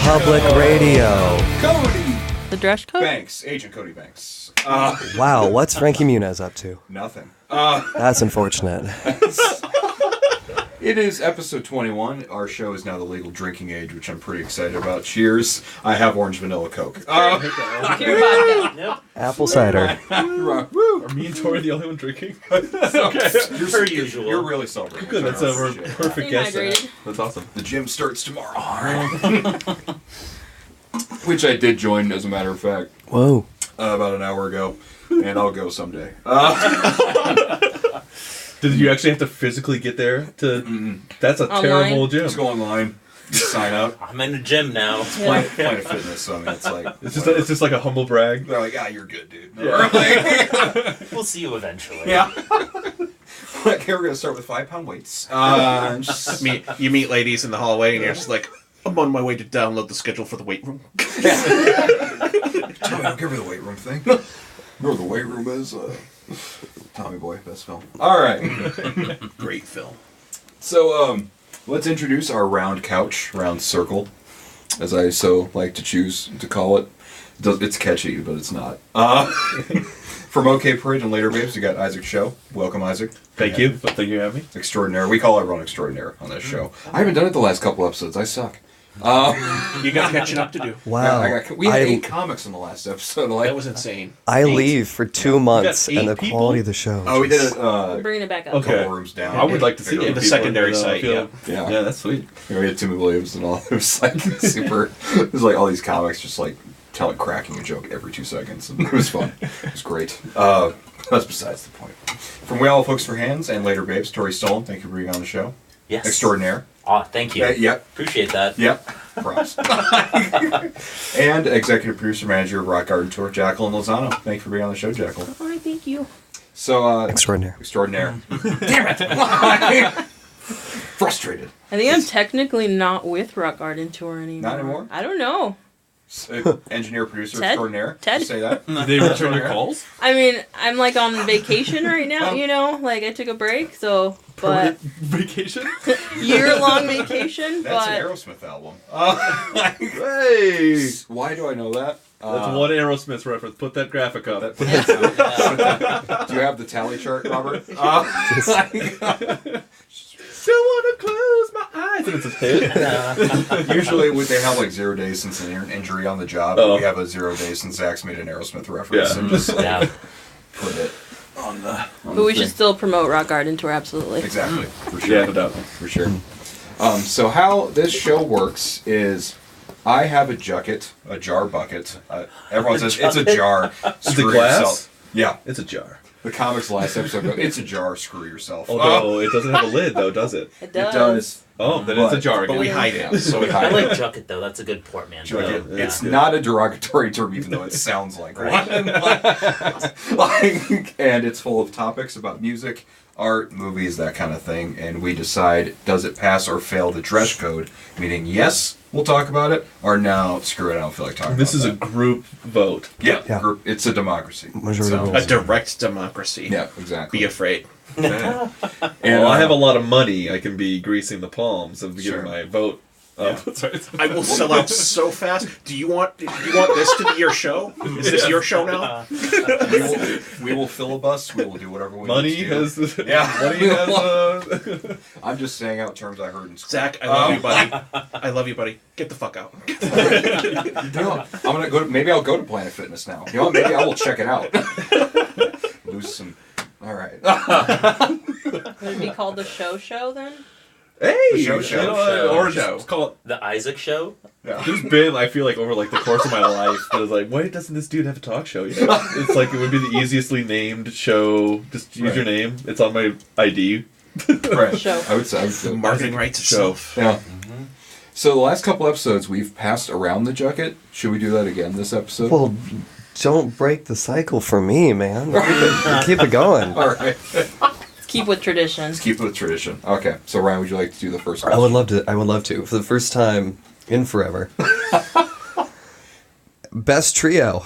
Public Radio. Cody The Dresch code? Banks, Agent Cody Banks. Wow, what's Frankie Muniz up to? Nothing. That's unfortunate. It is episode 21. Our show is now the legal drinking age, which I'm pretty excited about. Cheers. I have orange vanilla Coke. Yep. Apple cider. Woo. Are me and Tory the only one drinking? Okay. Per usual. You're really celebrating. Good, that's a perfect Stay guess. hydrated. That's awesome. The gym starts tomorrow. All right. Which I did join, as a matter of fact, Whoa. about an hour ago. And I'll go someday. Did you actually have to physically get there to? That's a Online? terrible gym. Just go online. Just sign up. I'm in the gym now. Planet Fitness, so I mean, it's like... It's just like a humble brag. They're like, you're good, dude. Yeah. We'll see you eventually. Yeah. Like, here we're going to start with 5-pound weights. You meet ladies in the hallway and you're just like, I'm on my way to download the schedule for the weight room. Tommy, don't give her the weight room thing. Know where the weight room is? Tommy Boy, best film. All right. Great film. So, let's introduce our round couch, round circle, as I so like to choose to call it. It's catchy, but it's not. From OK Parade and Later Babes, we got Isaac Show. Welcome, Isaac. Thank you. Thank you for having me. Extraordinaire. We call everyone extraordinaire on this show. I haven't done it the last couple episodes. I suck. You got catching up to do. Wow. We had 8 comics in the last episode. That was insane. I leave for 2 months, You got and the 8 people? quality of the show. Oh, we did it We're bringing it back up. Okay. couple rooms down. I would like to see Yeah, it. In the secondary site, Yeah. Yeah, that's sweet. We had Timmy Williams and all. It was like super. It was like all these comics just like cracking a joke every 2 seconds. And it was fun. It was great. That's besides the point. From We All Have Hooks for Hands and Later Babes, Tory Stolen, thank you for being on the show. Yes. Extraordinaire. Oh, thank you. Yep. Appreciate that. Yep. Props. And executive producer manager of Rock Garden Tour, Jacqueline Lozano. Thank you for being on the show, Jacqueline. Hi, thank you. So, Extraordinary. Extraordinaire. Damn it! Frustrated. I think I'm technically not with Rock Garden Tour anymore. Not anymore? I don't know. Engineer, producer, Ted? extraordinaire. Ted? Did you say that? Did they return your calls? I mean, I'm like on vacation right now, you know? Like, I took a break, so... But Vacation? year-long vacation, That's but... an Aerosmith album. Hey! Why do I know that? That's one Aerosmith reference. Put that graphic up. Do you have the tally chart, Robert? Still want to close my eyes. And it's a hit. Usually they have like 0 days since an injury on the job. Oh. We have a 0 days since Zach's made an Aerosmith reference. Yeah. And just Yeah. put it on the But we should still promote Rock Garden Tour, absolutely. Exactly. For sure. Yeah, no doubt. For sure. So how this show works is I have a jar bucket. Everyone says it's a jar. It's a Screw glass? yourself. Yeah. It's a jar. The comics last episode go, it's a jar, screw yourself. Although it doesn't have a lid, though, does it? It It does. does. Oh, then it's a jar But again. we hide it. So we I hide like it. Jucket, though. That's a good portmanteau. Like, Yeah. it's not a derogatory term, even though it sounds like one. And it's full of topics about music, art, movies, that kind of thing. And we decide, does it pass or fail the Dresch code? Meaning, yes, we'll talk about it, or no, screw it, I don't feel like talking This about is a that. group vote. Yeah, Yeah. it's a democracy. Majority So- rules. A direct democracy. Yeah, exactly. Be afraid. And Well, I have a lot of money. I can be greasing the palms of Sure. giving my vote. Sorry. I will sell out so fast. Do you want this to be your show? Is this your show now? we will filibust. We will do whatever we Money need to do. has. Yeah. Money has. I'm just saying out terms I heard in school. Zach, I love you, buddy. I love you, buddy. Get the fuck out. You know what? I'm gonna go. Maybe I'll go to Planet Fitness now. You know what? Maybe I will check it out. Lose some. All right. Would it be called the show then? Hey, The show. you know what? Or Show. just call it. The Isaac Show? There's been, I feel like, over like the course of my life, that was like, why doesn't this dude have a talk show? You know? It's like it would be the easiestly named show. Just use your name. It's on my ID. Right. Show. I would say. Marketing rights Show. itself. Yeah. So the last couple episodes we've passed around the Jucket. Should we do that again this episode? Well, don't break the cycle for me, man. Keep it going. All right. Let's keep with tradition. Let's keep it with tradition. Okay. So Ryan, would you like to do the first I question? would love to. I would love to. For the first time in forever. Best trio.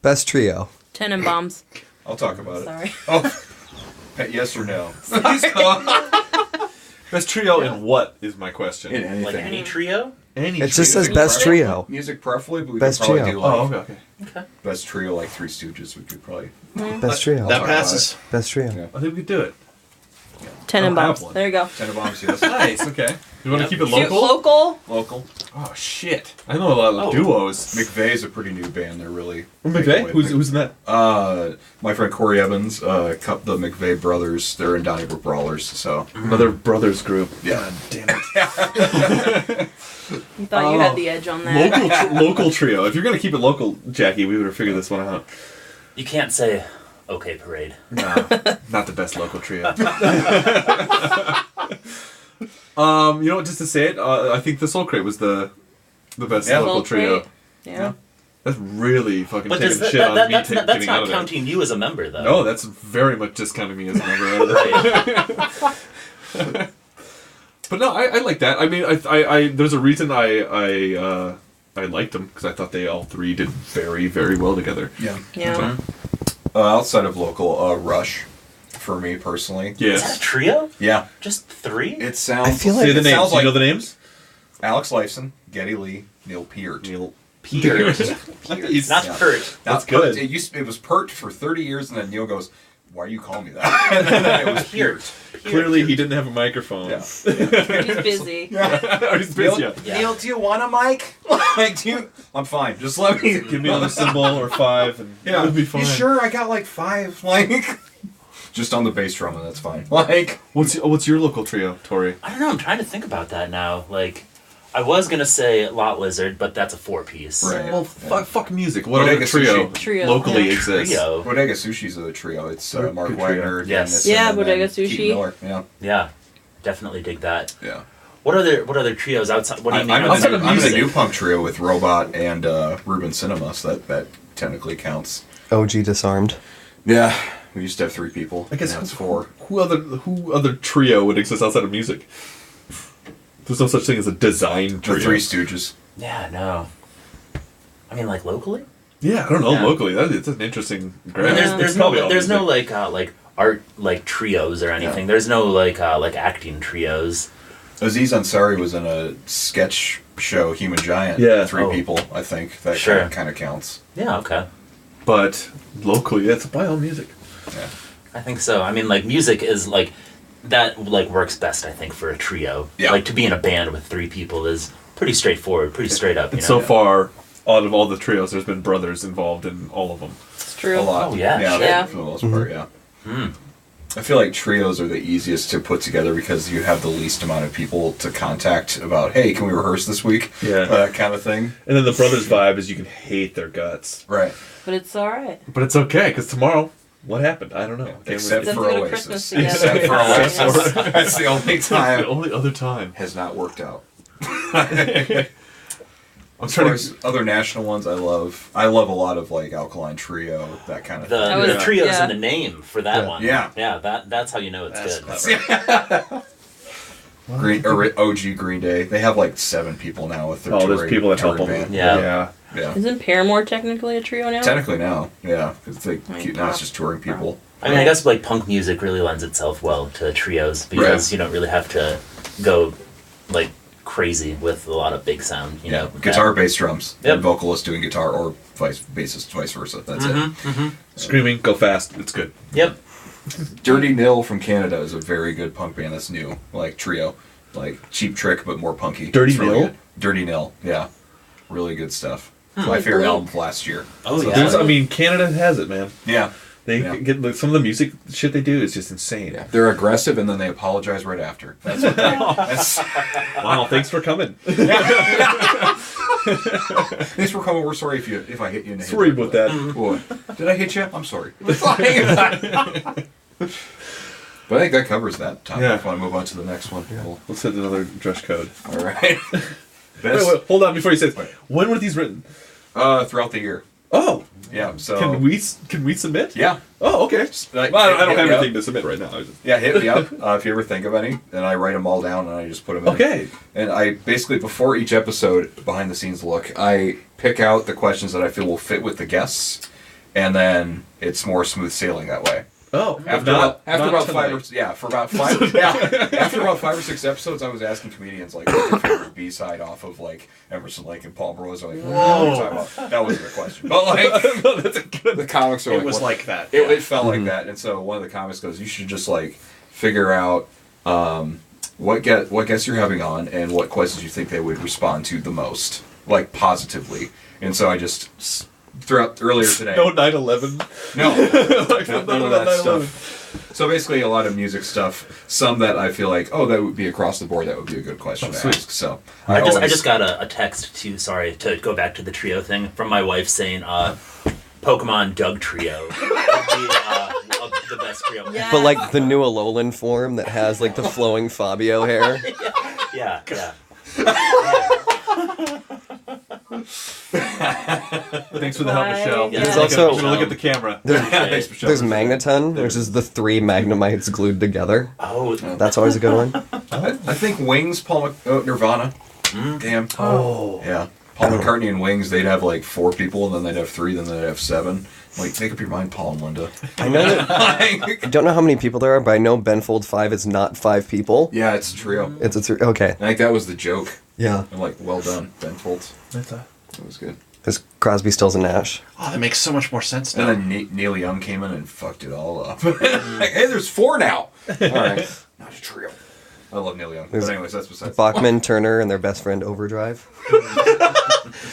Best trio. Tenenbaums. I'll talk about it. Sorry. Oh. Yes or no? Best trio in what is my question? In anything. Like any trio? Any It just trio. says best trio. Music preferably, but we Best could probably trio. do like Oh, okay. best trio like Three Stooges. We could probably. Best trio. That talk passes. Best trio. Yeah. I think we could do it. Tenenbaums. have one. There you go. Tenenbaums, yes. Nice. Okay. You want to keep it Cute local? local. Local. Oh shit! I know a lot of duos. McVeigh's a pretty new band. They're really. McVeigh? Who's in that? My friend Corey Evans, the McVeigh brothers. They're in Donnybrook Brawlers. So Another brothers group. yeah. God damn it. You thought you had the edge on that. Local trio. If you're gonna keep it local, Jackie, we would have figured this one out. You can't say, okay, parade. No, not the best local trio. You know what? Just to say it, I think the Soul Crate was the best local Soul trio. Crate. Yeah. That's really fucking But taking does shit on me that's getting not out of it. counting you as a member, though. No, that's very much discounting me as a member. Right. But no, I like that. I mean, I there's a reason I liked them because I thought they all three did very, very well together. Yeah. Yeah. Outside of local, Rush, for me personally. Is that a Yes. trio? Yeah. Just three? It sounds. I feel like- Say the it names. sounds Do you like know the names? Alex Lifeson, Geddy Lee, Neil Peart. Neil Peart. He's Not Yeah. Pert. That's Not good. Pert. It was Pert for 30 years, and then Neil goes, "Why are you calling me that?" And then it was Peart. Clearly, he didn't have a microphone. Yeah. He's busy. Or he's busy. Neil, Yeah. Neil, do you want a mic? Like, do you? I'm fine. Just let me. Give me another symbol or five, and Yeah. it'll be fine. You sure? I got like 5. Like, just on the bass drum, and that's fine. Like, What's your local trio, Tory? I don't know. I'm trying to think about that now. Like, I was going to say Lot Lizard, but that's a 4-piece. Right. Well, fuck music. What Bodega other trio, Sushi. Trio. locally Yeah. exists? Trio. Bodega Sushi's a trio. It's Good Mark trio. Wagner, Yes. Dennis, Yeah, and then Bodega Keaton Sushi. Miller. Yeah. Yeah. Definitely dig that. Yeah. What other trios outside? What do you mean? I'm outside in of a music? new punk trio with Robot and Ruben Cinema, so that technically counts. OG Disarmed. Yeah. We used to have 3 people. I guess and that's 4. Who other trio would exist outside of music? There's no such thing as a design The trio. Three Stooges. Yeah, no. I mean, like locally. Yeah, I don't know. Yeah. Locally, it's an interesting. I mean, Yeah. there's no like art like trios or anything. Yeah. There's no like acting trios. Aziz Ansari was in a sketch show, Human Giant. Yeah. 3 Oh. people, I think. That Sure. kind of counts. Yeah, okay. But locally, it's by all music. Yeah. I think so. I mean, like music is like that like works best. I think for a trio. Yeah. Like to be in a band with 3 people is pretty straightforward, pretty straight up. You And know? so far, out of all the trios, there's been brothers involved in all of them. It's true. A lot. Oh, yeah, Yeah, sure. for the most part, yeah. I feel like trios are the easiest to put together because you have the least amount of people to contact about, hey, can we rehearse this week? Yeah. Kind of thing. And then the brothers vibe is you can hate their guts. Right. But it's alright. But it's okay, because tomorrow, what happened? I don't know. Can't Except Let's for go to Oasis. Christmas together. Except for Yeah. Oasis. That's the only It's the time only other time. has not worked out. I'm As far trying as to. other national ones, I love a lot of like Alkaline Trio, that kind of The, thing. the trio's Yeah. in the name for that Yeah. one. Yeah. Yeah. That's how you know it's good. OG Green Day. They have like 7 people now with their Oh, there's touring- people that help touring them. band. Yeah. Yeah. Isn't Paramore technically a trio now? Technically now, yeah. It's like, I mean, now it's just touring people. I mean, I guess like punk music really lends itself well to trios because you don't really have to go like crazy with a lot of big sound. You know, Guitar, bass, drums. Yep. And vocalist doing guitar or bassist, vice versa. That's it. Screaming, go fast. It's good. Yep. Dirty Nil from Canada is a very good punk band that's new, like trio, like Cheap Trick but more punky. Dirty It's really Nil? good. Dirty Nil, yeah, really good stuff. My Like favorite Blink. album of last year. Oh So yeah. There's, I mean, Canada has it, man. Yeah, They Yeah. get like, some of the music shit they do is just insane. yeah. They're aggressive and then they apologize right after. That's what that's. Wow, thanks for coming. Thanks for coming. We're sorry if I hit you in the head. Sorry about that. What? Did I hit you? I'm sorry. But I think that covers that topic. Yeah. If I want to move on to the next one. Cool. Let's hit another Dresch code. All right. Wait, hold on before you say it. Wait. When were these written? Throughout the year. Oh, Yeah. So. can we submit? Yeah. Oh, okay. Like, Well, I don't hit have me up. anything to submit right now. I just- Yeah, hit me up if you ever think of any, and I write them all down and I just put them in. Okay. And I basically, before each episode, behind the scenes look, I pick out the questions that I feel will fit with the guests, and then it's more smooth sailing that way. Oh, After not about tonight. after about 5 or 6 episodes, I was asking comedians like what's their favorite B-side off of like Emerson, Lake and Palm Rose. Like, what are you talking about? That wasn't the question, but like No, that's a good. the comics are It like, was what- like that. It felt like that, and so one of the comics goes, "You should just like figure out what guests you're having on and what questions you think they would respond to the most, like positively." And so I just throughout earlier today. No 9/11. No, Like, none of that stuff. So basically, a lot of music stuff. Some that I feel like, oh, that would be across the board. That would be a good question to sweet. ask. So I always- just got a text to go back to the trio thing from my wife saying Pokemon Doug Trio would be the best trio. Yeah. But like the new Alolan form that has like the flowing Fabio hair. Yeah. Thanks for the help, Michelle. There's also- I'm gonna look at the camera. Thanks, Michelle. There's Magneton, which is the 3 Magnemites glued together. Oh, That's always a good one. I think Wings, Nirvana. Damn. Oh. Yeah. Paul McCartney and Wings, they'd have like 4 people, and then they'd have 3, then they'd have 7. Like, make up your mind, Paul and Linda. I know that. I don't know how many people there are, but I know Ben Fold 5 is not 5 people. Yeah, it's a trio. It's a okay. I think that was the joke. Yeah. I'm like, well done, Ben Folds. That's a... That was good. There's Crosby, Stills, and Nash. Oh, that makes so much more sense And now. then Neil Young came in and fucked it all up. Like, hey, there's 4 now. All right, not a trio. I love Neil Young. There's But anyways, that's besides. Bachman, Turner, and their best friend Overdrive.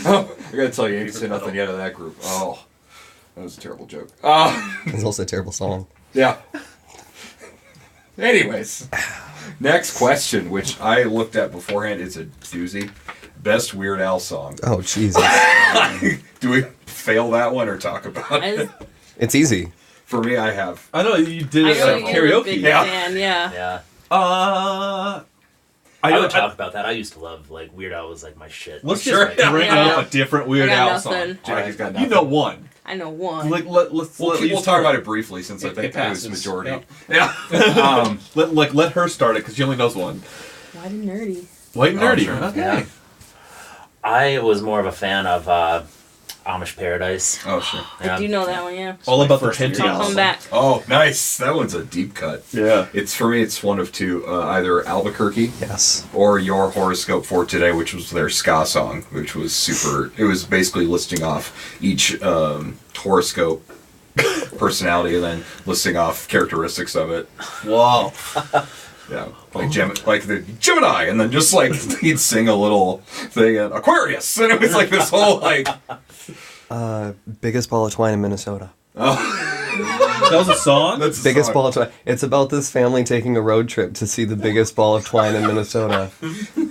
Oh, I gotta tell you, you ain't seen nothing yet of that group. Oh, that was a terrible joke. It's also a terrible song. Yeah. Anyways, next question, which I looked at beforehand, it's a doozy. Best Weird Al song. Oh, Jesus. Do we fail that one or talk about I, it? It's easy. For me, I have. I know you did I it know at you're a karaoke. big Yeah. fan, yeah. yeah. I I know. would talk about that. I used to love like Weird Al was like my shit. Let's Sure. just bring Yeah. up a different Weird I got Al nothing. song. Jackie's got You nothing. know one. I know one. Like let's We'll talk about it briefly since I It think it was passes. majority. Yep. Yeah. Let her start it because she only knows one. White and nerdy. White and Oh, nerdy. sure. Okay. Yeah. I was more of a fan of Amish Paradise. Oh, sure. Yeah. I do know that one, yeah. All about the first Weird Penty Al I'll come album. back. Oh, nice. That one's a deep cut. Yeah. It's for me. It's one of 2. Either Albuquerque Yes. or Your Horoscope for Today, which was their ska song, which was super. It was basically listing off each horoscope personality and then listing off characteristics of it. Wow. Yeah, like like the Gemini, and then just like he'd sing a little thing at Aquarius, and it was like this whole like. Biggest ball of twine in Minnesota. That was a song? That's a Biggest song. ball of twine. It's about this family taking a road trip to see the biggest ball of twine in Minnesota.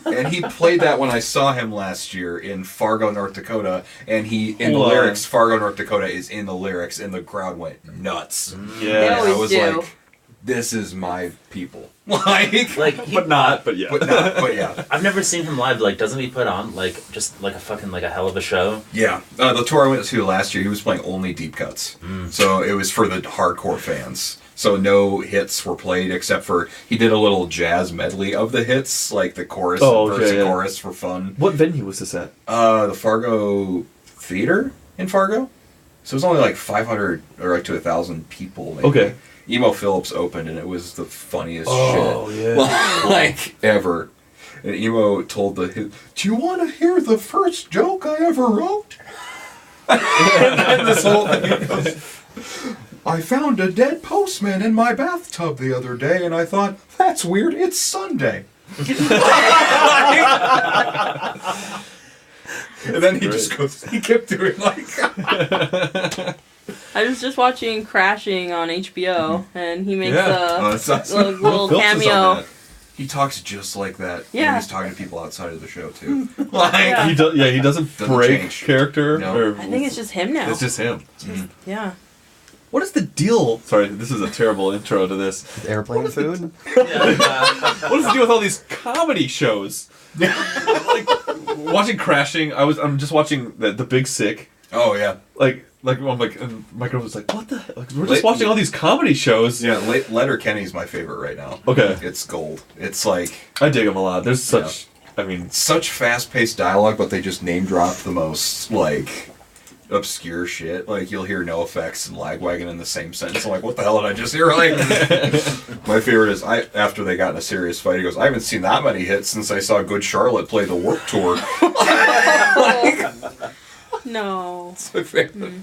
And he played that when I saw him last year in Fargo, North Dakota, and he in the Whoa. lyrics, Fargo, North Dakota is in the lyrics, and the crowd went nuts. They Yeah. And I always was do. like, "This is my people." Like, Like he, But not, but yeah. but yeah. I've never seen him live. Like, doesn't he put on like just like a fucking like a hell of a show? Yeah, the tour I went to last year, he was playing only deep cuts. So it was for the hardcore fans. So no hits were played except for he did a little jazz medley of the hits, like the chorus Oh, and okay, verse and yeah. chorus for fun. What venue was this at? The Fargo Theater in Fargo. So it was only like 500 or like to 1,000 people. Maybe. Okay. Emo Phillips opened and it was the funniest Oh, shit. yeah. Like ever. And Emo told do you want to hear the first joke I ever wrote? And then this whole thing goes, I found a dead postman in my bathtub the other day and I thought, that's weird, it's Sunday. And then he kept doing like... I was just watching Crashing on HBO, and he makes Oh, a that's awesome. little Phillips is on cameo. that. He talks just like that Yeah. when he's talking to people outside of the show, too. Like, Yeah. He does. Yeah, he doesn't Doesn't break change. character. No. Or, I think it's just him now. it's just him. Yeah. What is the deal? Sorry, this is a terrible intro to this. Airplane food? Yeah. What is the deal with all these comedy shows? Like watching Crashing. I'm just watching the Big Sick. oh, yeah. I'm like, and Michael was like, "What the? Like, we're just Wait. watching all these comedy shows." Yeah, Letter Kenny's my favorite right now. Okay. It's gold. It's like I dig them a lot. There's such. I mean, such fast-paced dialogue, but they just name drop the most, like, obscure shit. Like, you'll hear No Effects and Lagwagon in the same sentence. I'm like, what the hell did I just hear? Like, my favorite is, after they got in a serious fight, he goes, I haven't seen that many hits since I saw Good Charlotte play the Warped Tour. No. That's my favorite.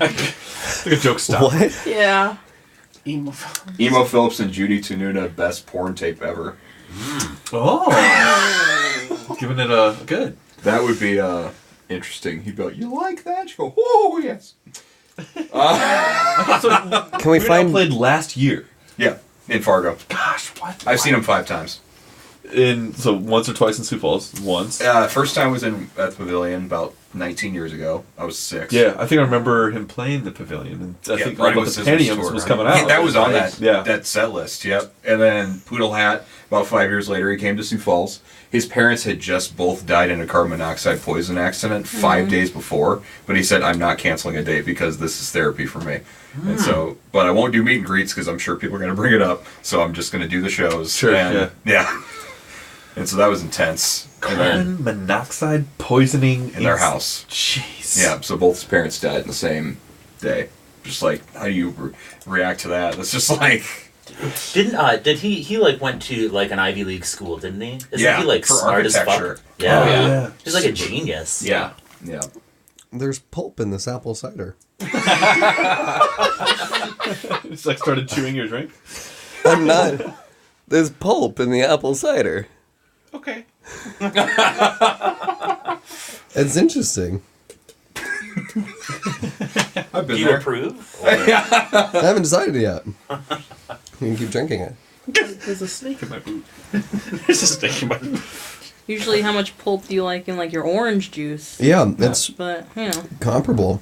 Like a joke stop. What? Yeah. Emo. Emo Phillips and Judy Tenuta, best porn tape ever. Oh. Giving it a good. That would be interesting. He'd be like, you like that? You go, oh, yes. Can we find? played last year. Yeah, in Fargo. Gosh, what? I've seen him 5 times. So once or twice in Sioux Falls. Once. First time was at the Pavilion about 19 years ago. I was 6. Yeah, I think I remember him playing the Pavilion. And I think right about with the Scissors Pentiums tour, was right? coming out. Yeah, that was on Yeah. that set list, yep. And then Poodle Hat, about 5 years later, he came to Sioux Falls. His parents had just both died in a carbon monoxide poison accident 5 days before, but he said, I'm not canceling a date because this is therapy for me. And so, but I won't do meet and greets because I'm sure people are going to bring it up, so I'm just going to do the shows. Sure, and, yeah. And so that was intense. Carbon monoxide poisoning In their house. Jeez. Yeah, so both his parents died in the same day. Just like, how do you react to that? It's just like... Did he like went to like an Ivy League school, didn't he? Isn't Yeah, he like for smart as architecture. fuck? Yeah. Oh, yeah. He's like a genius. Yeah. Yeah. There's pulp in this apple cider. Just like started chewing your drink. I'm not. There's pulp in the apple cider. Okay. It's interesting. I've been Do you there. approve? I haven't decided yet. You can keep drinking it. There's a snake in my boot. There's a snake in my... Usually, how much pulp do you like in like your orange juice? Yeah, it's But you know, comparable.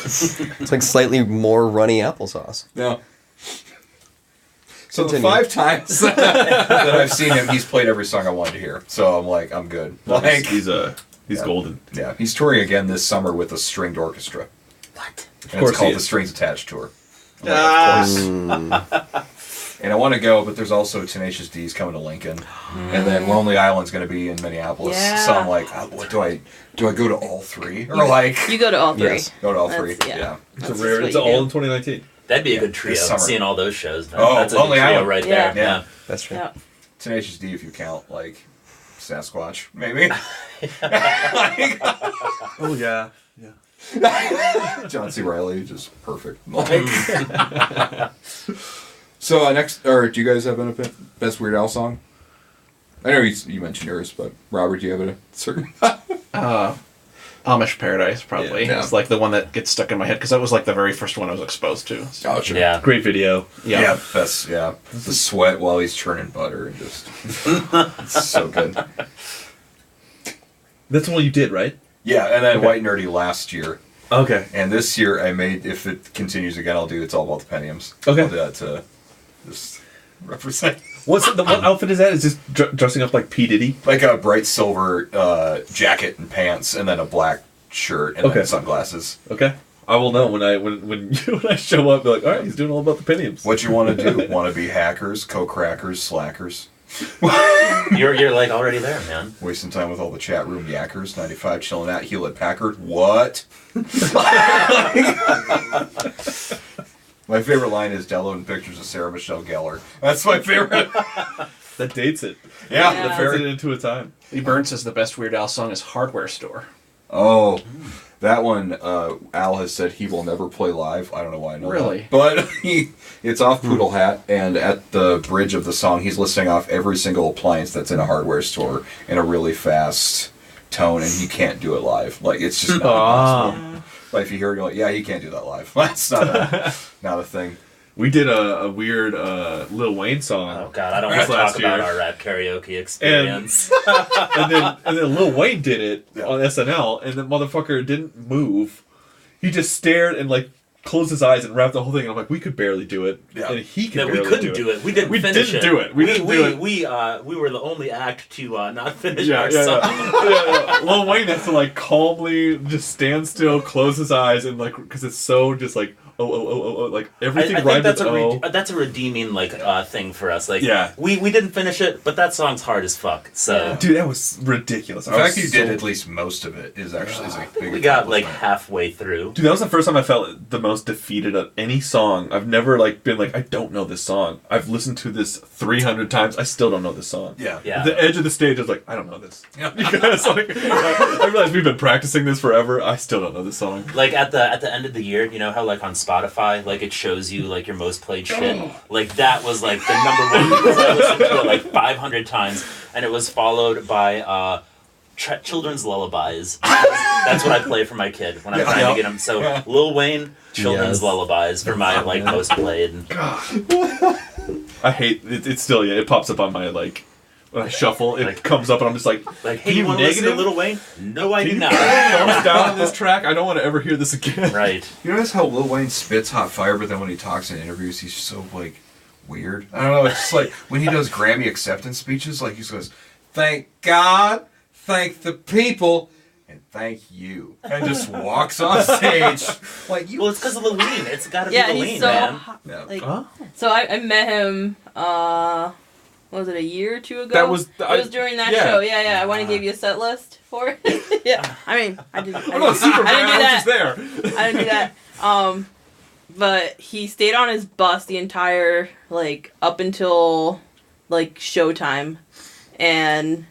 It's like slightly more runny applesauce. No. So the Continue. 5 times that I've seen him, he's played every song I wanted to hear. So I'm like, I'm good. Like, He's Yeah. golden. yeah, he's touring again this summer with a stringed orchestra. What? And course it's called he the is. Strings Attached Tour. I'm Ah. like, of course. And I want to go, but there's also Tenacious D's coming to Lincoln, and then Lonely Island's going to be in Minneapolis. Yeah. So I'm like, what do I go to all 3 or like you go to all 3. Yes. go to all That's- 3? yeah. Yeah. It's That's a rare. what It's you all do. in 2019. That'd be a Yeah, good trio. this summer. Seeing all those shows. Oh, That's a good Lonely trio Island. right Yeah. there. Yeah. That's true. Yeah. Tenacious D if you count like Sasquatch, maybe. Oh yeah. Yeah. John C. Reilly, just perfect. Like, so next, or do you guys have a best Weird Al song? I know you mentioned yours, but Robert, do you have a certain? Amish Paradise, probably. Yeah. It's like the one that gets stuck in my head because that was like the very first one I was exposed to. So, Oh, sure. Yeah. Great video. Yeah, that's the sweat while he's churning butter and just it's so good. That's the one you did, right? Yeah, and then Okay. White Nerdy last year, Okay. and this year I made. If it continues again, I'll do It's All About the Pentiums. Okay. I'll do that to just represent What outfit is that? Is this dressing up like P Diddy? like a bright silver jacket and pants, and then a black shirt and Okay. then sunglasses. Okay. I will know when I show up. Be like, all right, he's doing all about the Pentiums. What you want to do? Want to be hackers, co-crackers, slackers? You're like already there, man. Wasting time with all the chat room yackers. 95 chilling out Hewlett Packard. What? My favorite line is downloading pictures of Sarah Michelle Gellar. That's my favorite. That dates it. Yeah, Yeah. the That fits it very. into a time. Lee Burns says the best Weird Al song is Hardware Store. Oh, that one. Al has said he will never play live. I don't know why I know Really? that. But it's off Poodle Hat, and at the bridge of the song, he's listing off every single appliance that's in a hardware store in a really fast tone, and he can't do it live. Like it's just not possible. But if you hear it, you're like, yeah, he can't do that live. That's not a thing. We did a weird Lil Wayne song. Oh god, I don't This want to last talk about year. our rap karaoke experience. and then Lil Wayne did it on SNL, and the motherfucker didn't move. He just stared and like closed his eyes and rapped the whole thing. And I'm like, we could barely do it, Yeah. and he could No, we barely couldn't do it. We didn't finish didn't it. do it. We didn't do it. We were the only act to not finish Yeah, our yeah, song. yeah. Lil Wayne has to like calmly just stand still, close his eyes, and like because it's so just like like everything I think rhymed that's with O. that's a redeeming thing for us. Like, Yeah. we didn't finish it, but that song's hard as fuck. So Dude, that was ridiculous. The fact you did at least most of it is actually like big. we got like accomplishment. halfway through. Dude, that was the first time I felt the most defeated at any song. I've never been like, I don't know this song. I've listened to this 300 times. I still don't know this song. Yeah. Yeah. The edge of the stage, I was like, I don't know this. Yeah. Because I realized we've been practicing this forever. I still don't know this song. Like at the end of the year, you know how like on Spotify, like it shows you like your most played shit. Like that was like the number one because I listened to it like 500 times, and it was followed by children's lullabies. That's what I play for my kid when I'm trying to get him. So Lil Wayne, children's lullabies for my like most played. I hate it. It's still, it pops up on my when I shuffle, it comes up and I'm just like, Hey, you want to listen to Lil Wayne? No, I do not. thumbs down on this track. I don't want to ever hear this again. Right. You notice how Lil Wayne spits hot fire, but then when he talks in interviews, he's so weird. I don't know. It's just like when he does Grammy acceptance speeches, like he goes, "Thank God, thank the people, and thank you," and just walks on stage like you. Well, it's because of Lil Wayne. It's got to be Yeah, Lil he's Wayne, so man. hot. Yeah. Like, Huh? so I met him. Was it a year or two ago? That was- It was during that yeah. show. Yeah. I went and gave you a set list for it. Yeah. I mean, I didn't. I'm not super I didn't do fan. I that. was just there. I didn't do that. But he stayed on his bus the entire up until showtime, and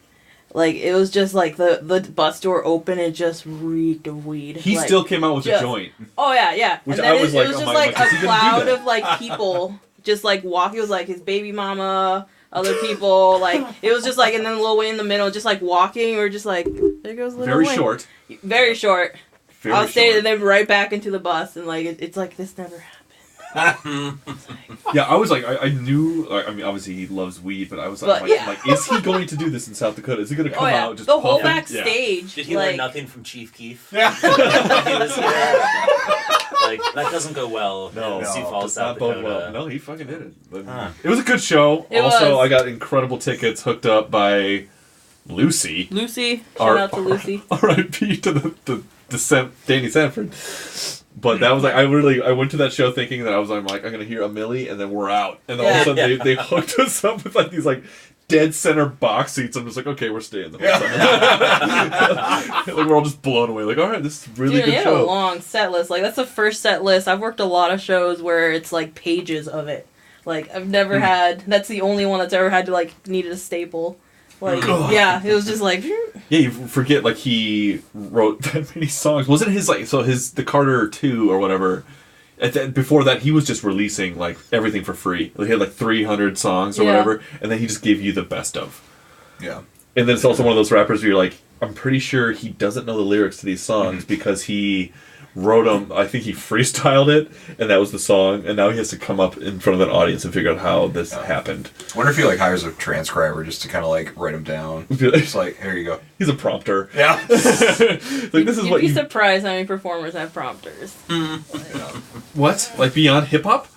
it was just the bus door open and just reeked of weed. He still came out with a just- joint. Oh yeah. Which and then I was it like, was oh just my God, is he a gonna do cloud that? of people just walking. It was his baby mama, other people. It was just and then Lil Wayne in the middle, just walking, or just there goes Lil Very Wayne. short. Very short. Very I'll stay short. and then right back into the bus, and it's this never happened. Yeah, I was I knew. I mean, obviously he loves weed, but I was But, yeah. is he going to do this in South Dakota? Is he going to come Oh yeah, out just the whole puffing? Yeah. backstage. Did he learn nothing from Chief Keef? Yeah. When he was here? That doesn't go well. No, in Sioux no, Falls, does South not bode Dakota. well. No, he fucking did it. But Huh. It was a good show. It also, was. I got incredible tickets hooked up by Lucy. Lucy, shout out to Lucy. R.I.P. to the Danny Sanford. But that was I went to that show thinking that I'm gonna hear a Millie and then we're out. And then all of a sudden they hooked us up with these dead center box seats. I'm just okay, we're staying the whole time. We're all just blown away. All right, this is a really Dude, good they have show. a long set list. That's the first set list. I've worked a lot of shows where it's pages of it. I've never had. That's the only one that's ever had to needed a staple. Yeah, it was just Yeah, you forget he wrote that many songs. Wasn't his the Carter 2 or whatever? Before that, he was just releasing everything for free. He had 300 songs or whatever, and then he just gave you the best of. Yeah. And then it's also one of those rappers where you're I'm pretty sure he doesn't know the lyrics to these songs because he wrote them. I think he freestyled it, and that was the song. And now he has to come up in front of an audience and figure out how this happened. I wonder if he hires a transcriber just to kind of write them down. Just here you go. He's a prompter. Yeah. This is You'd what be you. surprised how many performers have prompters. What? Beyond hip hop?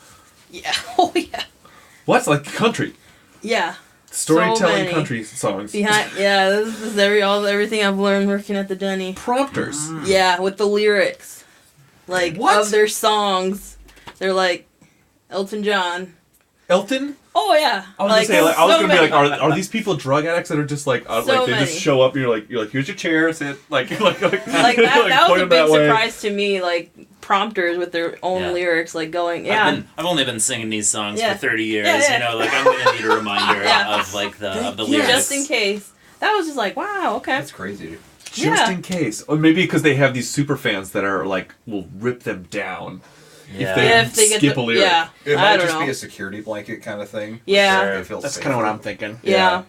Yeah. Oh yeah. What? Country? Yeah. Storytelling many. country songs. This is everything I've learned working at the Denny. Prompters. Yeah, with the lyrics, What? of their songs. They're Elton John. Elton? Oh yeah. I was gonna many. be are these people drug addicts that are just they many. just show up and you're like here's your chair, sit That was point a them big that way. surprise to me. Prompters with their own lyrics, going. Yeah. I've only been singing these songs Yeah. for 30 years. Yeah, yeah. You know, I'm gonna need a reminder Yeah. of the Yes. lyrics. Just in case. That was just wow. Okay. That's crazy, dude. Just Yeah. in case, or maybe because they have these super fans that are will rip them down Yeah. If they get skip a lyric. Yeah. It I might don't just know. be a security blanket kind of thing. Yeah. Where it feels That's safe. kind of what I'm thinking. Yeah.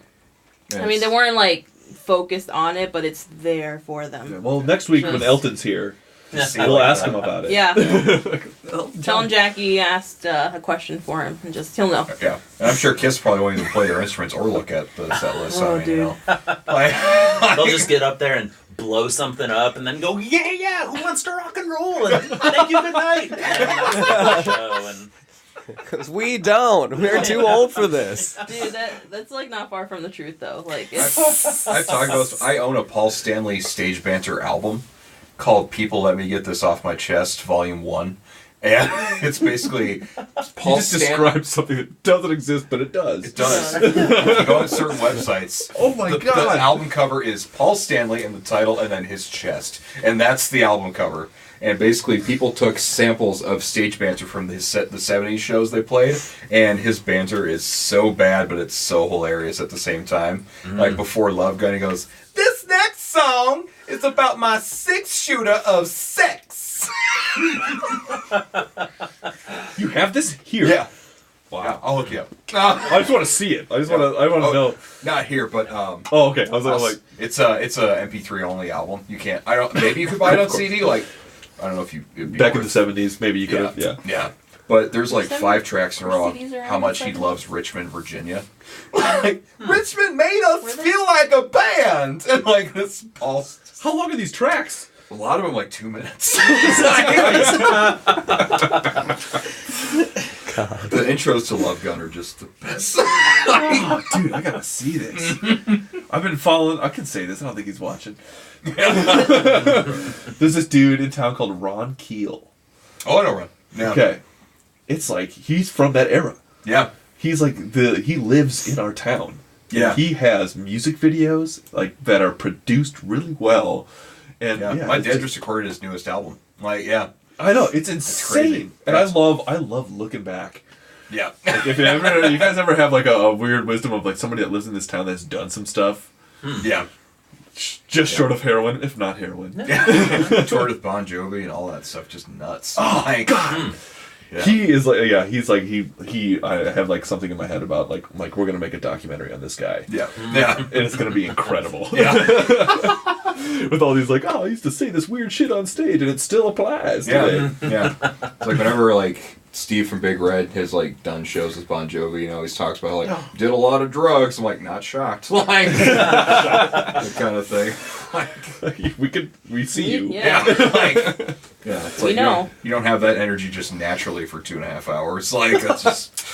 And I mean, they it's- weren't focused on it, but it's there for them. Yeah, well, next week when Just- Elton's here, just see we'll like ask that. him about it. Yeah. Elton Tell John. him Jackie asked a question for him, and he'll know. Yeah, and I'm sure Kiss probably won't even play their instruments or look at the set list. So, Oh, I mean, dude. They'll just get up there and blow something up and then go, yeah, who wants to rock and roll? And thank you, good night. And that's the show. And Because we don't. We're too old for this. Dude, that's not far from the truth, though. It's, I've talked about this. I own a Paul Stanley stage banter album called "People Let Me Get This Off My Chest" Volume 1, And it's basically You Paul just Stanley. described something that doesn't exist, but it does. It does. If you go on certain websites, Oh my the God. album cover is Paul Stanley in the title and then his chest. And that's the album cover. And basically, people took samples of stage banter from the 70s shows they played, and his banter is so bad, but it's so hilarious at the same time. Like before Love Gun, he goes, "This next song is about my 6-shooter of sex." You have this here. Yeah. Wow. Yeah, I'll look you up. I just want to see it. I want to know. Not here, but Oh, okay. I was like, it's a MP3 only album. You can't. I don't. Maybe you could buy it on CD. Like, I don't know if you. it'd be back in worth- the 70s, maybe you could have. Yeah. Yeah. But there's like 5 tracks in a row. CDs are How on much the he second? loves Richmond, Virginia. Like, Richmond made us feel like a band, and like this Paul. How long are these tracks? A lot of them like 2 minutes. The intros to Love Gun are just the best. Oh, dude, I gotta see this. I've been following. I can say this. I don't think he's watching. There's this dude in town called Ron Keel. Oh, I know, Ron. Yeah. Okay, it's like he's from that era. Yeah. He's like he lives in our town. Yeah. He has music videos like that are produced really well. And Yeah. yeah, My it's dad just- just recorded his newest album. Like, yeah. I know it's insane. crazy. And That's- I love looking back. Yeah. Like if you guys ever have like a weird wisdom of like somebody that lives in this town that's done some stuff, Yeah. just short of heroin, if not heroin. Toured with Bon Jovi and all that stuff, just nuts. Oh my God. Yeah. He is like he's like he I have like something in my head about like we're gonna make a documentary on this guy. Yeah. Yeah. And it's gonna be incredible. Yeah. With all these like, oh, I used to say this weird shit on stage and it still applies today. Yeah. Yeah. It's like whenever like Steve from Big Red has like done shows with Bon Jovi, you know, he talks about how like did a lot of drugs. I'm like, not shocked. Like that kind of thing. we see you. Yeah. Like, yeah, it's We like know. you don't have that energy just naturally for 2.5 hours. Like that's just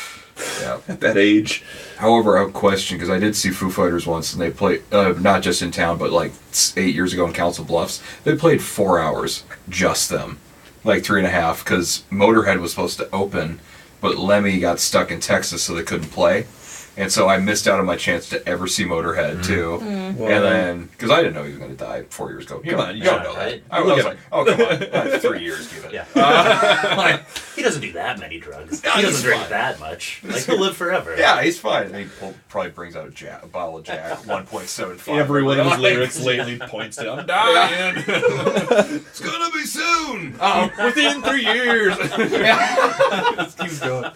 yeah. At that age. However, I have a question because I did see Foo Fighters once, and they played not just in town, but like 8 years ago in Council Bluffs. They played 4 hours, just them, like 3.5, because Motorhead was supposed to open, but Lemmy got stuck in Texas, so they couldn't play. And so I missed out on my chance to ever see Motorhead too. And then because I didn't know he was going to die 4 years ago. Come on, you don't know right? that. I was like, oh come on, 3 years, give it. Yeah. He doesn't do that many drugs. No, He he's doesn't drink fine. that much. Like, he'll live forever. Yeah, he's fine. And he probably brings out a bottle of Jack, 1.75. Every one of his Like, lyrics lately points to I'm dying. It's gonna be soon. Within 3 years. Just keeps going.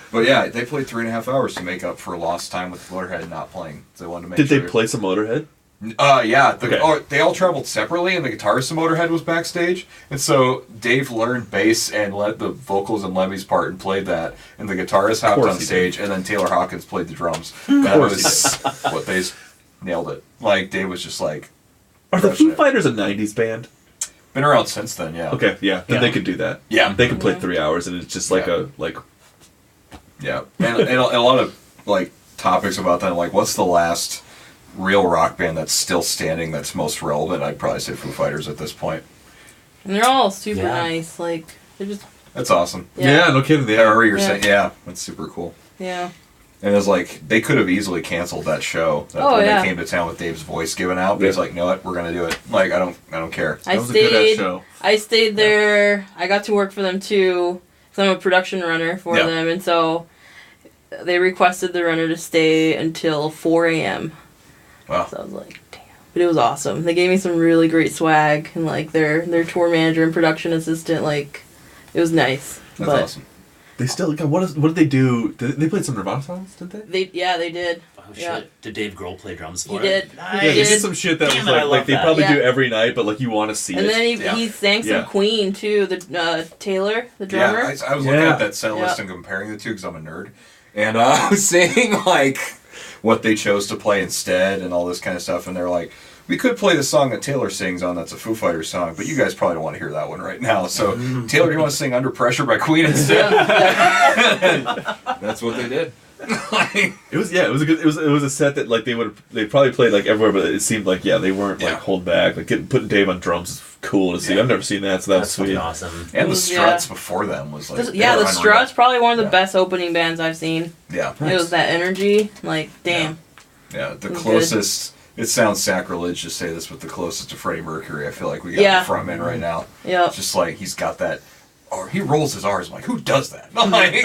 But yeah, they played 3.5 hours to make up for lost time with Motorhead not playing. So they wanted to make Did sure. they play some Motorhead? Yeah. Okay. They all traveled separately, and the guitarist of Motorhead was backstage. And so Dave learned bass and led the vocals in Lemmy's part and played that. And the guitarist hopped course on he stage, and then Taylor Hawkins played the drums. That course was what they nailed it. Like Dave was just like, Are the crushing Foo it. Fighters a 90s band? Been around since then, yeah. Okay, yeah. Then Yeah. they could do that. Yeah. They can play 3 hours and it's just like Yeah. a Yeah, and a lot of like topics about that. Like, what's the last real rock band that's still standing that's most relevant? I'd probably say Foo Fighters at this point. And they're all super Yeah. nice. Like they're just That's awesome. yeah. No kidding. They Yeah, are. or you're Yeah. saying, yeah, that's super cool. yeah. And it was like they could have easily canceled that show Oh, when yeah. they came to town with Dave's voice given out. But he's Yeah. like, no, what, we're gonna do it. Like, I don't care. I That was a good-ass stayed. show. I stayed there. I got to work for them too, because I'm a production runner for Yeah. them, and so they requested the runner to stay until 4 a.m. Wow. So I was like, damn. But it was awesome. They gave me some really great swag, and like their tour manager and production assistant, like it was nice. That's but awesome. They still. God, what did they do? They played some Nirvana songs, did they? They did. Oh, shit. Yeah. Did Dave Grohl play drums for He it? did. Nice. Yeah, He they did. did some shit that Damn was it, I like love they that. probably Yeah. do every night, but like you want to see And it. then Yeah. he sang some Yeah. Queen too. The Taylor, the drummer. Yeah, I was looking Yeah. at that set list Yeah. and comparing the two because I'm a nerd, and I was seeing like what they chose to play instead and all this kind of stuff, and they're like, we could play the song that Taylor sings on that's a Foo Fighters song, but you guys probably don't want to hear that one right now. So Taylor, do you want to sing Under Pressure by Queen instead? That's what they did. It was it was a set that like they probably played like everywhere, but it seemed like they weren't like holding back. Like putting Dave on drums is cool to see. I've never seen that, so that was sweet. Awesome. And the Struts before them was like the Struts probably one of the best opening bands I've seen. Yeah, it was that energy. Like damn. Yeah, the closest. Good. It sounds sacrilege to say this, but the closest to Freddie Mercury, I feel like we got the frontman right now. Yeah, just like he's got that. Or he rolls his R's. I'm like, who does that? I'm like,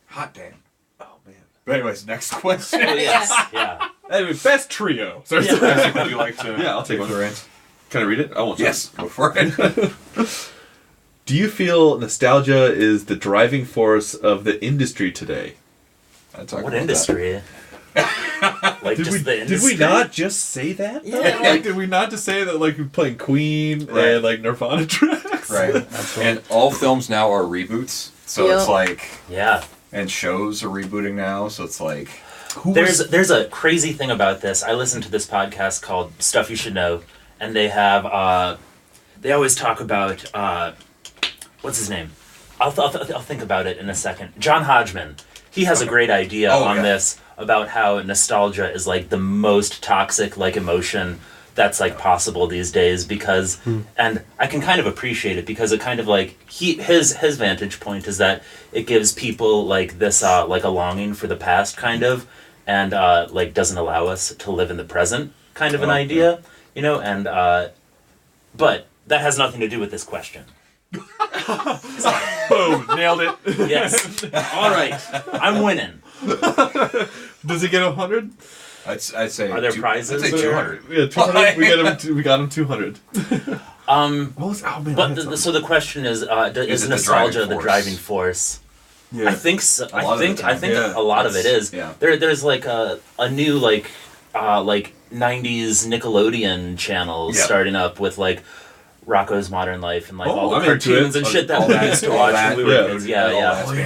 hot damn. Oh man. But anyways, next question. Yeah. Anyway, best trio. Sorry. Would you like to? Yeah, I'll take one. Rant? Can I read it? I won't. Yes, go for it. Do you feel nostalgia is the driving force of the industry today? What industry? Like did just the industry? Did we not just say that? Yeah. Like, did we not just say that like we're playing Queen and like Nirvana tracks? Right. And all films now are reboots. So it's like and shows are rebooting now, so it's like there's a crazy thing about this. I listened to this podcast called Stuff You Should Know, and they have they always talk about what's his name? I'll think about it in a second. John Hodgman. He has a great idea on this about how nostalgia is like the most toxic like emotion that's like possible these days because and I can kind of appreciate it because it kind of like his vantage point is that it gives people like this like a longing for the past kind of and like doesn't allow us to live in the present kind of an idea, you know, and but that has nothing to do with this question. Boom, nailed it. Yes. All right. I'm winning. Does he get 100? I'd say. Are there prizes? I'd say 200. Yeah, 200. We got him 200. So the question is nostalgia the driving force? Yeah. I think so. I think a lot of it is. Yeah. There's like a new like 90s Nickelodeon channels starting up with like Rocko's Modern Life and like all the cartoons and shit that we used to watch when we were kids.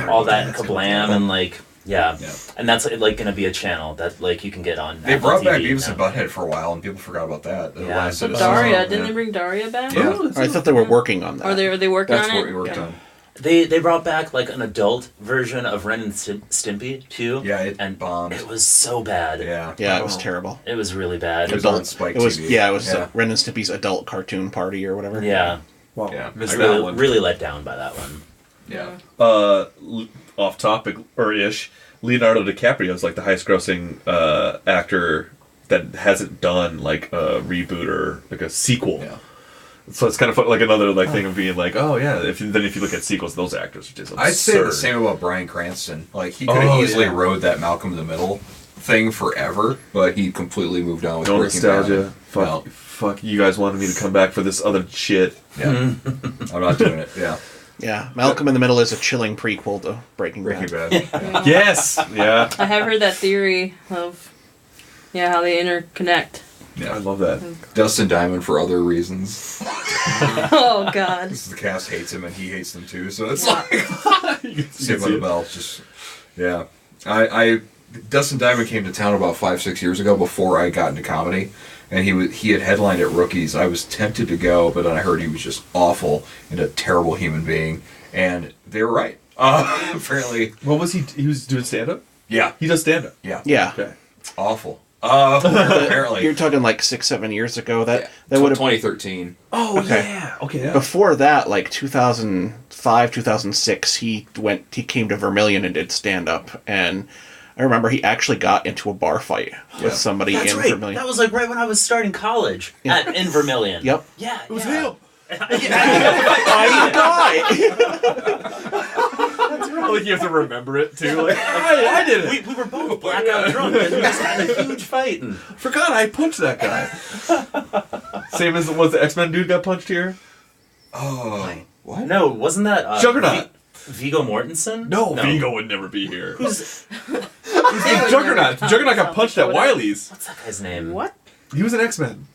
All that and Kablam and like and that's like going to be a channel that like you can get on. They Apple brought back TV Beavis and Butthead for a while, and people forgot about that. Daria, didn't they bring Daria back? Yeah. I thought they were working on that. Are they working on it? That's what we worked on. They brought back like an adult version of Ren and Stimpy too. Yeah, and bombed. It was so bad. Yeah, it was terrible. It was really bad. It was on Spike TV. It was Ren and Stimpy's adult cartoon party or whatever. Yeah. Wow. Yeah. Missed I that one. really let down by that one. Yeah. Off topic or ish. Leonardo DiCaprio is like the highest grossing actor that hasn't done like a reboot or like a sequel. Yeah. So it's kind of like another like thing of being like, oh yeah. If you look at sequels, those actors are just absurd. I'd say the same about Bryan Cranston. Like he could have easily rode that Malcolm in the Middle thing forever, but he completely moved on with Breaking nostalgia. Bad. Fuck, you guys wanted me to come back for this other shit. Yeah. I'm not doing it. Yeah. Yeah, Malcolm in the Middle is a chilling prequel to Breaking Bad. Yes. Yeah. I have heard that theory of how they interconnect. Yeah, I love that. Dustin Diamond for other reasons. Oh God. The cast hates him and he hates them too, so it's like Saved by the Bell. Just I Dustin Diamond came to town about 5-6 years ago before I got into comedy, and he had headlined at Rookies. I was tempted to go, but then I heard he was just awful and a terrible human being, and they were right. Apparently, what was he? He was doing stand up. Yeah, he does stand up. Yeah. Okay. Awful. Apparently, you're talking like 6-7 years ago. That would have 2013. Oh yeah. Okay. Yeah. Before that, like 2005, 2006, he came to Vermilion and did stand up, and I remember he actually got into a bar fight with somebody in Vermilion. That was like right when I was starting college in Vermilion. Yep. Yeah. It was him. Like you have to remember it too. Like I did it. We were both blackout drunk and we just had a huge fight. And forgot I punched that guy. Same as the X-Men dude got punched here. Oh, what? No, wasn't that Juggernaut? Viggo Mortensen? No, Viggo would never be here. Who's Juggernaut? Juggernaut got punched at Wiley's. What's that guy's name? What? He was an X-Men.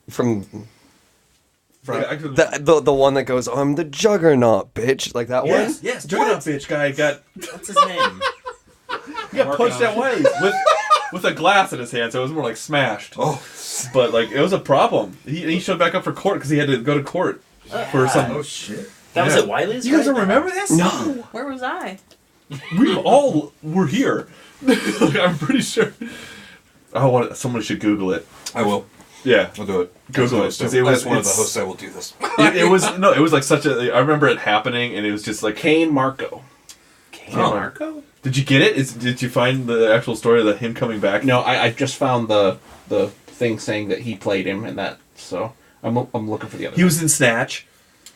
From the one that goes, I'm the Juggernaut, bitch. Like that one? Yes, Juggernaut bitch guy got... What's his name? He got punched at Wiley's with a glass in his hand, so it was more like smashed. Oh. But like, it was a problem. He showed back up for court because he had to go to court for some... Oh, shit. That was at Wiley's? You guys don't remember this? No. Where was I? We all were here. I'm pretty sure. Somebody should Google it. I will. Yeah, I'll do it. Google it. As one of the hosts, I will do this. It was like such a. I remember it happening, and it was just like Kane Marco. Marco? Did you get it? Did you find the actual story of him coming back? No, I just found the thing saying that he played him and that. So I'm looking for the other. He was in Snatch.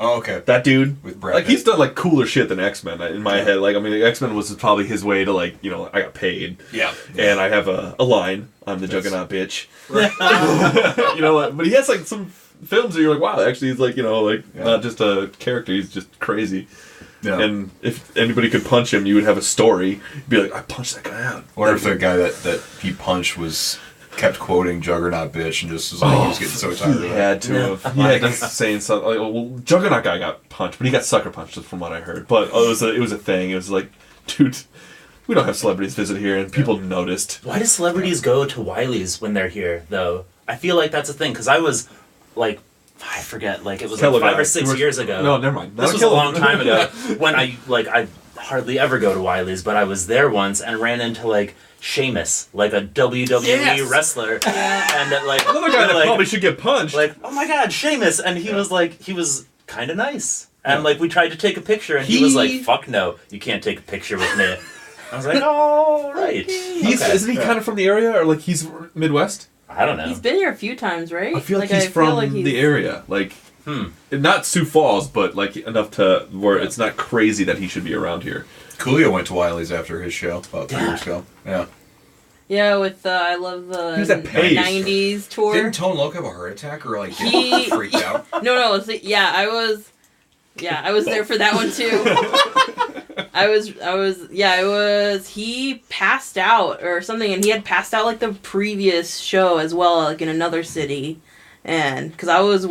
Oh, okay. That dude With Brad like Pitt. he's done like cooler shit than X-Men in my head. Like I mean, X-Men was probably his way to like I got paid. Yeah. And I have a line. I'm the Juggernaut bitch. But he has like some films where you're like, wow, actually he's like not just a character. He's just crazy. Yeah. And if anybody could punch him, you would have a story. You'd be like, I punched that guy out. I wonder if the guy that he punched kept quoting Juggernaut bitch and just was like, he was getting so tired of He it. had to have. He had to saying something. Like, well, Juggernaut guy got punched, but he got sucker punched, from what I heard. But it was a thing. It was like, dude, we don't have celebrities visit here, and people noticed. Why do celebrities go to Wiley's when they're here, though? I feel like that's a thing, because I was, like, I forget, like, it was like 5 or 6 years ago. No, never mind. This was a long time ago, when I hardly ever go to Wiley's, but I was there once and ran into, like, Sheamus, like a WWE wrestler, and like Another guy that probably should get punched. like, oh my god, Sheamus, and he was kind of nice, and like we tried to take a picture, and he was like, fuck no, you can't take a picture with me. I was like, all right. Isn't he kind of from the area, or like he's Midwest? I don't know. He's been here a few times, right? I feel like he's from the area, like not Sioux Falls, but like enough to where it's not crazy that he should be around here. Coolio went to Wiley's after his show about 3 years ago. Yeah. Yeah, with I love the He was at Pace. 90s tour. Didn't Tone Loc have a heart attack or like get freaked out? No, I was there for that one too. He passed out or something, and he had passed out like the previous show as well, like in another city, and because I was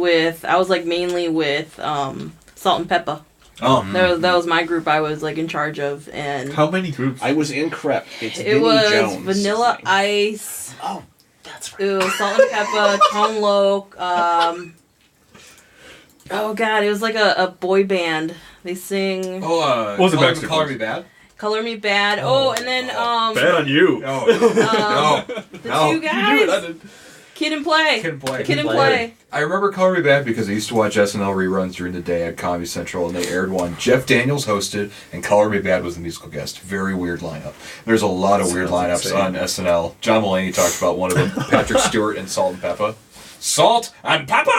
like mainly with Salt and Pepper. Oh, That was my group I was like in charge of, and How many groups? I was in Crep. It's it Vinnie was Jones. Vanilla Ice. Oh, that's right. It was Salt and Pepper, Tone Loc. Oh god, it was like a boy band. They sing what was it, Backstreet Color Boys? Me Bad? "Color Me Bad." Oh, and then Bad on you. No. the No. two guys, Kid and Play. Kid and Play. I remember Color Me Bad because I used to watch SNL reruns during the day at Comedy Central, and they aired one. Jeff Daniels hosted, and Color Me Bad was the musical guest. Very weird lineup. There's a lot of weird lineups on SNL. John Mulaney talked about one of them. Patrick Stewart and Salt and Pepper. Salt and Pepper!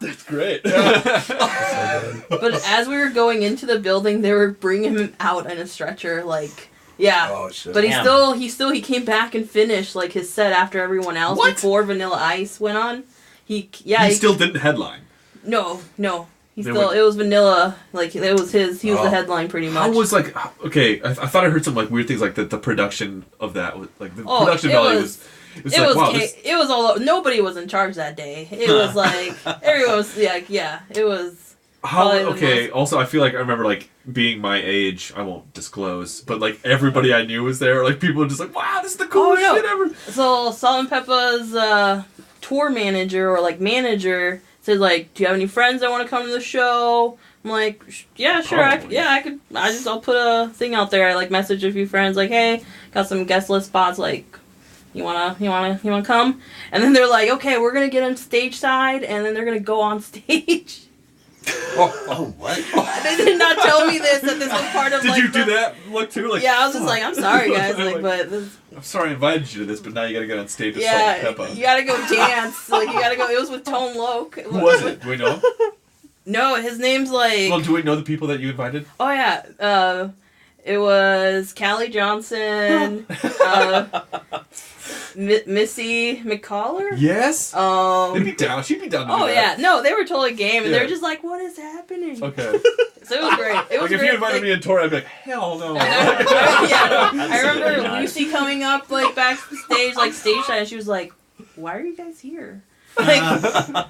That's great. But as we were going into the building, they were bringing him out in a stretcher, like. Yeah, Oh, shit. but Damn. he still came back and finished like his set after everyone else before Vanilla Ice went on. He still didn't headline. No. He They still went- it was Vanilla, like it was his. He was Oh. the headline pretty much. How was like okay? I thought I heard some like weird things like the production of that was like the Oh, production it value was- was it like was wow. it was all nobody was in charge that day. It was like everyone was like it was. How probably the okay? most- Also, I feel like I remember like being my age. I won't disclose, but like everybody I knew was there. Like people were just like, "Wow, this is the coolest no. shit ever." So Salt and Peppa's tour manager or like manager said like, "Do you have any friends that want to come to the show?" I'm like, "Yeah, sure. Probably. I could. I'll put a thing out there. I like message a few friends like, hey, got some guest list spots. Like, you wanna come?" And then they're like, "Okay, we're gonna get on stage side, and then they're gonna go on stage." Oh, what? They did not tell me this that this was part of. Did like, you do that look too? Like, Yeah, I was just like, I'm sorry guys, like, Like, but this, I'm sorry I invited you to this, but now you gotta get on stage with Salt and yeah, Pepper. you gotta go dance. Like you gotta go. It was with Tone Loc. Who was it? Do we know? No, his name's like. Well, do we know the people that you invited? Oh yeah, it was Callie Johnson, Missy McCollar. Yes. They'd be down. She'd be down. To Oh do yeah, that. no, they were totally game, and they Yeah. were just like, "What is happening?" Okay. So it was great. It was Like if great. you invited like, me and Tory, I'd be like, hell no. I That's remember really nice. Lucy coming up like backstage, like stage side, and she was like, "Why are you guys here?" Like,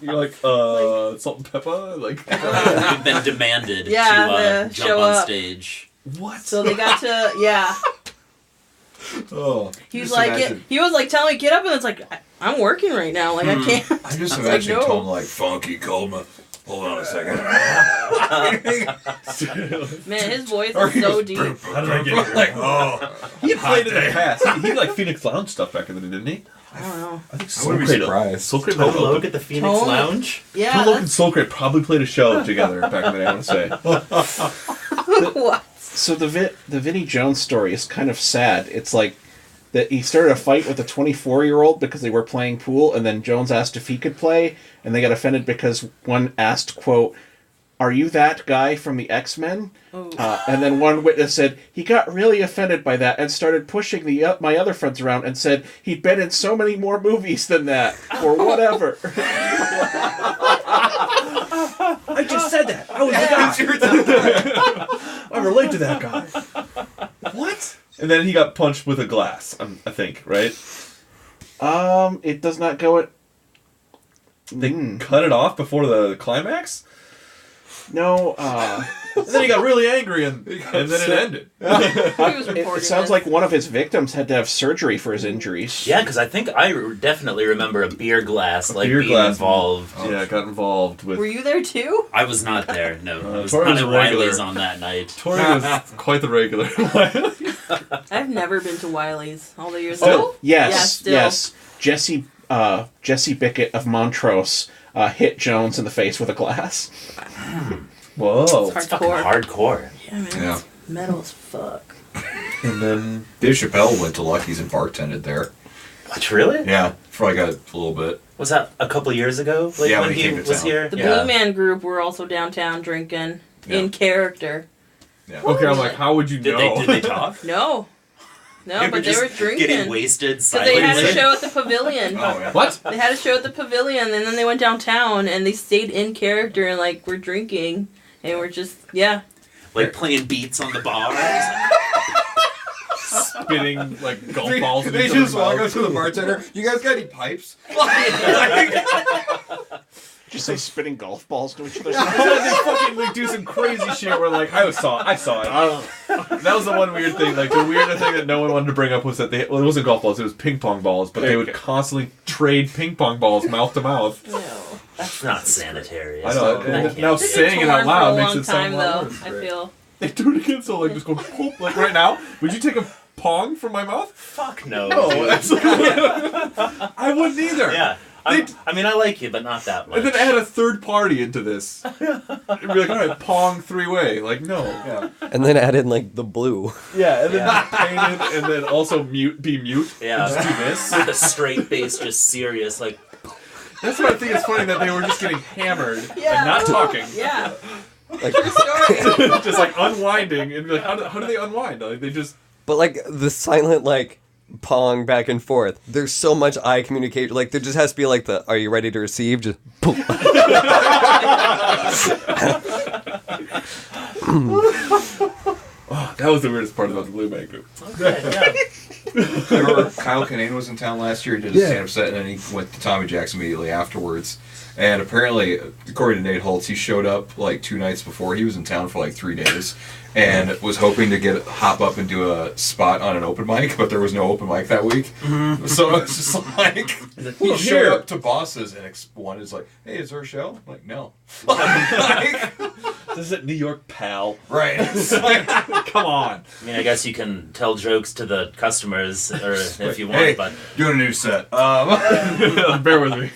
You're like, Salt and Pepper, like. We've been demanded Yeah, to to jump show on up. stage. What? so they got to Oh. He was Just like, imagine- he was like telling me get up, and it's like I'm working right now, like I can't. I'm just I was like, imagining no. Tone like, funky Coleman. Hold on a second. Man, his voice is so deep. How did I get here? Like, oh, He played in the past. He like Phoenix Lounge stuff back in the day, didn't he? I don't know. I think I wouldn't be surprised. Soul Crate Tone Loc at the Phoenix Tone- Lounge? Yeah. Tone Loc and Soul Crate probably played a show together back in the day, I want to say. What? So the Vinnie Jones story is kind of sad. It's like that he started a fight with a 24-year-old because they were playing pool, and then Jones asked if he could play, and they got offended because one asked, quote, "Are you that guy from the X-Men?" Oh. And then one witness said he got really offended by that and started pushing my other friends around and said he'd been in so many more movies than that, or whatever. I just said that. I was the guy. I relate to that guy. What? And then he got punched with a glass, I think, right? It does not go at... They cut it off before the climax? No, And then he got really angry, and then it ended. He was it reporting sounds this. like one of his victims had to have surgery for his injuries. Yeah, because I think I definitely remember a beer glass Beer being glass. involved. Yeah, got involved with... Were you there too? I was not there. No, I was Tory not was at a regular. Wiley's on that night. Tory was quite the regular. I've never been to Wiley's all the years. Oh, Yeah, yes, still. yes. Jesse Bickett of Montrose hit Jones in the face with a glass. Whoa. It's Fucking hardcore. hardcore. Yeah, man. Yeah. It's metal as fuck. And then... Dave Chappelle went to Lucky's and bartended there. What, really? Yeah, for like a little bit. Was that a couple years ago? Like Yeah, when when he he came to was town. here? The Yeah. Blue Man Group were also downtown drinking Yeah. in character. Yeah. Okay, I'm like, how would you Did know? they talk? No, but they just were drinking. Getting wasted Because they had a silently. show at the pavilion. Oh, yeah. What? They had a show at the pavilion, and then they went downtown, and they stayed in character, and like we're drinking, and we're just Like playing beats on the bar. Spitting, like, golf balls in They each just other's walk up mouths. to the bartender. You guys got any pipes? Did you say spitting golf balls to each other? They fucking like do some crazy shit where like I saw it. That was the one weird thing. Like the weird thing that no one wanted to bring up was that it wasn't golf balls, it was ping pong balls, but they would constantly trade ping pong balls mouth to mouth. That's not sanitary. I know. That And can't now be. saying it out loud makes it sound a lot though. worse. I feel. They do it again, so like just go poop. Like right now, would you take a pong from my mouth? Fuck no. No, dude. that's I wouldn't either. Yeah. I mean, I like you, but not that much. And then add a third party into this. And be like, all right, pong three-way. Like, no. Yeah. And then add in like the blue. Yeah, and then Yeah. painted, and then also be mute. Yeah. And just do this. With a straight face, just serious, like, That's what I think is funny, that they were just getting hammered Yeah. and not talking. Yeah. Like, Story. Just like unwinding, and be like, how do they unwind? Like, they just... but like the silent like pong back and forth. There's so much eye communication. Like there just has to be like the "Are you ready to receive?" Just boom. Oh, that was the weirdest part about the Blue Man Group. yeah. I remember Kyle Kinane was in town last year and did a stand-up set, and then he went to Tommy Jack's immediately afterwards. And apparently, according to Nate Holtz, he showed up like 2 nights before. He was in town for like 3 days, and was hoping to hop up and do a spot on an open mic, but there was no open mic that week. Mm-hmm. So it's just like he showed up to bosses, and one is like, "Hey, is there a show?" I'm like, no. Like, This is New York, pal. right. It's like, Come on. I mean, I guess you can tell jokes to the customers, or if you want, hey, but doing a new set. Bear with me.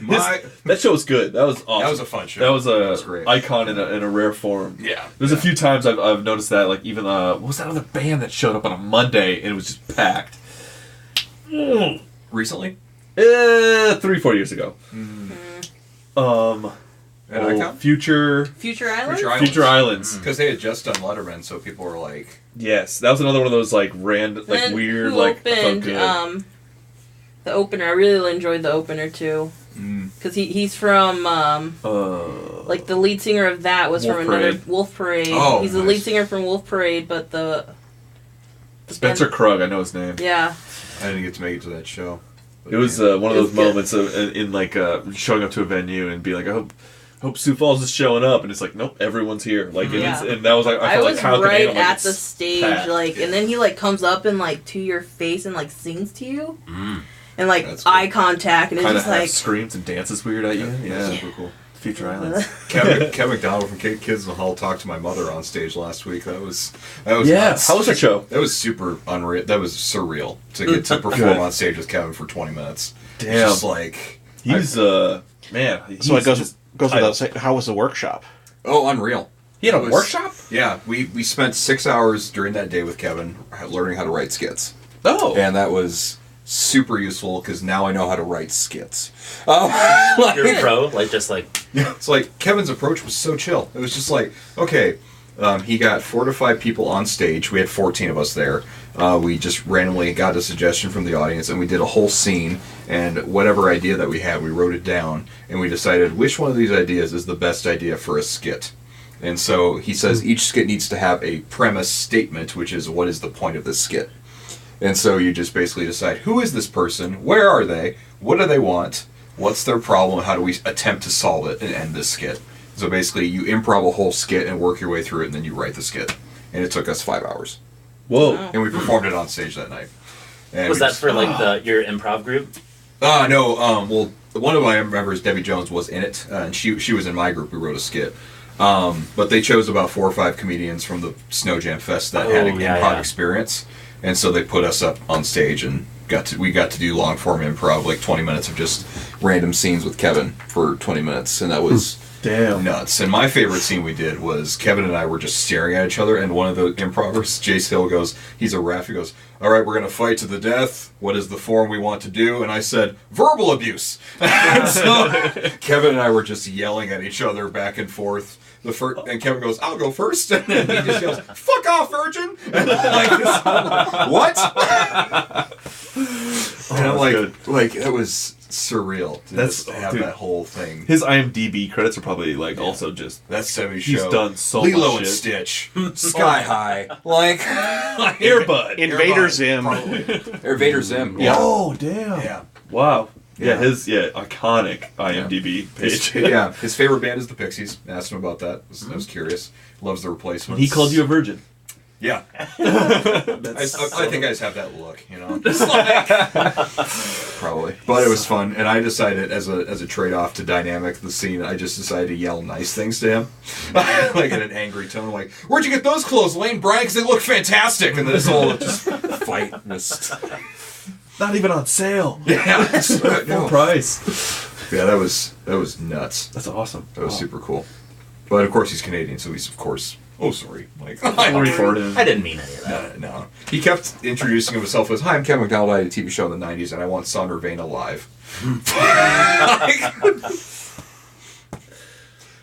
My That show was good. That was awesome. That was a fun show. That was That was great. icon in a rare form. Yeah. There's a few times I've noticed that, like even what was that other band that showed up on a Monday and it was just packed? Recently? 3-4 years ago. At Icon? Future Island. Future Islands. Because they had just done Letterman, so people were like, Yes, that was another one of those like random, like Then weird, who like I felt opened good. the opener. I really enjoyed the opener too. Because he's from like the lead singer of that was Wolf from another Parade. Wolf Parade. Oh, he's the nice. lead singer from Wolf Parade, but the Spencer Krug, I know his name. yeah. I didn't get to make it to that show. But It was yeah. one of It those was good. moments in like showing up to a venue and be like, I hope Sioux Falls is showing up, and it's like, nope, everyone's here. Like, and, Yeah. and that was like, I I felt was like Kyle right Kinane, like, at the it's stage, packed. like, and then he like comes up and like to your face and like sings to you, and like That's cool. eye contact, and it's kind of just like screams and dances weird at you. Yeah. Super cool. Future Islands. Kevin McDonald from Kids in the Hall talked to my mother on stage last week. That was Yeah. nuts. How was her show? That was super unreal. That was surreal to get to perform Good. on stage with Kevin for 20 minutes. Damn. It's just like He's man. So it goes just without tight. saying, how was the workshop? unreal. He had a It was- workshop. Yeah, we spent 6 hours during that day with Kevin learning how to write skits, Oh. and that was super useful because now I know how to write skits. You're a pro, like just like It's like Kevin's approach was so chill. It was just like, okay, he got 4 to 5 people on stage. We had 14 of us there. We just randomly got a suggestion from the audience, and we did a whole scene. And whatever idea that we had, we wrote it down, and we decided which one of these ideas is the best idea for a skit. And so he says each skit needs to have a premise statement, which is what is the point of this skit. And so you just basically decide, who is this person? Where are they? What do they want? What's their problem? How do we attempt to solve it and end this skit? So basically, you improv a whole skit and work your way through it, and then you write the skit. And it took us 5 hours. Whoa. And we performed it on stage that night. And was we that just- for like your improv group? No. Well, one of my members, Debbie Jones, was in it, and she was in my group. We wrote a skit. But they chose about 4 or 5 comedians from the Snow Jam Fest that had an improv experience, and so they put us up on stage and we got to do long form improv, like 20 minutes of just random scenes with Kevin for 20 minutes, and that was Damn. nuts. And my favorite scene we did was Kevin and I were just staring at each other, and one of the improvers, Jace Hill, goes, he's a ref, he goes, all right, we're going to fight to the death. What is the form we want to do? And I said, verbal abuse. And so Kevin and I were just yelling at each other back and forth. And Kevin goes, I'll go first. And then he just yells, fuck off, virgin. And I'm like, what? And I'm like, that was surreal to That's- just have dude. that whole thing. His IMDb credits are probably like also just That 70s He's show. done so Lilo much and shit. Stitch. Sky High. Like, Airbud. Invader Zim. Or Vader Zim. Yeah. Oh damn. Yeah. Wow. Yeah. Yeah, his iconic IMDb His, page. his favorite band is the Pixies. Asked him about that. I was curious. Loves the Replacements. He called you a virgin. Yeah. I think I just have that look, you know. Just like, probably. But it was fun, and I decided as a trade-off to dynamic the scene, I just decided to yell nice things to him, like in an angry tone, like, "Where'd you get those clothes, Lane Bryant? Because they look fantastic." And then this whole just fight, and this, Not even on sale. yeah, Full no. price. Yeah, that was nuts. That's awesome. That was super cool. But of course he's Canadian, so he's of course. Oh, sorry. Like, Sorry for him. I didn't mean any of that. no. He kept introducing himself as, "Hi, I'm Kevin McDonald. I had a TV show in the '90s, and I want Son Urbana live."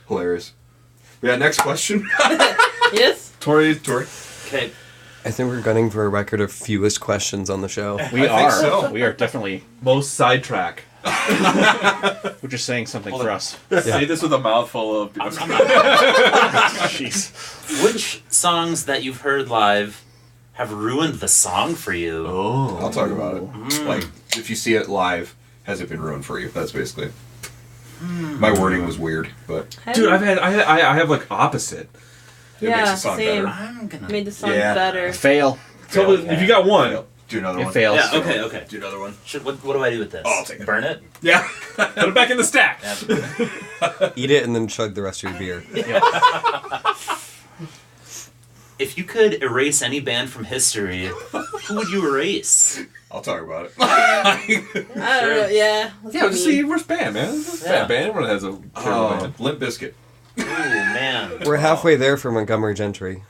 Hilarious. Yeah. Next question. Yes. Tori. Okay. I think we're gunning for a record of fewest questions on the show. We I think are. so. We are definitely. Most sidetrack. We're just saying something for us. Say this with a mouthful of. Jeez. Which songs that you've heard live have ruined the song for you? I'll talk about it. Like, if you see it live, has it been ruined for you? That's basically. My wording was weird, but Dude, I have like opposite. it makes the song same. better. I'm gonna. Made the song Yeah. better. Fail. So if you got one, Do another It one. fails. Yeah. Okay. Do another one. What do I do with this? Oh, I'll take it. Burn it. Yeah. put it back in the stack. Yeah. Eat it and then chug the rest of your beer. If you could erase any band from history, who would you erase? I'll talk about it. I don't know. Yeah. Let's Yeah, be just mean. see worst band, man. It's a Yeah. bad band. Everyone has a terrible band. Limp Bizkit. Ooh, man. We're halfway there for Montgomery Gentry.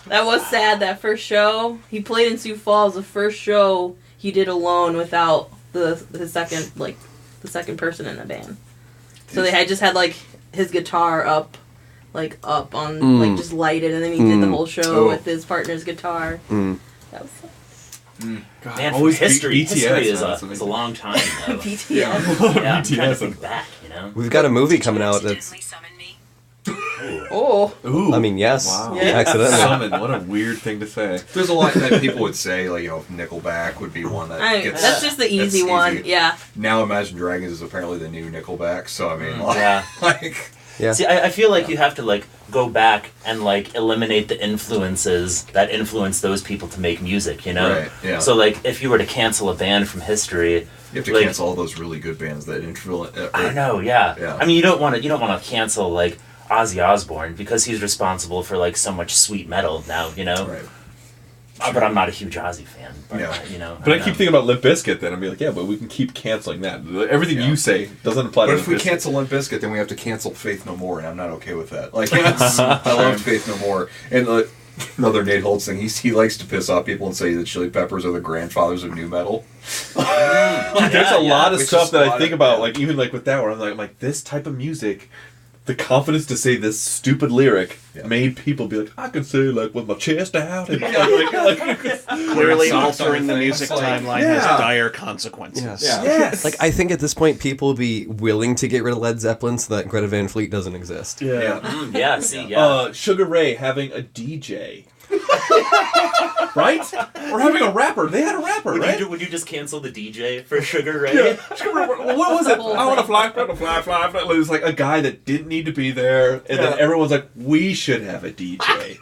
That was sad. That first show he played in Sioux Falls. The first show he did alone without the second person in the band. So they had like his guitar up on like just lighted, and then he did the whole show Oh. with his partner's guitar. That was God, Man, always history. BTS, History is man, a that's it's a long time though. BTS. Yeah, I'm trying to BTS. think back. You know. We've got a movie coming out that's, Oh, Ooh. I mean, yes, Wow. Yeah. accidentally. Summon. What a weird thing to say. There's a lot that people would say, like, Nickelback would be one that gets... that's just the that's easy one. Yeah. Now Imagine Dragons is apparently the new Nickelback, so I mean, Yeah. like... Yeah. See, I feel like you have to like go back and like eliminate the influences that influence those people to make music, you know? Right, yeah. So like if you were to cancel a band from history, You have to like, cancel all those really good bands that influence. I know, yeah. Yeah. I mean, you don't want to cancel like Ozzy Osbourne because he's responsible for like so much sweet metal now, you know. Right. But I'm not a huge Ozzy fan. But, Yeah. you know. But I keep thinking about Limp Bizkit. Then I'm like, yeah, but we can keep canceling that. Everything you say doesn't apply But to if we Limp Bizkit. cancel Limp Bizkit, then we have to cancel Faith No More, and I'm not okay with that. Like, I love Faith No More. And another Nate Holtz thing, he likes to piss off people and say that Chili Peppers are the grandfathers of new metal. Dude, there's a lot of Which stuff is that a lot I think of- about, yeah. like even like with that, where I'm like this type of music, the confidence to say this stupid lyric made people be like, I can say like with my chest out, and Clearly altering the things, music like- timeline Yeah. has dire consequences. Yes. Yeah. yes, Like, I think at this point, people will be willing to get rid of Led Zeppelin so that Greta Van Fleet doesn't exist. yeah. Yeah, see, yeah. Sugar Ray having a DJ. Right? We're having a rapper. They had a rapper, right? Would you just cancel the DJ for Sugar Ray? Yeah. What was it? Whole I want to thing. fly. It was like a guy that didn't need to be there, and then everyone's like, "We should have a DJ."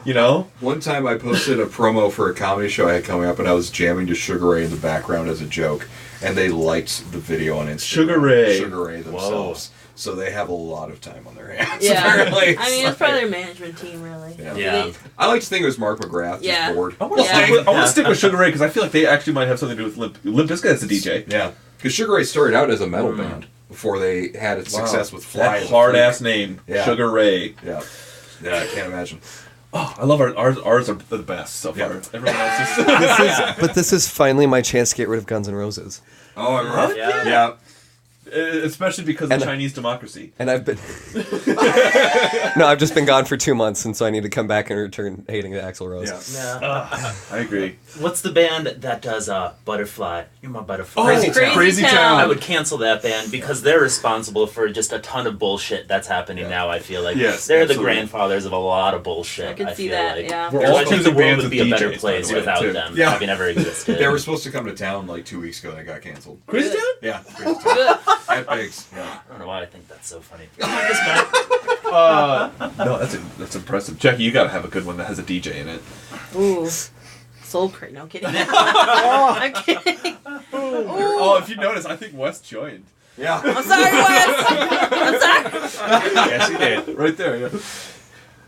You know? One time I posted a promo for a comedy show I had coming up, and I was jamming to Sugar Ray in the background as a joke, and they liked the video on Instagram. Sugar Ray. Sugar Ray themselves. So they have a lot of time on their hands. Yeah. apparently. I mean, it's probably their management team, really. Yeah. Yeah. I like to think it was Mark McGrath, just Yeah. bored. I want to Yeah. stick with Sugar Ray because I feel like they actually might have something to do with Limp Bizkit as a DJ. Yeah. Because Sugar Ray started out as a metal band before they had its success with Fly. That hard ass name, Yeah. Sugar Ray. Yeah. Yeah, I can't imagine. Oh, I love ours are the best so far. Yeah. Everyone else is. But this is finally my chance to get rid of Guns N' Roses. Oh, I'm right. Yeah. Yeah. Especially because of Chinese democracy. And I've been... No, I've just been gone for 2 months, and so I need to come back and return hating the Axl Rose. Yeah. Yeah. I agree. What's the band that does Butterfly? You're my butterfly. Crazy Town. I would cancel that band because they're responsible for just a ton of bullshit that's happening now. I feel like Yes, they're absolutely. the grandfathers of a lot of bullshit. I can see feel that, like. yeah. We're all I think the choosing world bands would with be a better DJs, by place the way, without too. them. Yeah. Having never existed. They were supposed to come to town like 2 weeks ago, and it got canceled. Crazy Town? Yeah. Crazy Town. At Biggs. Yeah. I don't know why I think that's so funny. No, that's impressive. Jackie, you gotta have a good one that has a DJ in it. Ooh. Soul Crate. No, I'm kidding. I'm kidding. Oh, if you notice, I think Wes joined. Yeah. I'm sorry, Wes. I'm sorry. Yes, he did. Right there, yeah.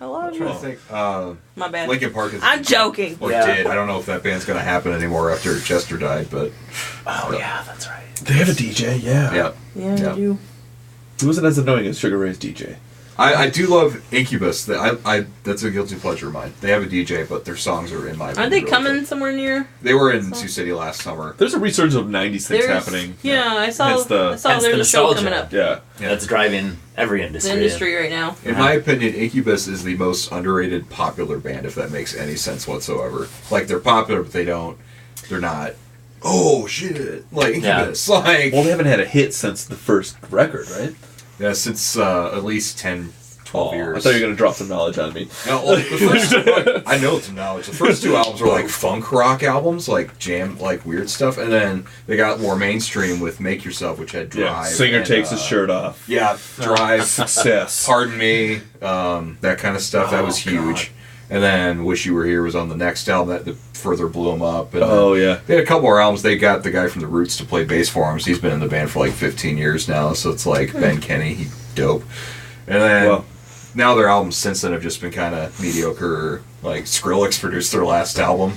I love I'm trying you. to think. My bad. Linkin Park is. I'm joking. Or Yeah. did. I don't know if that band's going to happen anymore after Chester died, but. Oh yeah, that's right. They have a DJ, yeah. Yeah. Yeah, Yeah. I do. He wasn't as annoying as Sugar Ray's DJ. I do love Incubus. That's a guilty pleasure of mine. They have a DJ, but their songs are in my. Aren't they really coming good. somewhere near? They were in Sioux City last summer. There's a resurgence of 90s things There's- happening. Yeah, I saw. Hence the- I saw hence the there's a show nostalgia. coming up. Yeah. Yeah. That's driving every The industry. industry right now. In my opinion, Incubus is the most underrated popular band, if that makes any sense whatsoever. Like, they're popular, but they're not, oh, shit, like Incubus. Like, Well, they haven't had a hit since the first record, right? yeah, since at least 10, 12 years. I thought you were going to drop some knowledge on me. No, well, the first I know some knowledge. The first two albums were like funk rock albums, like jam, like weird stuff, and then they got more mainstream with "Make Yourself," which had Drive. Yeah. Singer and, takes his shirt off. Yeah, Drive, Success. Pardon Me, that kind of stuff. That was huge. And then "Wish You Were Here" was on the next album that further blew them up. And Oh, then yeah. they had a couple more albums. They got the guy from the Roots to play bass for them. So he's been in the band for like 15 years now. So it's like Ben Kenny, he dope. And then. Well, Now their albums since then have just been kind of mediocre. Like Skrillex produced their last album,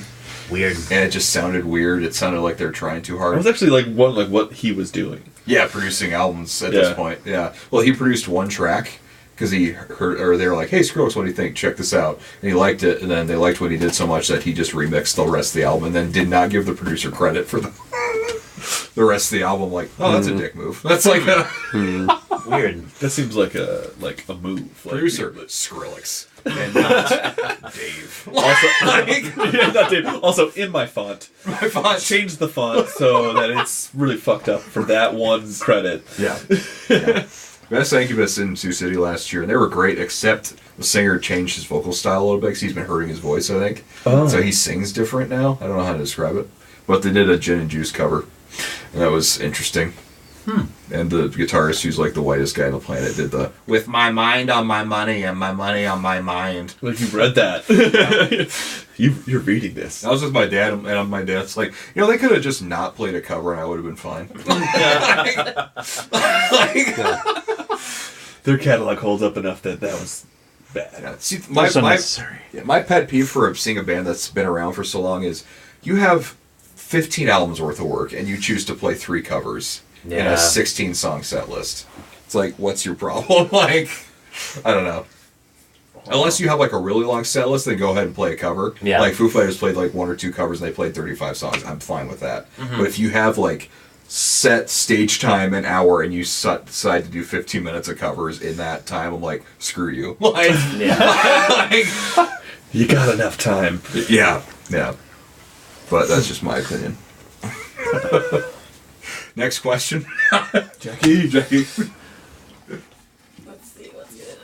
Weird. and it just sounded weird. It sounded like they're trying too I hard. was actually like what he was doing. Yeah, producing albums at Yeah. this point. Yeah. Well, he produced one track because he heard, or they were like, "Hey, Skrillex, what do you think? Check this out." And he liked it, and then they liked what he did so much that he just remixed the rest of the album, and then did not give the producer credit for the rest of the album. Like, oh, that's a dick move. That's like a Weird. That seems like a move. Like, producer Skrillex and not Dave. Also, yeah, not Dave. Also, in my font, My font. change the font so that it's really fucked up for that one credit. Yeah. Yeah. Best Incubus in Sioux City last year, and they were great, except the singer changed his vocal style a little bit because he's been hurting his voice, I think. Oh. So he sings different now. I don't know how to describe it. But they did a Gin and Juice cover, and that was interesting. And the guitarist, who's like the whitest guy on the planet, did the "With my mind on my money and my money on my mind." Like, you've read that. You're reading this. I was with my dad, and my dad's like, they could have just not played a cover, and I would have been fine. Their catalog holds up enough that was bad. Yeah. See, That's unnecessary. my pet peeve for seeing a band that's been around for so long is you have 15 albums worth of work, and you choose to play 3 covers in a 16-song set list. It's like, what's your problem? Like, I don't know. Unless you have like a really long set list, then go ahead and play a cover. Yeah. Like Foo Fighters played like 1 or 2 covers and they played 35 songs. I'm fine with that. But if you have like set stage time an hour and you decide to do 15 minutes of covers in that time, I'm like, screw you. Like, You got enough time. yeah. But that's just my opinion. Next question. Jackie. Let's see what's good.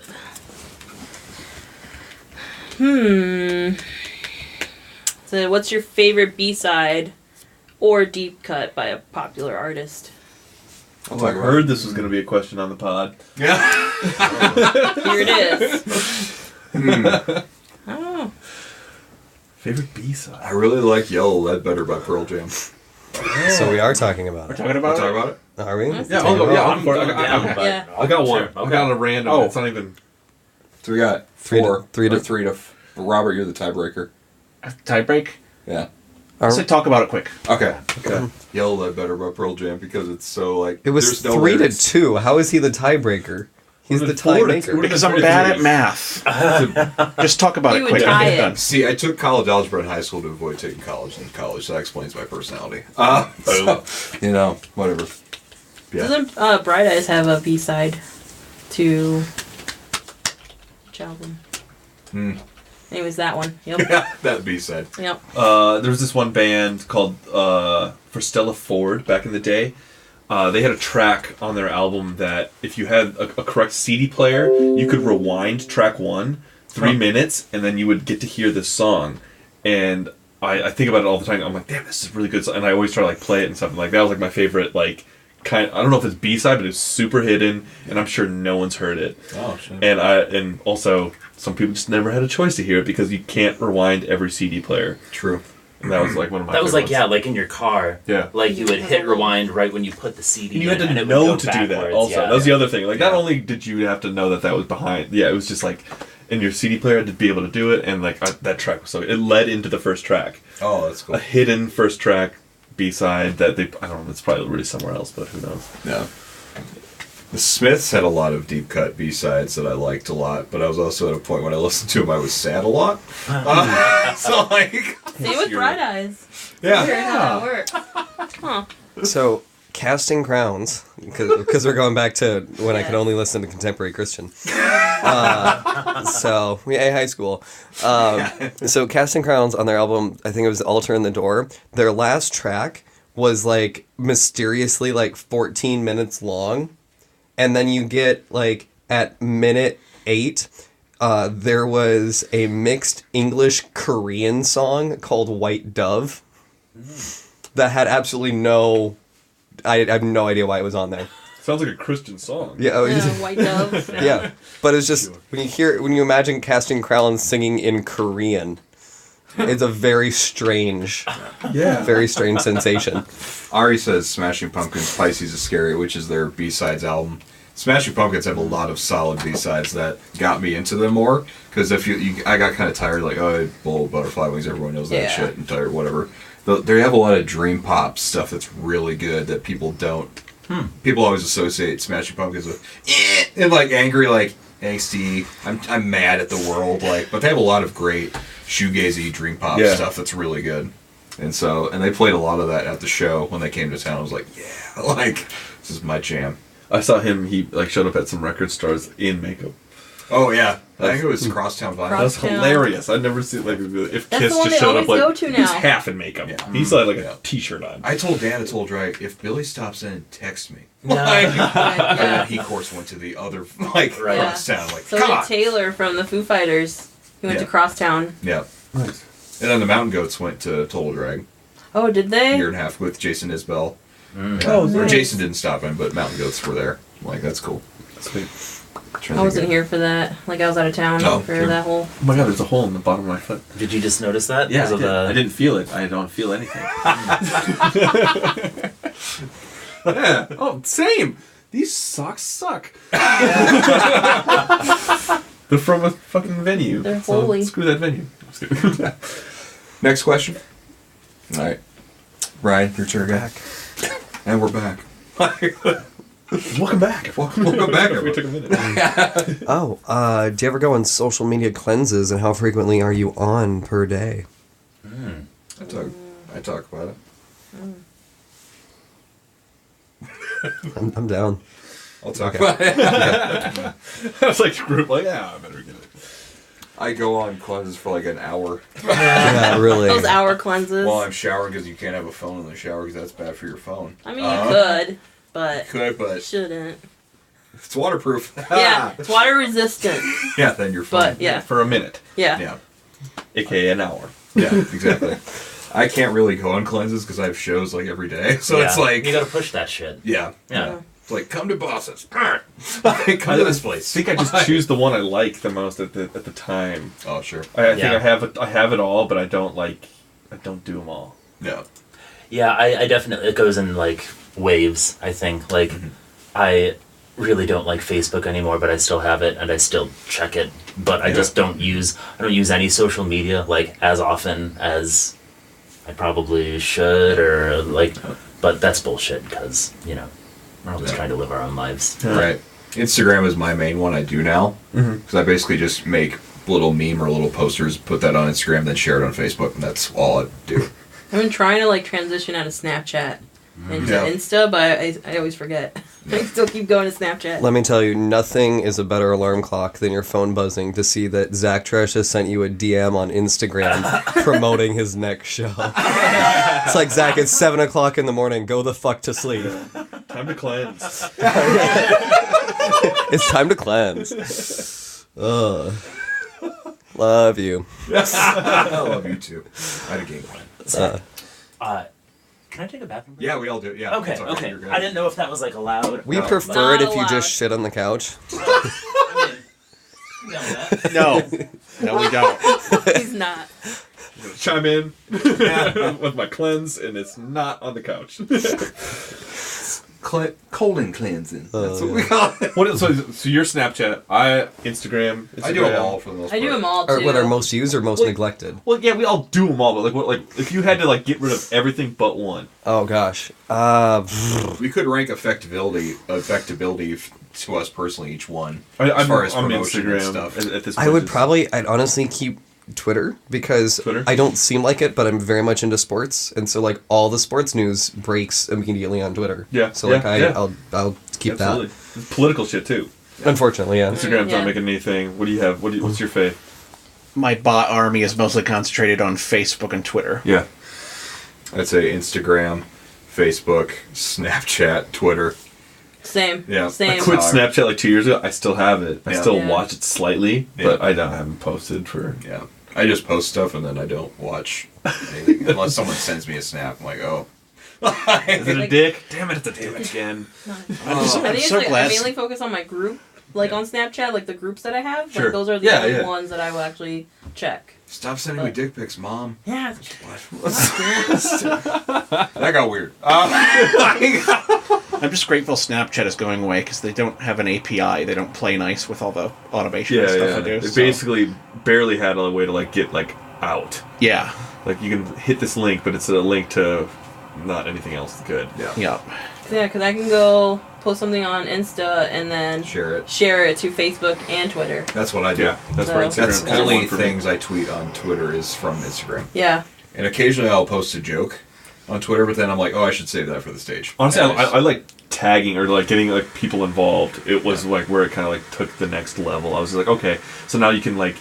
So, what's your favorite B-side or deep cut by a popular artist? I heard this was going to be a question on the pod. Yeah. Here it is. Oh. Favorite B-side? I really like Yellow Ledbetter by Pearl Jam. So we are talking about We're it. talking about Talk it? about it? Are we? Yeah, I'll go. Yeah, I'm for it. Yeah. I got one. Sure, I okay. got a random. Oh. It's not even. So we got Three to- 4. three to- or 3 to. Robert, you're the tiebreaker. Tie break? Yeah. Are- Say talk about it quick. Okay. Okay. Yellow Ledbetter by Pearl Jam because it's so like. It was there's no 3 to lyrics. 2. How is he the tiebreaker? He's the Would've been 4 to 2. tiebreaker. Would've Because I'm been bad 3 at math. Just talk about You it would quick and tie get it. done. See, I took college algebra in high school to avoid taking college in college. So that explains my personality. So, whatever. Yeah. Doesn't Bright Eyes have a B-side to which album? Anyways, that one. Yep. That B-side. Yep. There was this one band called for Stella Ford back in the day. They had a track on their album that if you had a correct CD player, you could rewind track 1 3 minutes, and then you would get to hear this song. And I think about it all the time. I'm like, damn, this is a really good song. And I always try to like play it and stuff. And like that was like my favorite like kind. I don't know if it's B-side, but it's super hidden, and I'm sure no one's heard it. Oh, shit. And also some people just never had a choice to hear it because you can't rewind every CD player. True. And that was like one of my. That was favorite like ones. like in your car. Yeah. Like you would hit rewind right when you put the CD. And you had in, and to it would know go to do that backwards. also. Yeah. That was the other thing. Like, not Yeah. only did you have to know that was behind, it was just like, in your CD player to be able to do it, and like, that track was so, it led into the first track. Oh, that's cool. A hidden first track, B-side, that I don't know, it's probably really somewhere else, but who knows. Yeah. The Smiths had a lot of deep cut B-sides that I liked a lot, but I was also at a point when I listened to them, I was sad a lot. So, like... Same with Bright Eyes. Yeah. Weird how that works. Huh. So, Casting Crowns, because we're going back to when I could only listen to contemporary Christian. So, high school. So, Casting Crowns on their album, I think it was Altar in the Door, their last track was like mysteriously like 14 minutes long. And then you get like at minute 8, there was a mixed English-Korean song called White Dove that had absolutely no... I have no idea why it was on there. Sounds like a Christian song. Yeah, White Dove. yeah. But it's just when you imagine Casting Crowns singing in Korean, it's a very strange sensation. Ari says Smashing Pumpkins' Pisces is Scary, which is their B-sides album. Smashing Pumpkins have a lot of solid B-sides that got me into them more. Because if I got kind of tired, like, oh, Bull Butterfly Wings, everyone knows that shit, and tired, whatever. They have a lot of dream pop stuff that's really good that people don't. People always associate Smashing Pumpkins with and like angry, like angsty. I'm mad at the world, like. But they have a lot of great shoegazy dream pop stuff that's really good. And they played a lot of that at the show when they came to town. I was like, yeah, like this is my jam. I saw him, he like showed up at some record stores in makeup. Oh yeah, I think it was Crosstown Vinyl. That's Crosstown. hilarious. I'd never seen like if That's Kiss the one just they showed up always like go to he's now. half in makeup. Yeah. He still had like Yeah. a t-shirt on. I told Dan, I told Dre, if Billy stops in, text me. No. And Yeah. then he, of course, went to the other, like, Right. Crosstown. Like, So come did on. Taylor from the Foo Fighters. He went to Crosstown. Yeah. Nice. And then the Mountain Goats went to Total Drag Oh, did a they? year and a half with Jason Isbell. Or nice. Jason didn't stop in, but mountain goats were there. I'm like, that's cool. Sweet. I wasn't here for that. Like, I was out of town Oh, for sure. that whole... Oh my god, there's a hole in the bottom of my foot. Did you just notice that? Yeah, Because of I didn't feel it. I don't feel anything. Yeah. Oh, same. These socks suck. They're from a fucking venue. They're so holy. Screw that venue. Next question. All right. Ryan, your turn back. And we're back. Welcome back. Welcome back. We took a minute. Oh, do you ever go on social media cleanses, and how frequently are you on per day? I talk about it. I'm down. I'll talk Okay. about it. I was like, group, like, yeah, I better get it. I go on cleanses for like an hour Yeah, really. Those hour cleanses. while I'm showering because you can't have a phone in the shower because that's bad for your phone. I mean, you could, but Could, but shouldn't. it's waterproof. Yeah, it's water resistant. Yeah, then you're fine. But, yeah. For a minute. Yeah. Yeah. AKA an hour. Yeah, exactly. I can't really go on cleanses because I have shows like every day. So it's like, you gotta push that shit. yeah. Yeah. It's like, come to Bosses. Come to this place. I think I just choose the one I like the most at the time. Oh, sure. I think Yeah. I have it all, but I don't do them all. Yeah. Yeah, I definitely, it goes in like waves, I think. Like, I really don't like Facebook anymore, but I still have it and I still check it. But I just don't use any social media like as often as I probably should, or like, but that's bullshit because, we're always trying to live our own lives. Right. Instagram is my main one I do now. Because I basically just make little meme or little posters, put that on Instagram, then share it on Facebook, and that's all I do. I've been trying to like transition out of Snapchat into Yeah. Insta, but I always forget. I still keep going to Snapchat. Let me tell you, nothing is a better alarm clock than your phone buzzing to see that Zach Dresch has sent you a DM on Instagram promoting his next show. It's like, Zach, it's 7 o'clock in the morning. Go the fuck to sleep. Time to cleanse. It's time to cleanse. Ugh. Love you. I love you too. I had a game plan. Can I take a bathroom break? Yeah, we all do. Yeah. Okay, it's all right, okay. you're good. I didn't know if that was like allowed. We No. prefer it Not if you allowed. just shit on the couch. I mean, I'm down with that. No, we don't. He's not. I'm gonna chime in with my cleanse, and it's not on the couch. Colon cleansing. That's what we call it. What is, so your Snapchat, Instagram. I do them all for the most part. I do them all Or too. what are most used or most neglected? Well, yeah, we all do them all, but like if you had to like get rid of everything but one. Oh gosh. We could rank affectability to us personally, each one. I'm as far as on promotion and Instagram stuff. at this I point. would I'd honestly keep Twitter because Twitter? I don't seem like it, but I'm very much into sports, and so like all the sports news breaks immediately on Twitter. Yeah, So like yeah. I'll keep Absolutely. It's political shit too. that. Unfortunately, yeah. Instagram's Yeah. not making anything. What do you have? What's your fave? My bot army is mostly concentrated on Facebook and Twitter. Yeah. I'd say Instagram, Facebook, Snapchat, Twitter. Same. Yeah. Same. I quit Snapchat like 2 years ago. I still have it. I Yeah. still Yeah. watch it slightly, Yeah. but I haven't posted for. Yeah. I just post stuff and then I don't watch anything unless someone sends me a snap. I'm like, oh. Is it a Like- dick? Damn it! It's a dick again. I'm just, I I'm think it's so like glad. I mainly focus on my group, like on Snapchat, like the groups that I have. Sure. Like those are the Yeah, only yeah. ones that I will actually check. Stop sending me dick pics, Mom. Yeah. That got weird. I'm just grateful Snapchat is going away because they don't have an API. They don't play nice with all the automation and Yeah, stuff yeah. they do. They so- basically barely had a way to like get like out. Yeah. Like you can hit this link, but it's a link to not anything else good. Yeah. Yeah. Yeah, because I can go post something on Insta and then Share it. share it to Facebook and Twitter. That's what I do. Yeah, that's where So- Instagram That's is the only one for me. things I tweet on Twitter is from Instagram. Yeah. And occasionally I'll post a joke on Twitter, but then I'm like, oh, I should save that for the stage. Honestly, And I like tagging or like getting like people involved. It was like where it kind of like took the next level. I was like, okay, so now you can like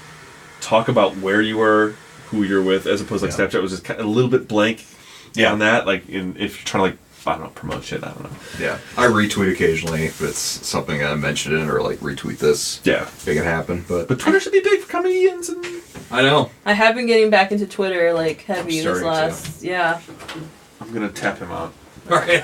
talk about where you were, who you're with, as opposed to like Yeah. Snapchat was just kind of a little bit blank. Yeah. On that, like if you're trying to like I don't know promote shit, I don't know. Yeah. I retweet occasionally if it's something I mentioned in or like retweet this. Yeah, Make it happen. But Twitter should be big for comedians and. I know. I have been getting back into Twitter like heavy this starting to. last. Yeah. I'm gonna tap him out. All right.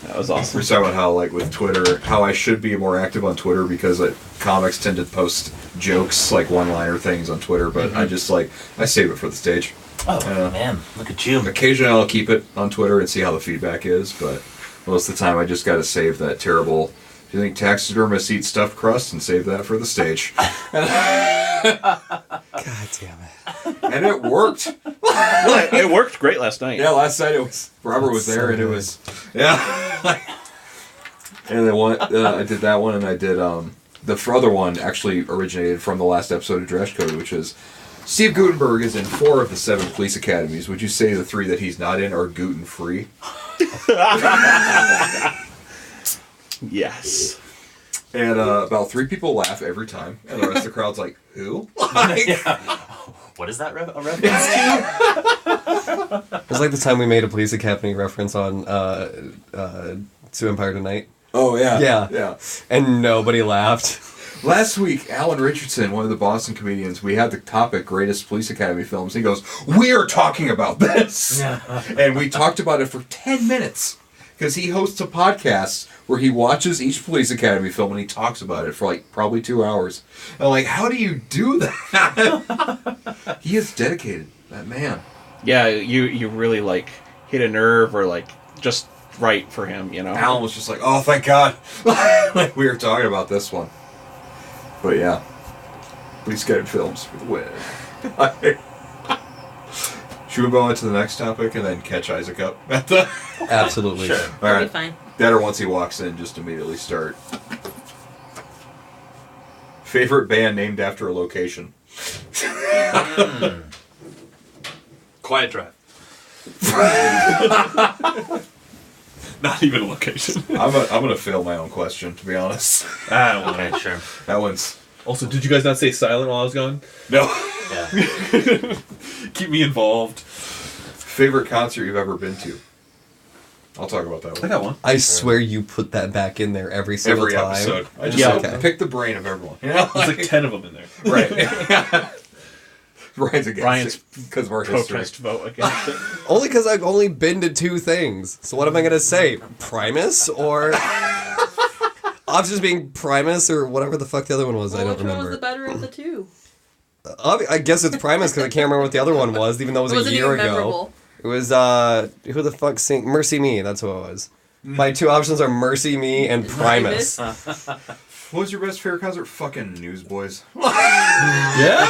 That was awesome. We're talking about how, like, with Twitter, how I should be more active on Twitter because comics tend to post jokes, like one-liner things on Twitter, but I just, like, I save it for the stage. Oh, man, look at you. Occasionally I'll keep it on Twitter and see how the feedback is, but most of the time I just got to save that terrible, do you think taxidermists eat stuffed crust, and save that for the stage. God damn it. And it worked. It worked great last night. Yeah, last night it was, Robert was there, and it was, yeah. And then I did that one, and I did, the other one actually originated from the last episode of Dresch Code, which is, Steve Guttenberg is in 4 of the 7 police academies. Would you say the 3 that he's not in are Guten-free? Yes. And about 3 people laugh every time, and the rest of the crowd's like, who? Like, What is that a reference to? It was like the time we made a Police Academy reference on To Empire Tonight. oh, yeah. Yeah. And nobody laughed. Last week, Alan Richardson, one of the Boston comedians, we had the topic Greatest Police Academy Films. He goes, we are talking about this. And we talked about it for 10 minutes. Because he hosts a podcast where he watches each Police Academy film and he talks about it for like probably 2 hours. And I'm like, how do you do that? He is dedicated, that man. Yeah, you really like hit a nerve or like just right for him, you know. Alan was just like, oh, thank God. Like, we were talking about this one. But yeah, Police Academy Films for the win. Should we go on to the next topic and then catch Isaac up at the... Absolutely. Sure. All That'll right. be fine. Better once he walks in, just immediately start. Favorite band named after a location? Quiet Drive. Not even a location. I'm gonna fail my own question, to be honest. Okay, sure. That one's... Also, did you guys not say silent while I was gone? No. Yeah. Keep me involved. Favorite concert you've ever been to? I'll talk about that I one. got one. I swear you put that back in there every single Every time. episode. I just Yeah, okay. pick the brain of everyone. You know? There's like 10 of them in there. Right. Ryan's against Ryan's it because of our history. Protest vote against it. Only because I've only been to 2 things. So what am I going to say? Primus or... Options being Primus or whatever the fuck the other one was. I don't Which one was remember. the better of the 2? I guess it's Primus because I can't remember what the other one was, even though it was a Wasn't year even ago. memorable. It was, who the fuck sing... Mercy Me, that's who it was. My 2 options are Mercy Me and Primus. What was your best favorite concert? Fucking Newsboys. Yeah?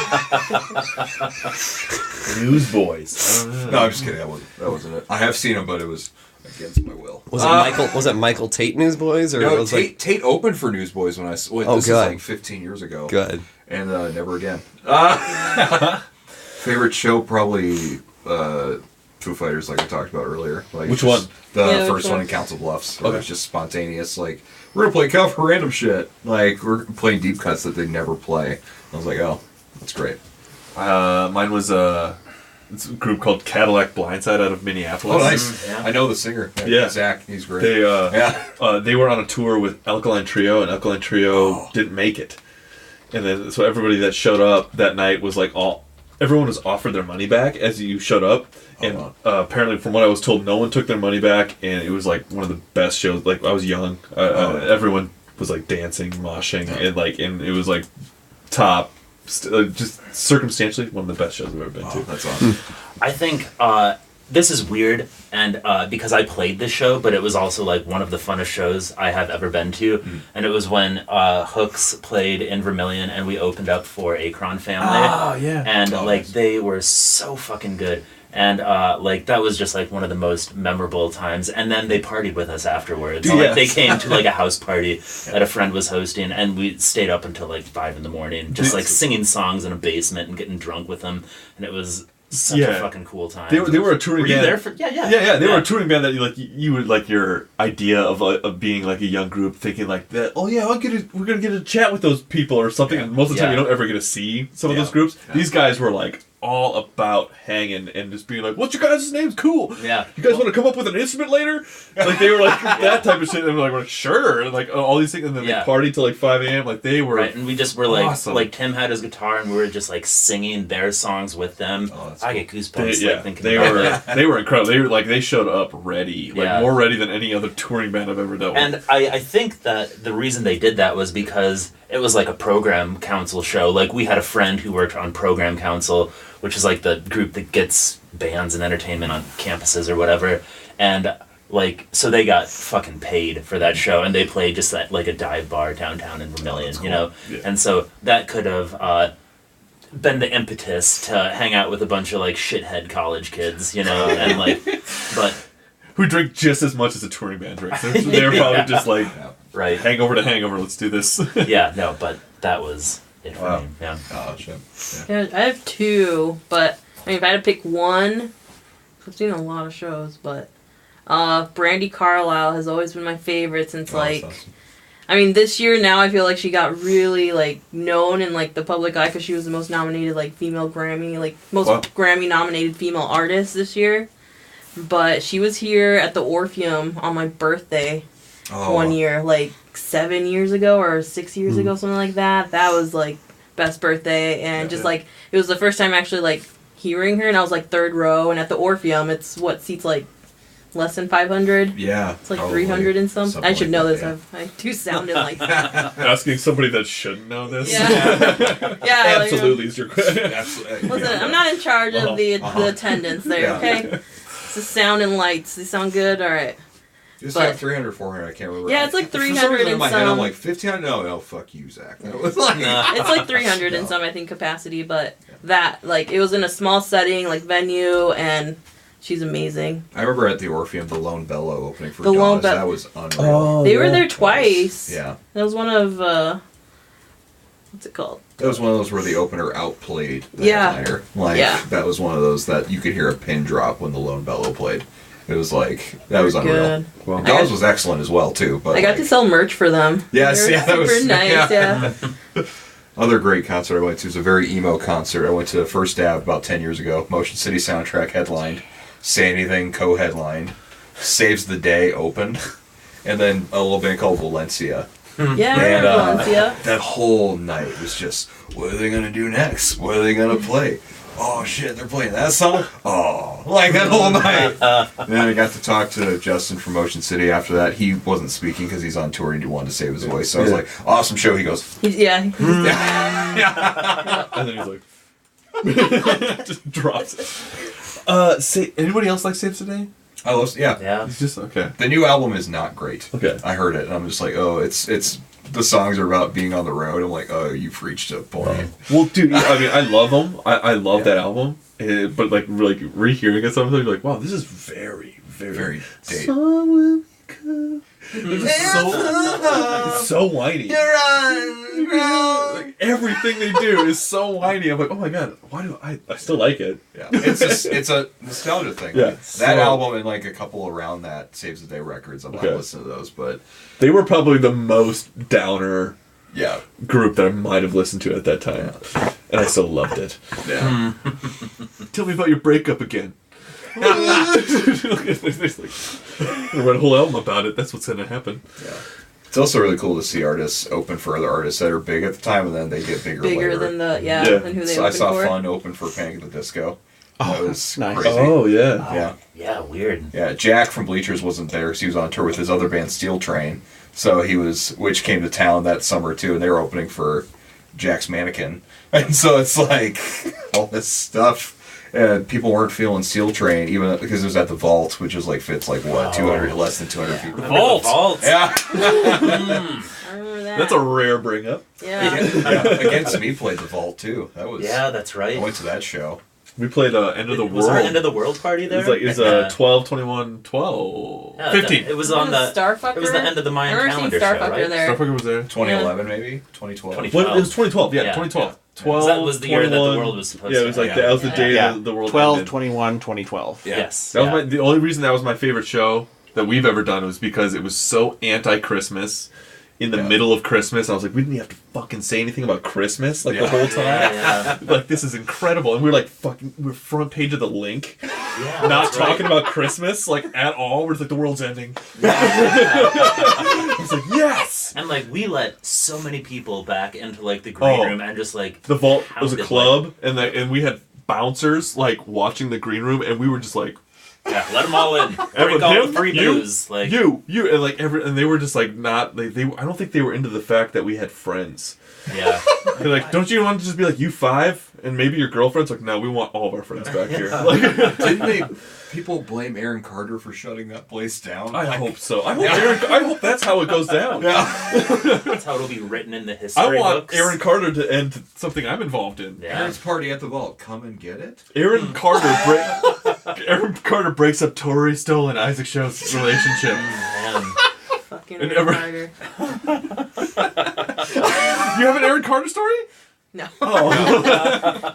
Newsboys. No, I'm just kidding. That wasn't it. I have seen them, but it was against my will. Was it Michael Tate Newsboys or No, was Tate opened for Newsboys when I. Wait, Oh, this is good. like 15 years ago. good? And never again. Favorite show probably Foo Fighters, like we talked about earlier. Like Which just one? The Yeah, first which one one? in Council Bluffs. Where Okay. It was just spontaneous. Like, we're gonna play cover random shit. Like, we're playing deep cuts that they never play. I was like, oh, that's great. Mine was it's a group called Cadillac Blindside out of Minneapolis. Oh, nice. Yeah. I know the singer. Yeah. Zach. He's great. They yeah. they were on a tour with Alkaline Trio, and Alkaline Trio didn't make it. And then so everybody that showed up that night was like everyone was offered their money back as you showed up. And apparently, from what I was told, no one took their money back, and it was like one of the best shows. Like I was young, everyone was like dancing, moshing, and it was like top. Just circumstantially, one of the best shows I've ever been to. That's awesome. I think this is weird, and because I played this show, but it was also like one of the funnest shows I have ever been to, and it was when Hooks played in Vermilion, and we opened up for Akron Family. Oh, yeah. And nice. they were so fucking good. And that was just like one of the most memorable times. And then they partied with us afterwards. Dude, Like, they yes. came to like a house party that a friend was hosting, and we stayed up until like 5 a.m, just like singing songs in a basement and getting drunk with them. And it was such a fucking cool time. They were a touring Were you band. there for? Yeah. They were a touring band that you would like your idea of being like a young group, thinking like that. Oh yeah, we're gonna get a chat with those people or something. Yeah. And most of the time, Yeah. you don't ever get to see some of Yeah. those groups. Yeah. These guys were like all about hanging and just being like, "What's your guys' names? Cool. Yeah. You guys want to come up with an instrument later?" Like they were like that type of shit. And we're like, "Sure." And like all these things, and then they partied till like 5 a.m. Like they were right. And we just were like, awesome. like Tim had his guitar, and we were just like singing their songs with them. I get goosebumps thinking they about were that. they were incredible. They were like they showed up ready, like more ready than any other touring band I've ever dealt with. And I think that the reason they did that was because it was like a program council show. Like we had a friend who worked on program council, which is like the group that gets bands and entertainment on campuses or whatever. And like, so they got fucking paid for that show, and they played just at like a dive bar downtown in Vermilion, you know? Yeah. And so that could have been the impetus to hang out with a bunch of like shithead college kids, you know? And like, but... Who drink just as much as a touring band drinks. They're probably just like, right. hangover to hangover, let's do this. Yeah, no, but that was it for me. Yeah. Oh, shit. Yeah, I have two, but I mean, if I had to pick one, I've seen a lot of shows, but Brandi Carlile has always been my favorite since like, awesome. I mean, this year now I feel like she got really like known in like the public eye because she was the most nominated like female Grammy, like most Grammy nominated female artist this year. But she was here at the Orpheum on my birthday one year, like 7 years ago or 6 years ago, something like that. That was like best birthday, and just like it was the first time actually like hearing her, and I was like third row, and at the Orpheum it's what seats like less than 500. Yeah, it's like 300 and something. I should know this. I do sounded like asking somebody that shouldn't know this. Yeah, yeah. Absolutely is your question. Listen, I'm not in charge of the attendance there. Okay. The sound and lights. They sound good? Alright. It's like 300, 400, I can't remember. Yeah, it's like 300 For some reason in my and head, I'm some. like, 1500? No, fuck you, Zach. That was like... It's like 300 and some, I think, capacity, but that, like, it was in a small setting, like, venue, and she's amazing. I remember at the Orpheum, the Lone Bellow opening for The Lone Dawes. That was unreal. Oh, they were there twice. Yeah. That was one of, what's it called? That was one of those where the opener outplayed the headliner. Like, that was one of those that you could hear a pin drop when the Lone Bellow played. It was like, that was unreal. Well, Dawes was excellent as well, too. But I got to sell merch for them. Yes, that was super nice, yeah. Other great concert I went to was a very emo concert. I went to First Dab about 10 years ago. Motion City Soundtrack headlined. Say Anything co-headlined. Saves the Day opened. And then a little band called Valencia. Yeah, and, Valencia. That whole night was just, what are they going to do next? What are they going to play? Oh shit, they're playing that song? Oh, like that whole night. And then I got to talk to Justin from Motion City after that. He wasn't speaking because he's on tour and he wanted to save his voice. So I was like, awesome show. He goes, And then he's like, just drops it. Say, anybody else like Saves the Day? I love, Yeah. It's just, okay. The new album is not great. Okay. I heard it and I'm just like, oh, it's the songs are about being on the road. I'm like, oh, you've reached a point. Well, dude, I mean, I love them. I love that album. But like rehearing it sometimes, you're like, wow, this is very, very, Very dated. Sun will come. It's so whiny. Like, everything they do is so whiny. I'm like, oh my god, why do I still like it? Yeah, it's a nostalgia thing. Yeah, that album and like a couple around that Saves the Day records. I'm not listening to those, but they were probably the most downer yeah group that I might have listened to at that time, and I still loved it. Yeah. Tell me about your breakup again. There's like, I read a whole album about it. That's what's going to happen. Yeah. It's also really cool to see artists open for other artists that are big at the time, and then they get bigger later. than than who they So open I saw for. Fun open for Panic at the Disco. That was nice. crazy. Oh yeah. Yeah. Yeah, weird. Yeah, Jack from Bleachers wasn't there because he was on tour with his other band Steel Train. So he was, which came to town that summer too, and they were opening for Jack's Mannequin. And so it's like all this stuff. And people weren't feeling Steel Train, even because it was at the Vault, which is like fits like what 200, less than 200 people. Vault. Yeah. I remember that. That's a rare bring up. Yeah. Against Me played the Vault too. That was That's right. I went to that show. We played End of the Was World. there End of the World party there? It was 12, 21, 12. Yeah, 15. It was on the Starfucker. It was the end of the Mayan I remember calendar seeing show, Starfucker right? there. Starfucker was there. 2011 maybe 2012. 2012. It was 2012. Yeah, Yeah, 2012. yeah. 12, That was the year that the 21. world was supposed Yeah, to it was like end. that was the day Yeah. that the world 12, ended. 21, 2012. Yeah. Yes. That was the only reason that was my favorite show that we've ever done was because it was so anti-Christmas. in the middle of Christmas. I was like, we didn't have to fucking say anything about Christmas like the whole time. Like, this is incredible. And we're like, we're front page of the Link. Yeah, not talking about Christmas like at all. We're just like, the world's ending. I was like, yes. And like, we let so many people back into like the green room and just like the vault was a club, and we had bouncers like watching the green room, and we were just like, yeah, let them all in. Drink all the free booze. Like you, and like and they were just like not. They I don't think they were into the fact that we had friends. Yeah. They're like, don't you want to just be like you five and maybe your girlfriend's like, no, we want all of our friends back here. Like, didn't people blame Aaron Carter for shutting that place down? I hope so. I hope that's how it goes down. Yeah. That's how it'll be written in the history I want books. Aaron Carter to end something I'm involved in. Yeah. Aaron's party at the vault. Come and get it. Aaron Carter breaks up Tory, Stoll, and Isaac Show's relationship. Fucking Aaron Carter. You have an Aaron Carter story? No. Oh.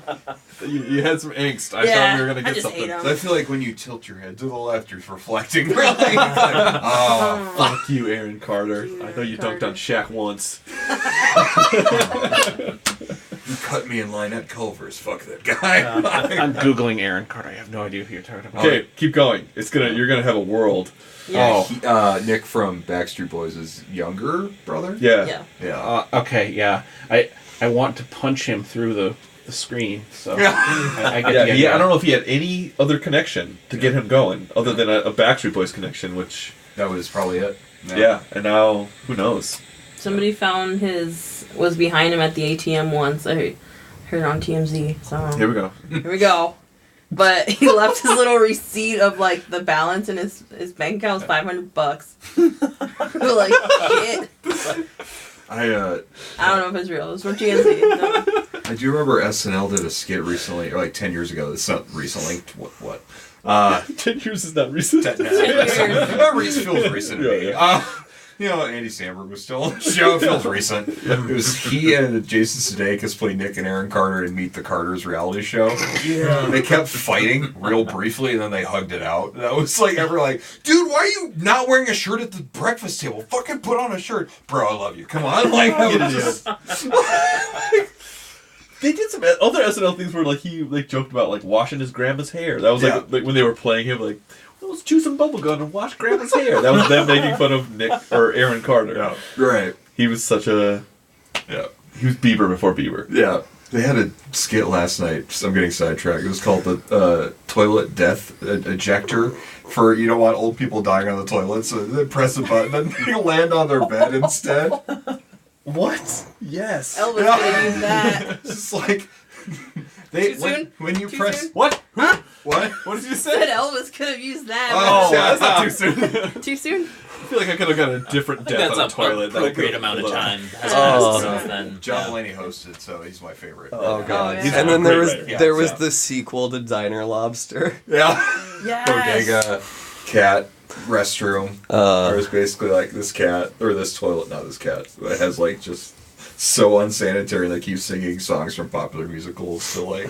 you had some angst. I thought we were going to get something. I feel like when you tilt your head to the left, you're reflecting. Really? Like, oh, fuck you, Aaron Carter. I know you dunked on Shaq once. You cut me in line at Culver's. Fuck that guy. I'm Googling Aaron Carter. I have no idea who you're talking about. Okay, keep going. You're gonna have a world. Yeah. Oh, Nick from Backstreet Boys' younger brother? Yeah. Okay, yeah. I want to punch him through the screen, so I get the idea. I don't know if he had any other connection to get him going, other than a Backstreet Boys connection, which... That was probably it. Yeah, and now, who knows? Somebody was behind him at the ATM once. I heard on TMZ, so... Here we go. Here we go. But he left his little receipt of, like, the balance in his bank account was $500. We're like, shit. I don't know if it's real. It was from TMZ. No. I do remember SNL did a skit recently, or like 10 years ago. It's not recently. What? 10 years is not recent. 10 years. It feels recent to me. Andy Samberg was still on the show. It feels recent. It was he and Jason Sudeikis played Nick and Aaron Carter in Meet the Carters reality show. Yeah. They kept fighting real briefly, and then they hugged it out. That was like, dude, why are you not wearing a shirt at the breakfast table? Fucking put on a shirt. Bro, I love you. Come on. Like, They did some other SNL things where like he like joked about like washing his grandma's hair. That was like when they were playing him like, let's chew some bubblegum and wash grandma's hair. That was them making fun of Nick or Aaron Carter. Yeah. Right. He was such a he was Bieber before Bieber. Yeah. They had a skit last night. I'm getting sidetracked. It was called the toilet death ejector. For you don't want old people dying on the toilet, so they press a button and they land on their bed instead. What? Yes. Elvis could have used that. It's just like Too soon? When you Too press soon? What? Huh? What? What did you Said say? Elvis could have used that. Oh, that's not too soon. Too soon? I feel like I could have got a different death on a toilet. That's a great amount of time has Oh. passed since then. John Mulaney hosted, so he's my favorite. Oh god! Oh, yeah. And then there Great was writer. the sequel to Diner Lobster. Yeah. Yes. Bodega, cat, restroom. Where it's basically like this cat, or this toilet, not this cat. It has like just so unsanitary that keeps singing songs from popular musicals. So like,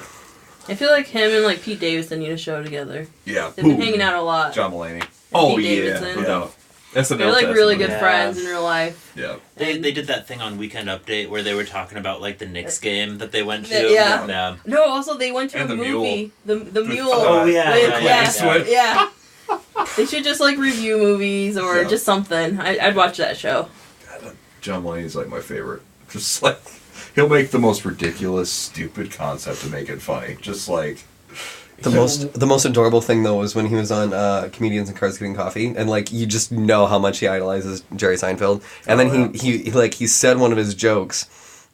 I feel like him and like Pete Davidson need a show together. yeah. They've been hanging out a lot. John Mulaney. Oh Pete yeah, Davidson. no doubt. SNL They're like test. really good Yeah. friends in real life. Yeah. They did that thing on Weekend Update where they were talking about like the Knicks game that they went to. Yeah. No, also they went to And a the movie. The mule. Oh yeah. With- yeah. They should just like review movies or Yeah. just something. I'd watch that show. John Mulaney's like my favorite. Just like, he'll make the most ridiculous, stupid concept to make it funny. Just like, The most adorable thing though was when he was on Comedians in Cars Getting Coffee, and like you just know how much he idolizes Jerry Seinfeld. And then he said one of his jokes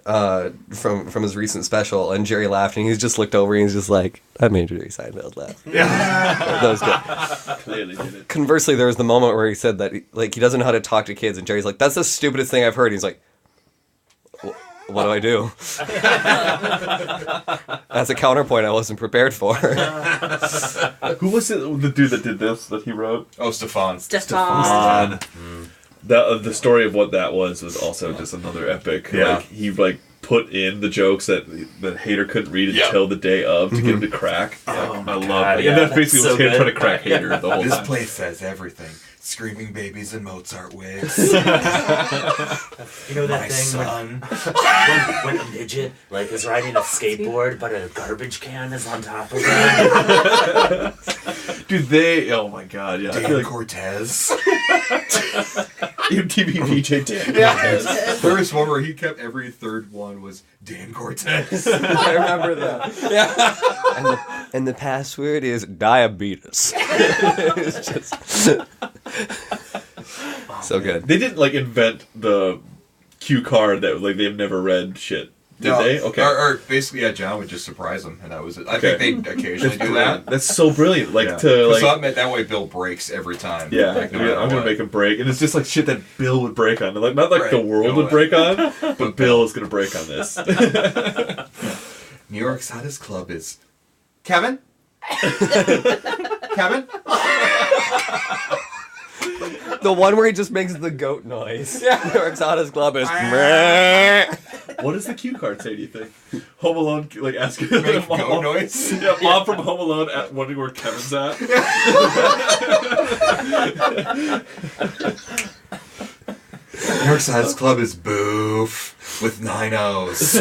from his recent special, and Jerry laughed, and he just looked over and he's just like, "I made Jerry Seinfeld laugh." yeah. That was good. Clearly did it. Conversely, there was the moment where he said that he doesn't know how to talk to kids, and Jerry's like, "That's the stupidest thing I've heard." He's like, "What do I do?" That's a counterpoint I wasn't prepared for. Who was it? The dude that did this that he wrote? Oh, Stefan. Stefan. The story of what that was also just another epic. Yeah. Like he put in the jokes that Hater couldn't read until the day of to get him to crack. Oh my I love God, it. yeah, And that's basically that's what's so him trying to good. crack Hater the whole This time. place says everything. screaming babies in Mozart wigs. You know that My thing son. when a midget like is riding a skateboard, but a garbage can is on top of it. Dude, they. Oh my god, yeah. I Dan feel like Cortez. MTV VJ Dan. Yeah. There was one where he kept every third one was Dan Cortez. I remember that. Yeah. And the password is diabetes. It's just so good. They didn't like invent the cue card that like they've never read shit. Did they? Okay. Or basically, yeah, John would just surprise them, and that was it. I think they occasionally do that. That's so brilliant. Like Yeah. to like. So that way, Bill breaks every time. Yeah, Like, no matter I'm gonna what. make him break, and it's just like shit that Bill would break on. Like not like Right. the world No would way. break on, but Bill is gonna break on this. New York's hottest club is Kevin. Kevin. The one where he just makes the goat noise. Yeah. New York's hottest club is. Meh. What does the cue card say? Do you think? Home Alone, like asking Make mom, goat noise. Yeah, mom from Home Alone wondering where Kevin's at. New York's hottest club is Boof with 9 O's.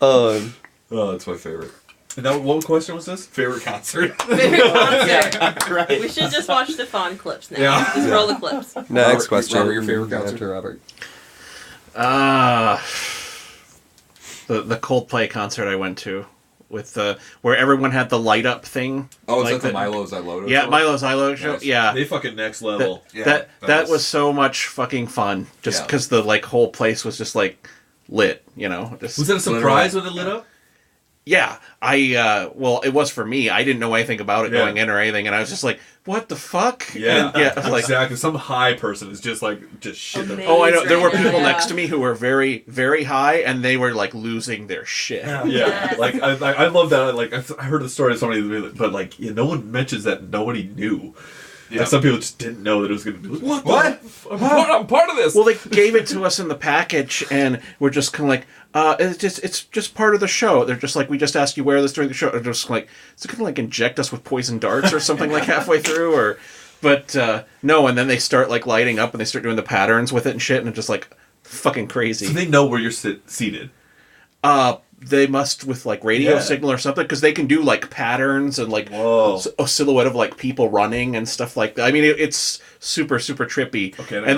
Um, Oh, that's my favorite. And that, what question was this? Favorite concert? Favorite concert. Right. We should just watch the Fawn clips now. Yeah. Just roll the clips. next Robert, question. Robert, your favorite concert? After Robert. The Coldplay concert I went to with where everyone had the light up thing. Oh, is like that the Milo's I Load? Yeah, Milo's Ilo show. Nice. Yeah. They fucking next level. Yeah, that was so much fucking fun. Just Yeah. because the like whole place was just like lit, you know. Just, Was that a surprise when it lit up? Yeah, well, it was for me. I didn't know anything about it Yeah. going in or anything, and I was just like, "What the fuck?" Yeah, And, yeah, like, exactly. Some high person is just shit. Amazing. oh, I know. There were Right now, people yeah. next to me who were very, very high, and they were like losing their shit. Yeah. Yeah, Yes. like I love that. Like I heard the story of somebody, but like no one mentions that nobody knew. Yeah. That some people just didn't know that it was going to do. What? What? I'm part of this. Well, they gave it to us in the package, and we're just kind of like, it's just part of the show. They're just like, we just asked you wear this during the show. They're just like, is it going to like inject us with poison darts or something like halfway through, or? But no, and then they start like lighting up and they start doing the patterns with it and shit, and it's just like fucking crazy. So they know where you're seated. They must with like radio Yeah. signal or something, because they can do like patterns and like Whoa. a silhouette of like people running and stuff like that. I mean, it's super super trippy. Okay, I and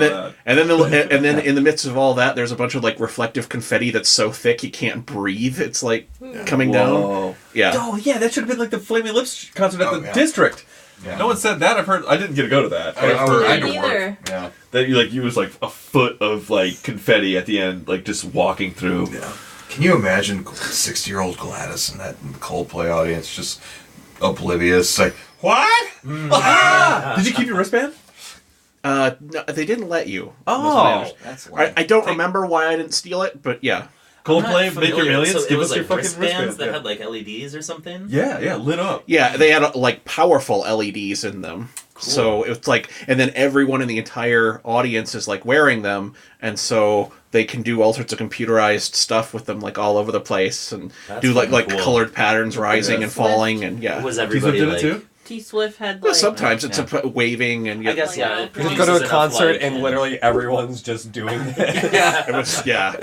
know then that. and then in the midst of all that, there's a bunch of like reflective confetti that's so thick you can't breathe. It's like coming down. Whoa. Yeah. Oh yeah, that should have been like the Flaming Lips concert at Oh, the yeah. District. Yeah. No one said that. I've heard. I didn't get to go to that. I I've heard had to Me work. neither. Yeah. that you was like a foot of like confetti at the end, like just walking through. Yeah. Can you imagine 60-year-old Gladys in the Coldplay audience just oblivious? Like, what? Did you keep your wristband? No, they didn't let you. Oh. That's I don't remember why I didn't steal it, but yeah. Coldplay, I'm not Make Your familiar. Millions. So Give it us was your like fucking wristbands wristband. that had like LEDs or something. Yeah, lit up. Yeah, they had like powerful LEDs in them. So it's like, and then everyone in the entire audience is like wearing them, and so they can do all sorts of computerized stuff with them, like all over the place, and That's do like fucking cool. colored patterns rising and Swift. falling, and yeah. Was T-Swift everybody did like? it too? T Swift had Well, like. sometimes it's a waving and I guess Like, yeah. you It just Just go to produces a enough concert light and literally everyone's just doing it. yeah. it was yeah.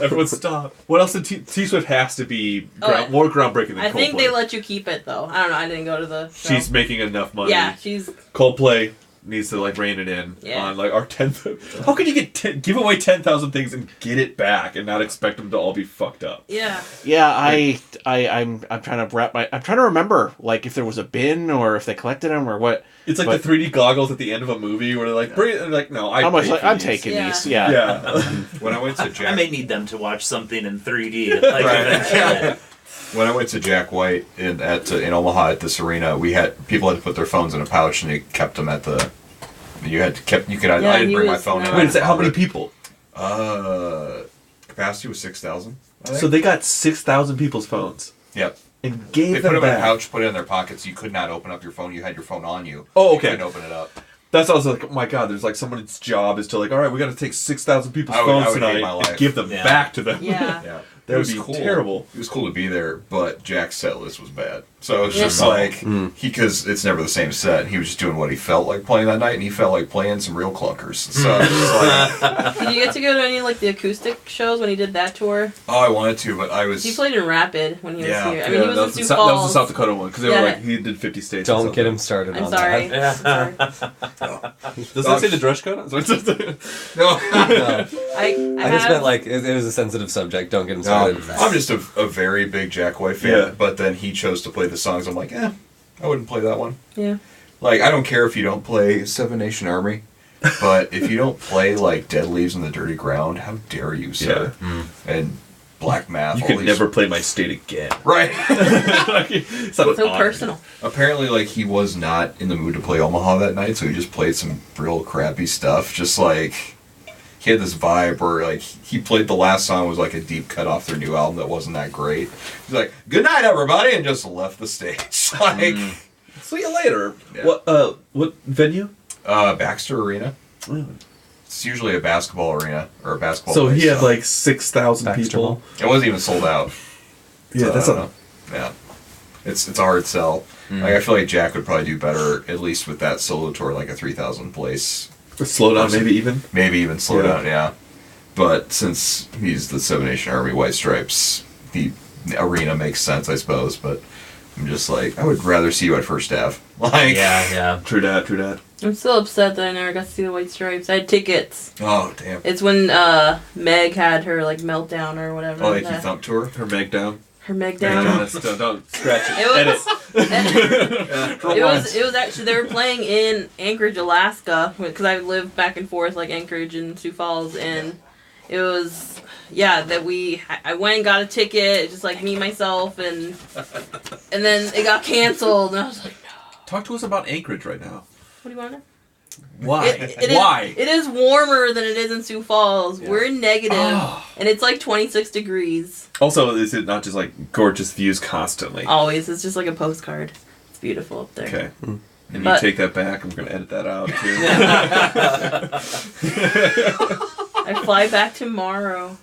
Everyone stop. What else did T-Swift has to be Oh, more groundbreaking than I think Coldplay? they let you keep it though. I don't know. I didn't go to the. Show. She's making enough money. Yeah, she's. Coldplay needs to like rein it in Yeah. on like our 10th. How could you give away 10,000 things and get it back and not expect them to all be fucked up? Yeah. Yeah, I'm trying to I'm trying to remember like if there was a bin or if they collected them or what. It's like But- the 3D goggles at the end of a movie where they're like, bring it. And like, no, How much? paid for I'm these. taking Yeah. these. Yeah. Yeah. When I went to I Jack, may need them to watch something in 3D. Like Right. eventually. when I went to Jack White in Omaha at this arena, people had to put their phones in a pouch and they kept them at the. You could. I Yeah, didn't he bring my was phone in. not- Wait, is that how many people? Capacity was 6,000. So they got 6,000 people's phones Yep. and gave They them put them in a back. pouch, put it in their pockets. You could not open up your phone. You had your phone on you. Oh, You okay. couldn't open it up. That's also like, oh my god, there's like someone's job is to like, all right, we got to take 6,000 people's I would phones hate tonight my and life. give them Yeah. back to them. Yeah. Yeah. That would be terrible. It was cool to be there, but Jack's set list was bad. So it was just like, because it's never the same set. He was just doing what he felt like playing that night, and he felt like playing some real clunkers. So it was like, Did you get to go to any like the acoustic shows when he did that tour? oh, I wanted to, but I was... He played in Rapid when he was Yeah. here. I mean, he was in Sioux that Falls. was the South Dakota one, because they were like, he did 50 states. Don't get him started I'm on sorry. that. I'm sorry. Does that say the Dresch code? No. No. I I just have- meant like it was a sensitive subject. Don't get him started. with that. I'm just a very big Jack White fan, Yeah. but then he chose to play the songs. I'm like, I wouldn't play that one. Yeah. Like, I don't care if you don't play Seven Nation Army, but if you don't play, like, Dead Leaves in the Dirty Ground, how dare you, sir? And Black Math. You all could these- never play my state again. Right. It's not an So honor. personal. Apparently, like, he was not in the mood to play Omaha that night, so he just played some real crappy stuff. Just, like, he had this vibe where, like, he played the last song was, like, a deep cut off their new album that wasn't that great. He's like, good night, everybody, and just left the stage. Like... See you later. Yeah. What venue? Baxter Arena. It's usually a basketball arena or a basketball. So place, he had like 6,000 Baxter people. Ball. It wasn't even sold out. Yeah, So, that's I a. don't know. Yeah. It's a hard sell. Like, I feel like Jack would probably do better, at least with that solo tour, like a 3,000 place. Slow down, maybe even. Maybe even slow Yeah. down, yeah. But since he's the Seven Nation Army White Stripes, the arena makes sense, I suppose. But I'm just like, I would rather see you at First Ave. Like, Yeah. True dat, true dat. I'm still upset that I never got to see the White Stripes. I had tickets. oh damn. It's when Meg had her like meltdown or whatever. Oh, like you thump tour. Her Meg down. Her Meg Meg down. down. Don't scratch it. It was, Edit. it was actually, they were playing in Anchorage, Alaska, because I lived back and forth, like Anchorage and Sioux Falls, and it was, I went and got a ticket, just like me, myself, and then it got canceled, and I was like, Talk to us about Anchorage right now. what do you want to know? Why? It Why? It is warmer than it is in Sioux Falls. Yeah. We're in negative, Oh. and it's like 26 degrees. Also, is it not just like gorgeous views constantly? Always. It's just like a postcard. It's beautiful up there. Okay. And you But- take that back, and we're going to edit that out, too. I fly back tomorrow.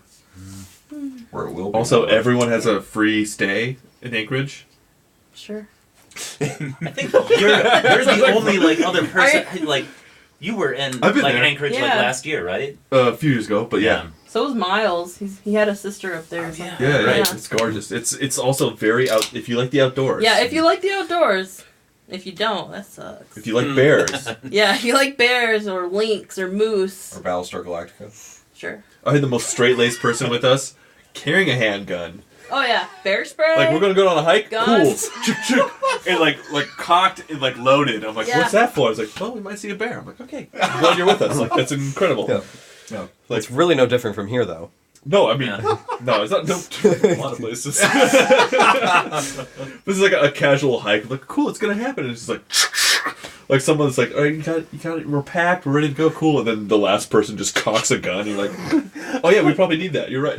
Where it will be. Also, everyone has a free stay in Anchorage. Sure. I think you're the only like other person like you were in I've been like there. Anchorage like Yeah. last year, right? A few years ago, but yeah. So was Miles. He had a sister up there. or something. Yeah, right. Yeah. It's gorgeous. It's also very out. If you like the outdoors. Yeah, if you like the outdoors. If you don't, that sucks. If you like bears. Yeah, if you like bears or lynx or moose. Or Battlestar Galactica. Sure. I had the most straight-laced person with us, carrying a handgun. Oh yeah, bear spray. Like, we're gonna go on a hike. Guns. Cool. Chuk, chuk. And like cocked and like loaded. I'm like, Yeah. what's that for? I was like, well, we might see a bear. I'm like, okay. I'm glad you're with us. Like, that's incredible. Yeah. No. Like, It's really no different from here, though. no, I mean, Yeah. no, it's not. No, a lot of places. This is like a casual hike. I'm like, cool, it's gonna happen. And it's just like someone's like, all right, you got it. We're packed. We're ready to go. Cool. And then the last person just cocks a gun. You're like, oh yeah, we probably need that. You're right.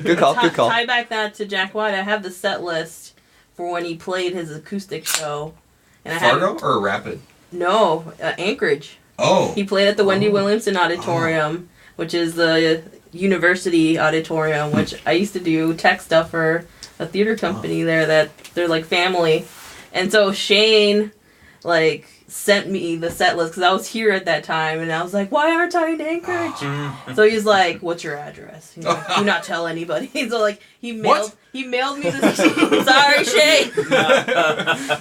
Good call. Good call. Tie back that to Jack White. I have the set list for when he played his acoustic show. And I Fargo have or Rapid? no Anchorage. Oh. He played at the Wendy Williamson Auditorium, which is the university auditorium, which I used to do tech stuff for a theater company there that they're like family. And so Shane like sent me the set list because I was here at that time and I was like, why aren't I in Anchorage? So he's like, what's your address? He's like, do not tell anybody. So like he mailed me this. Sorry, Shane.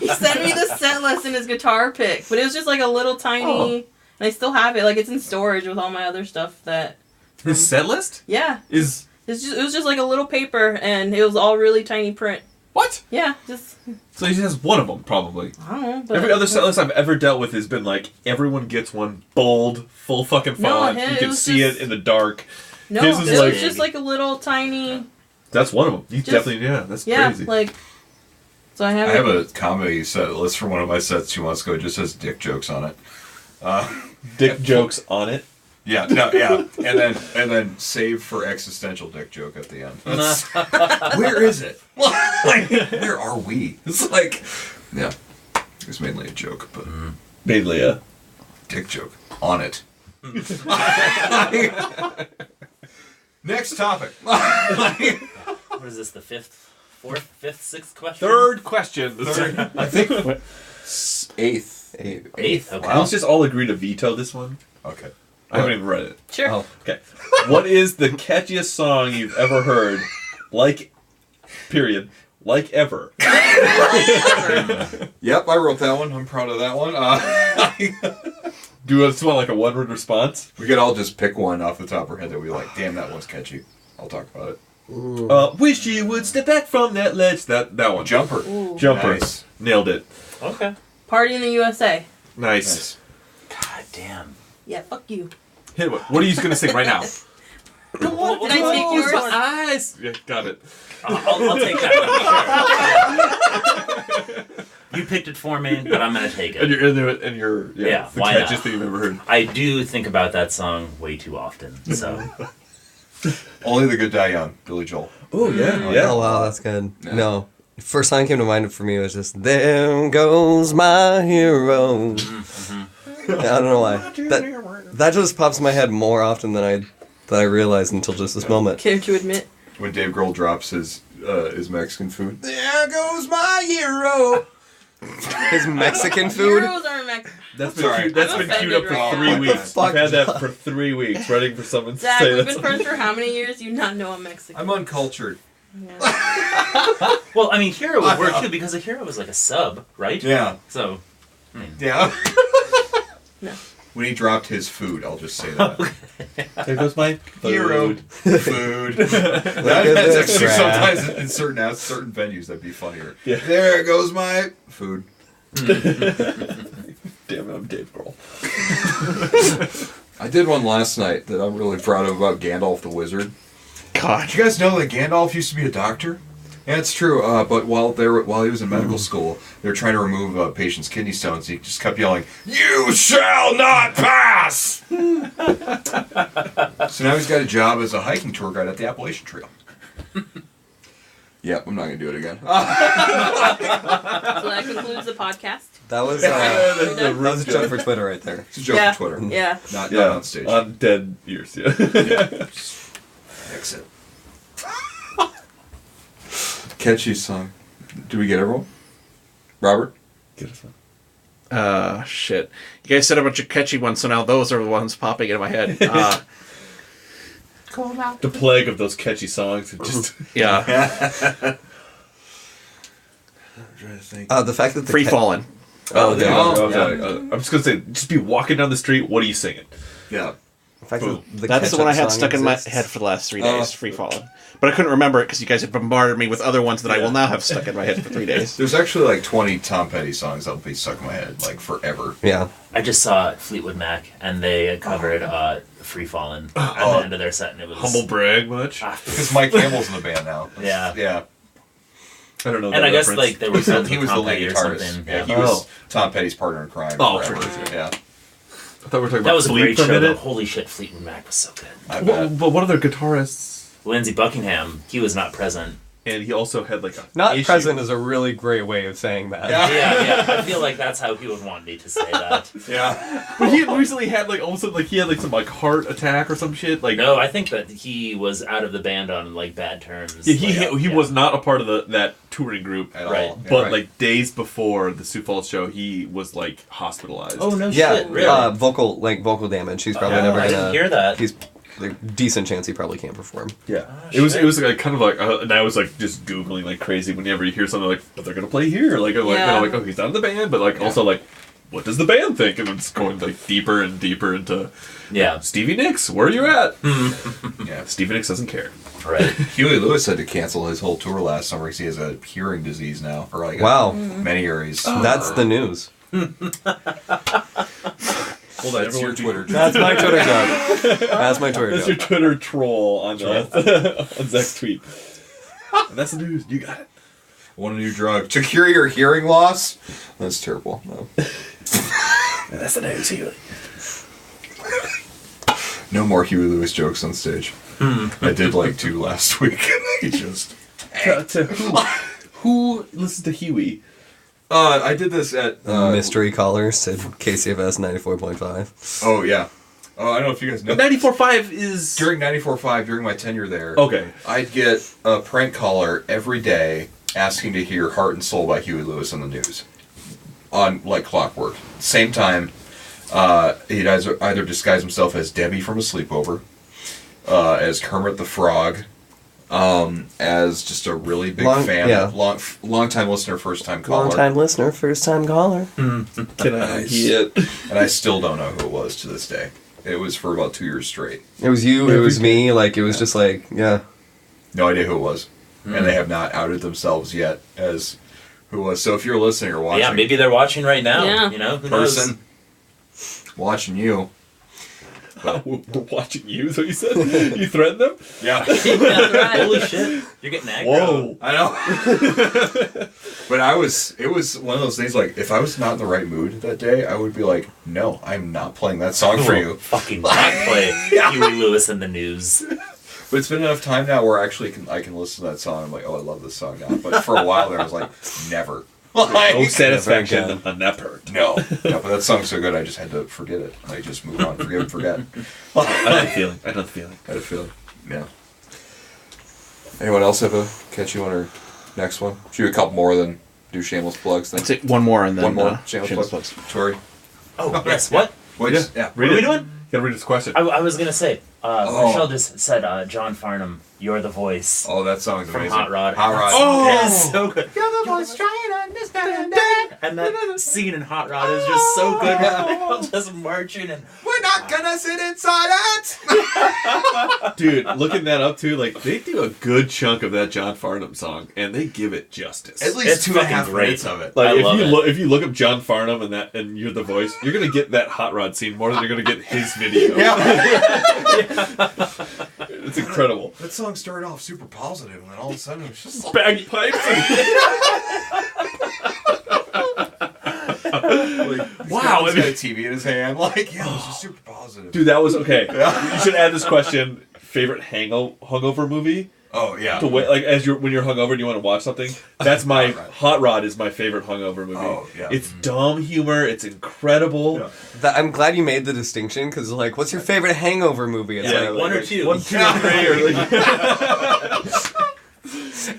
He sent me the set list and his guitar pick, but it was just like a little tiny, and I still have it. Like it's in storage with all my other stuff that. His set list Yeah, is it was just like a little paper, and it was all really tiny print. what? Yeah, just So he has one of them probably. I don't know. But Every other set list I've ever dealt with has been like everyone gets one bold, full fucking font. him, You it can was see just- it in the dark. no, his it is was like- just like a little tiny. That's one of them. You Just- definitely, yeah, that's Yeah, crazy. like. So I have. I have a comedy set list for one of my sets 2 months ago. It just has dick jokes on it. Dick jokes on it. Yeah, no, yeah, and then save for existential dick joke at the end. That's- where is it? Like, where are we? It's like, yeah, it was mainly a joke, but Mainly, yeah. dick joke on it. Next topic. What is this? The fifth, sixth question? Third question. I think eighth. Eighth. Okay. Let's just all agree to veto this one. Okay. I haven't even read it. Sure. Oh. Okay. What is the catchiest song you've ever heard? Like, period. Like ever. Yep, I wrote that one. I'm proud of that one. Do you want like a one-word response? We could all just pick one off the top of our head that we like. Damn, that one's catchy. I'll talk about it. Wish you would step back from that ledge. That one. Jumper. Ooh. Jumper. Nice. Nailed it. Okay. Party in the USA. Nice. God damn. Yeah, fuck you. Hit it. What are you going to sing right now? Did I take yours? Eyes. Yeah, got it. I'll take that one. Sure. You picked it for me, but I'm gonna take it. And you're Yeah, the why catchiest not? thing you've ever heard. I do think about that song way too often. So Only the Good Die Young, Billy Joel. Oh yeah, Oh wow, that's good. Yeah. No, first song that came to mind for me was just "There Goes My Hero." I don't know why. That just pops in my head more often than I realized until just this moment. Care to admit? When Dave Grohl drops his Mexican food. There goes my hero. His Mexican food. Heroes are Mexican. That's Sorry. been I'm queued up for offended 3 right weeks. now. I've had that for 3 weeks, waiting for someone to Zach, say we've that. been friends for how many years? You not know I'm Mexican. I'm uncultured. Yeah. well, I mean, Hero would work too because a hero was like a sub, right? Yeah. So Yeah. No. When he dropped his food, I'll just say that. There goes my Hero. food. Food. at That's this actually crap. sometimes in certain venues that'd be funnier. Yeah. There goes my food. Damn it, I'm Dave Grohl. I did one last night that I'm really proud of about Gandalf the Wizard. God. Did you guys know that Gandalf used to be a doctor? Yeah, it's true. But while he was in medical school, they were trying to remove a patient's kidney stones. He just kept yelling, "You shall not pass!" So now he's got a job as a hiking tour guide at the Appalachian Trail. Yep, I'm not gonna do it again. So that concludes the podcast. That was That a joke for Twitter right there. It's a joke Yeah. for Twitter. Yeah. Not Yeah, on stage. on dead ears. Yeah. Exit. Catchy song. Do we get everyone? Robert? Get us one. Shit. You guys said a bunch of catchy ones, so now those are the ones popping into my head. The plague of those catchy songs. Just Yeah. The fact that the Free Fallin'. Oh, yeah. I'm just gonna say, just be walking down the street. What are you singing? Yeah. The fact that the That's the ketchup one I had song stuck in my exists. head for the last 3 days. Free Fallin'. But I couldn't remember it because you guys had bombarded me with other ones that I will now have stuck in my head for 3 days. There's actually like 20 Tom Petty songs that'll be stuck in my head, like forever. Yeah. I just saw Fleetwood Mac and they covered "Free Fallin'" at the end of their set, and it was Humble brag much? Because Mike Campbell's in the band now. Yeah. Yeah. I don't know. And that I guess reference. like they were friends He with was the Tom lead Petty or guitarist. something. Yeah, he Yeah. was Tom Petty's partner in crime. Oh, forever. sure. Yeah. I thought we were talking That about was a Sleep great for a show. Though. minute. Holy shit, Fleetwood Mac was so good. I Well, bet. but one of their guitarists, Lindsey Buckingham, he was not present. and he also had like a Not issue. present is a really great way of saying that. Yeah. Yeah. I feel like that's how he would want me to say that. Yeah. But he had recently had like almost like he had like some like heart attack or some shit. Like No, I think that he was out of the band on like bad terms. he Like, was not a part of that touring group At Right. all. Yeah. But Right. like days before the Sioux Falls show, he was like hospitalized. Oh no Yeah, shit! Really? vocal damage. He's probably Oh, never I gonna. didn't hear that. He's there's a decent chance he probably can't perform. Yeah, Oh, it was shit. like kind of like, and I was like just googling like crazy whenever you hear something like, but they're gonna play here, like I'm like, Yeah. kind of like, oh, he's not in the band, but like also like, what does the band think? And it's going like deeper and deeper into Yeah, Stevie Nicks. Where are you at? Yeah. Stevie Nicks doesn't care. right. Huey Lewis had to cancel his whole tour last summer because he has a hearing disease now, or like Wow, many areas. that's the news. Hold on, That's your Twitter. That's my Twitter joke. That's my Twitter That's your joke. Twitter troll on on Zach's tweet. And that's the news. You got it. Want a new drug to cure your hearing loss? That's terrible. No. And that's the news, Huey. No more Huey Lewis jokes on stage. I did like 2 last week. He just. To who listens to Huey? I did this at Mystery callers to KCFS 94.5. Oh yeah. Oh, I don't know if you guys know. 94.5 is... During 94.5, during my tenure there, Okay. I'd get a prank caller every day asking to hear Heart and Soul by Huey Lewis on the news. On, like, clockwork. Same time, he'd either disguise himself as Debbie from a sleepover, as Kermit the Frog, as just a really big fan. Yeah. Long-time listener, first-time caller. Long-time listener, first-time caller. Can I get... And I still don't know who it was to this day. It was for about 2 years straight. It was you, it was me, like, it was just like, yeah. No idea who it was. And they have not outed themselves yet as who it was. So if you're listening or watching... Yeah, maybe they're watching right now. Yeah. You know, who knows? Person watching you. We're watching you, is what you said? You threatened them? Yeah. That's right. Holy shit. You're getting aggro. Whoa. I know. But it was one of those days, like, if I was not in the right mood that day, I would be like, no, I'm not playing that song for you. Fucking not play Huey Lewis in the news. But it's been enough time now where actually I can listen to that song. I'm like, oh, I love this song now. But for a while there, I was like, never. No satisfaction on that part. No, but that song's so good, I just had to forget it. I just move on, forgive and forget. I know the feeling. Had a feeling. Yeah. Anyone else have a catchy one or next one? Should we do a couple more than do shameless plugs? Then? Let's take one more and then One more shameless plugs. Tory. Oh, yes. What? What? Yeah. Yeah. What are we doing? Gotta read this question. I was going to say, Oh. Michelle just said, John Farnham, you're the voice. Oh, that song's From amazing. Hot Rod. Hot Rod. Oh! It is so good. You're the voice trying to understand that. And that scene in Hot Rod is just so good. They're all just marching and... We're not gonna sit inside it! Dude, looking that up too, like, they do a good chunk of that John Farnham song, and they give it justice. At least It's 2.5 fucking great. minutes of it. Like, I love it. if you look up John Farnham and you're the voice, you're gonna get that Hot Rod scene more than you're gonna get his video. It's incredible. That song started off super positive, and then all of a sudden it was just like, Bagpipes. Wow, he's got a TV in his hand. Like, yeah, it was just super positive. Dude, that was okay. You should add this question: favorite hungover movie? Oh yeah. To wait, like when you're hungover and you want to watch something. That's my Hot Rod is my favorite hungover movie. Oh, yeah. It's dumb humor. It's incredible. Yeah. I'm glad you made the distinction, because, like, what's your favorite hangover movie? It's Yeah, like, One or two. 1, 2, 3, or like.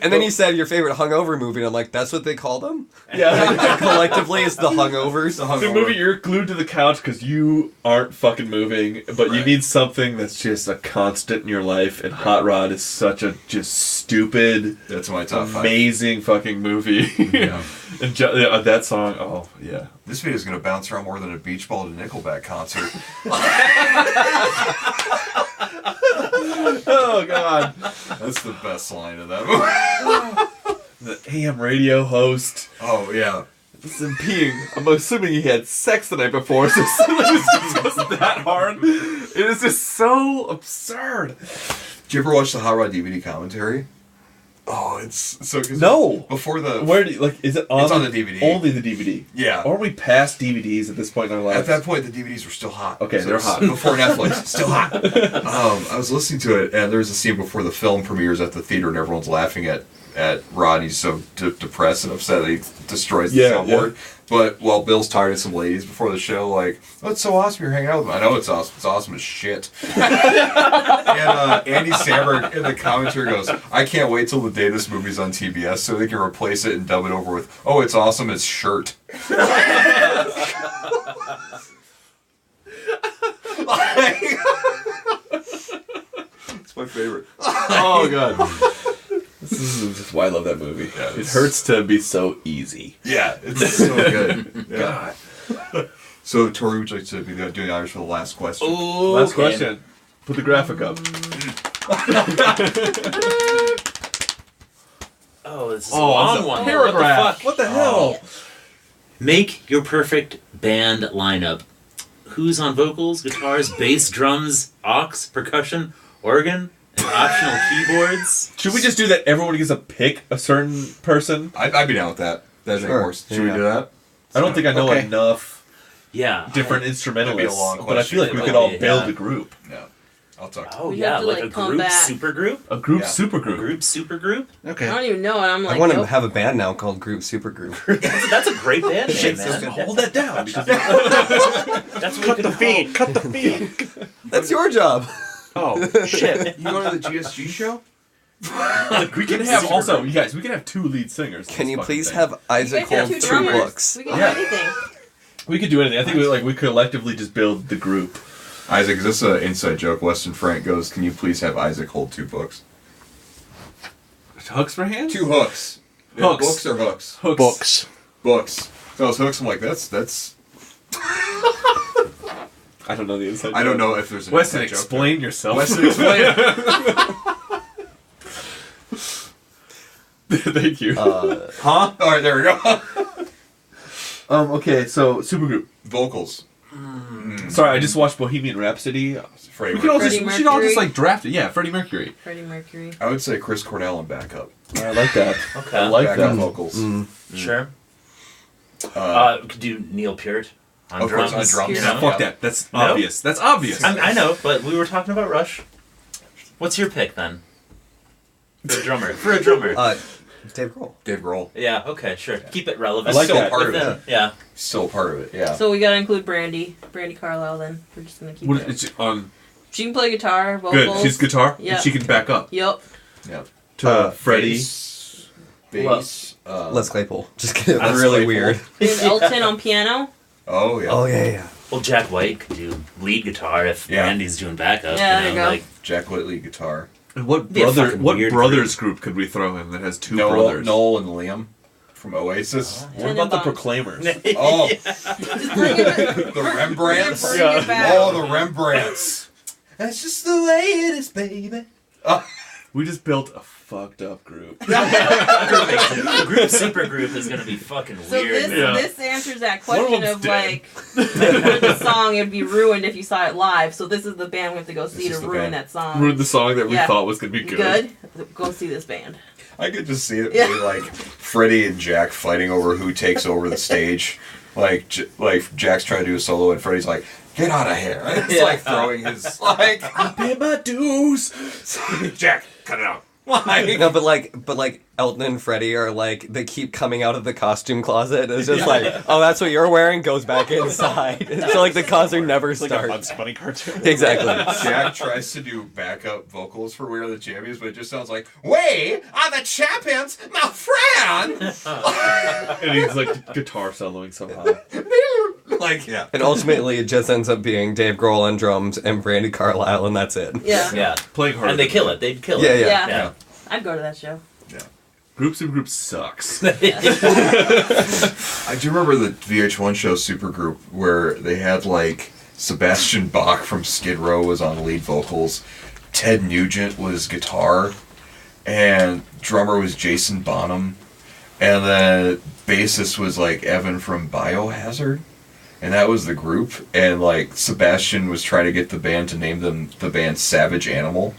and then you said your favorite hungover movie, and I'm like, that's what they call them? Yeah. Collectively, it's the hungovers. The movie you're glued to the couch because you aren't fucking moving, but you need something that's just a constant in your life. And Hot Rod is such a just stupid, That's my top 5. amazing fucking movie. Yeah. And that song, oh yeah. This video's gonna bounce around more than a beach ball at a Nickelback concert. Oh god. That's the best line of that movie. The AM radio host. Oh yeah. Listen, peeing. I'm assuming he had sex the night before, so it wasn't that hard. It is just so absurd. Did you ever watch the Hot Rod DVD commentary? Oh, it's so good. No. Before the Where do you, like, is it on? It's on the DVD. Only the DVD. Yeah. Aren't we past DVDs at this point in our lives? At that point, the DVDs were still hot. Okay, they're it's hot. Before Netflix, still hot. I was listening to it, and there's a scene before the film premieres at the theater, and everyone's laughing at Rod. He's so depressed and upset that he destroys the soundboard. But while Bill's talking to some ladies before the show, like, oh, it's so awesome you're hanging out with them. I know it's awesome. It's awesome as shit. And Andy Samberg in the commentary goes, I can't wait till the day this movie's on TBS so they can replace it and dub it over with, oh, it's awesome as shirt. It's my favorite. Oh god. This is why I love that movie. Yeah, it hurts to be so easy. Yeah, it's so good. Yeah. God. So, Tory, would you like to be doing the honors for the last question? Ooh, Last okay. question. Put the graphic up. Oh, this is a long it's a one. paragraph. What the hell? Make your perfect band lineup. Who's on vocals, guitars, bass, drums, aux, percussion, organ, and optional keyboards? Should we just do that? Everyone gets to pick a certain person. I'd be down with that. That'd make more sense. Should we do that? I don't think I know Okay. enough Yeah. different That'd be a instrumentalists, long but I feel like we question. could all Yeah. build a group. No. I'll talk to Oh We'd yeah, have to, like like, a come group back. supergroup. A group Yeah. supergroup. Group supergroup. Okay. I don't even know, and I'm like, I want to nope. have a band now called Group Supergroup. That's a great band name, Shakes man. so Hold that down. Because That's what Cut we the could feed. Cut the feed. That's your job. Oh shit. You go to the GSG show? we can have also, you guys. We can have 2 lead singers. in Can this you fucking please thing. have You Isaac guys have hold 2 2 drummers. books? We can Yeah. do anything. We could do anything. I think we collectively just build the group. Isaac, is this an inside joke? Weston Frank goes, can you please have Isaac hold 2 books? Hooks for hands. 2 hooks. Yeah, Hooks. Books or hooks? Hooks. Books. Books. So those hooks, I'm like, that's. I don't know the inside. I don't joke. know if there's an Weston, inside joke explain yourself. there. Weston, explain. Thank you. Huh? Alright, there we go. Okay, so supergroup. Vocals. Sorry, I just watched Bohemian Rhapsody. Freddie We Mercury. should all just Mercury. like draft it. Yeah, Freddie Mercury. Freddie Mercury. I would say Chris Cornell and backup. I like that. Okay. I like Backup that. vocals. Sure. Could do Neil Peart on Of course, drums. on drums. You Yeah. know? Fuck that. That's No? obvious. That's obvious. I know, but we were talking about Rush. What's your pick then? For a drummer. For a drummer. Dave Grohl. Dave Grohl. Yeah. Okay. Sure. Keep it relevant. I like Still that. part of Within- it. Yeah. Still part of it, yeah. So we gotta include Brandy Carlisle. Then we're just gonna keep What, it. it's on. She can play guitar, vocals. Good. She's guitar. Yeah. And she can back up Yep. Yeah. to Freddie. Bass. Les Claypool. Just kidding. Les Really Claypool. weird. And Elton on piano. Oh, yeah. Oh yeah. Well, Jack White could do lead guitar if Yeah. Randy's doing backup. Yeah, you there know, you go. Like, Jack Whitley guitar. And what Be a brother? fucking What weird brothers group could we throw in that has 2 brothers? Noel and Liam from Oasis. What about the Tenenbaums. Proclaimers? Oh, Just bring it, the Rembrandts. bring it back. Oh, the Rembrandts. That's just the way it is, baby. We just built a fucked up group. group supergroup is gonna be fucking So weird. this man. Yeah. this answers that One of question them's of dead. like for the song it'd be ruined if you saw it live. So this is the band we have to go see This to is the ruin band. that song. Ruined the song that we Yeah. thought was gonna be good. Go see this band. I could just see it Yeah. being like Freddie and Jack fighting over who takes over the stage. Like Jack's trying to do a solo and Freddie's like, "Get out of here!" And it's Yeah. like throwing his like, I pay my dues. Jack, cut it out. No, but like Elton and Freddie are like they keep coming out of the costume closet. It's just like, oh, that's what you're wearing. Goes back inside. So like the concert never It's like a starts. Bugs Bunny cartoon. Exactly. Jack tries to do backup vocals for "We Are the Champions," but it just sounds like, "We are the champions, my friend." And he's like guitar soloing somehow. Like, yeah. And ultimately, it just ends up being Dave Grohl on drums and Brandy Carlisle, and that's it. Yeah. Yeah. Playing hard. And they kill it. They'd kill Yeah, it. yeah. Yeah. I'd go to that show. Group Supergroup sucks. I do remember the VH1 show Supergroup where they had like Sebastian Bach from Skid Row was on lead vocals, Ted Nugent was guitar, and drummer was Jason Bonham, and then bassist was like Evan from Biohazard, and that was the group. And like Sebastian was trying to get the band to name them the band Savage Animal.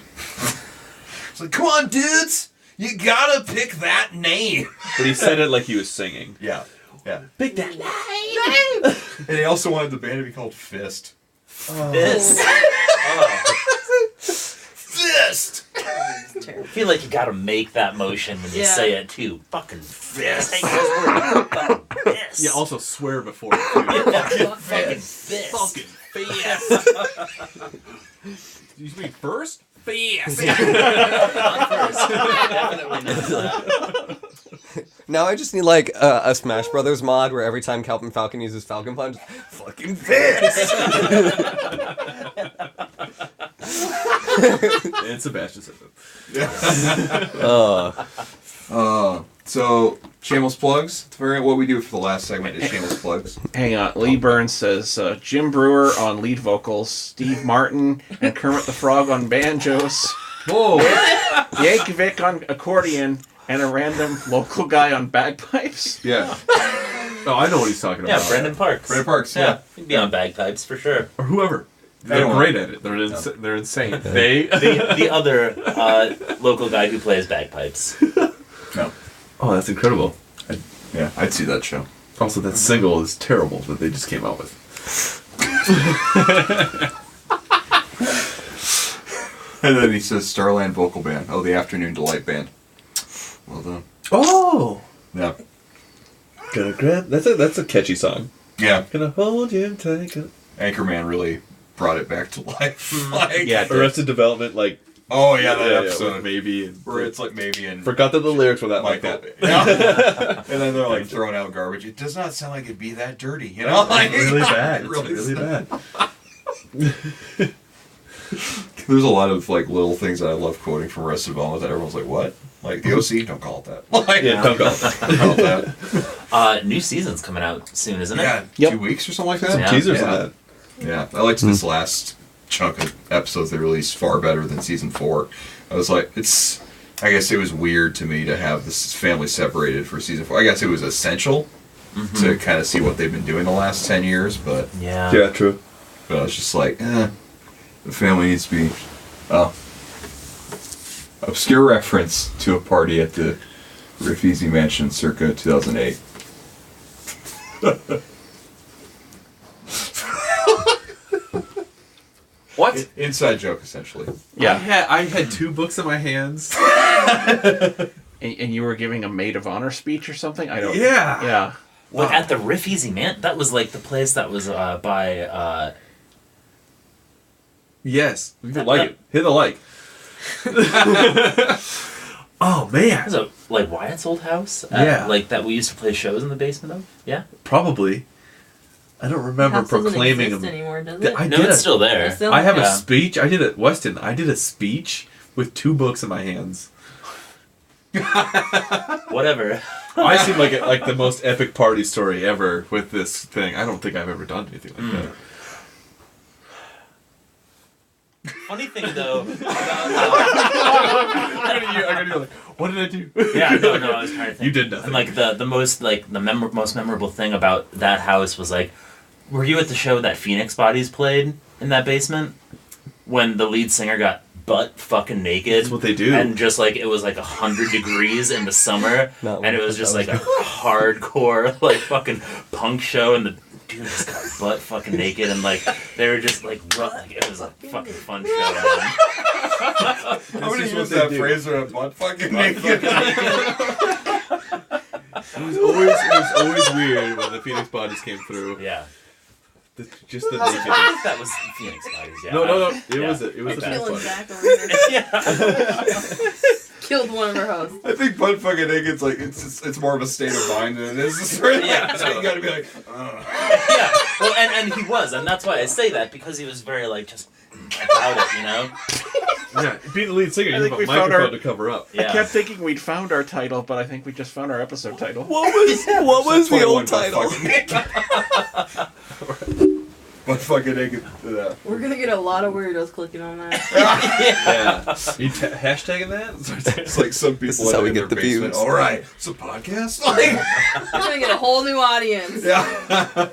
It's like, come on, dudes, you gotta pick that name. But he said it like he was singing. Yeah, yeah. Pick that. And he also wanted the band to be called Fist. This. Oh. Fist! I feel like you gotta make that motion when you Yeah. say it too. Fucking fist. Yeah, also swear before it too. Fucking fist. Fucking fast. You mean first? Fast. Definitely not that. Now I just need like a Smash Brothers mod where every time Captain Falcon uses Falcon Punch, fucking fist. And Sebastian said So, shameless plugs. It's very what we do for the last segment is shameless plugs. Hang on. Lee Burns says Jim Brewer on lead vocals, Steve Martin and Kermit the Frog on banjos, whoa. Yankovic on accordion, and a random local guy on bagpipes. Yeah. Oh, I know what he's talking Yeah, about. Brendan Parks. Brendan Parks, yeah. He'd be on bagpipes for sure. Or whoever. They're Anyone. great at it. They're insane. They. The other local guy who plays bagpipes. No. Oh, that's incredible. Yeah, I'd see that show. Also, that single is terrible that they just came out with. And then he says Starland Vocal Band. Oh, the Afternoon Delight Band. Well done. Oh! Yeah. Gonna grab... That's a catchy song. Yeah. Gonna hold you tight. Anchorman really brought it back to life. Like, Yeah, Arrested Development, like... Oh, yeah, that with episode. maybe. Where it's like maybe in... Forgot that the lyrics were that like Michael. that. Yeah. And then they're like throwing out garbage. It does not sound like it'd be that dirty, you know? Like, Really bad. It It's really bad. There's a lot of like little things that I love quoting from Arrested Development that everyone's like, what? Like, the OC? Don't call it that. Like, Yeah, don't call it that. don't call it that. New season's coming out soon, isn't it? Yeah, Yep. 2 weeks or something like that? Yeah. Teasers Yeah. on that. Yeah, I liked this last chunk of episodes they released far better than season 4. I was like, I guess it was weird to me to have this family separated for season 4. I guess it was essential to kind of see what they've been doing the last 10 years, but Yeah, true. I was just like, the family needs to be, obscure reference to a party at the Raffizi Mansion circa 2008. What? Inside joke, essentially. Yeah. I had 2 books in my hands. And you were giving a maid of honor speech or something? I don't. Yeah. Yeah. Well, at the Riff Easy Man, that was like the place that was by. Yes. You can like it. Hit the like. Oh, man. Was it like Wyatt's old house? Yeah. Like that we used to play shows in the basement of? Yeah? Probably. I don't remember House doesn't proclaiming exist them. anymore, does it? I No, did it's a- still there. It's still- I have Yeah. a speech. I did a speech with 2 books in my hands. Whatever. I seem like the most epic party story ever with this thing. I don't think I've ever done anything like that. Funny thing though about I'm gonna be like, what did I do? yeah, no, I was trying to think. You did nothing. And like the most most memorable thing about that house was like, were you at the show that Phoenix Bodies played in that basement when the lead singer got butt fucking naked? That's what they do. And just like it was like 100 degrees in the summer, Not and it what was just that like a hardcore like fucking punk show, and the dude just got butt fucking naked, and like they were just like it was a fucking fun show. Man. I'm gonna is use what they that do. phrase when I'm butt fucking naked. It was always weird when the Phoenix Bodies came through. Yeah. Just the I nakedness. think that was Phoenix Bodies. Yeah. No. It Yeah. was the Okay. Phoenix Killing Bodies. Zach over here. Yeah. Killed one of our hosts. I think butt fucking naked's like it's more of a state of mind than it is a story. Yeah. So you gotta be like, Yeah. Well, and he was, and that's why I say that, because he was very like just about it, you know. Yeah, being the lead singer, you think have we a found microphone our- to cover up. Yeah. I kept thinking we'd found our title, but I think we just found our episode title. What was the 21 old butt title? fucking naked. Butt fucking naked. We're gonna get a lot of weirdos clicking on that. Yeah. You hashtagging that? It's like some people This is how in we their get the basement. views. All right, it's a podcast. Like, We're gonna get a whole new audience. yeah.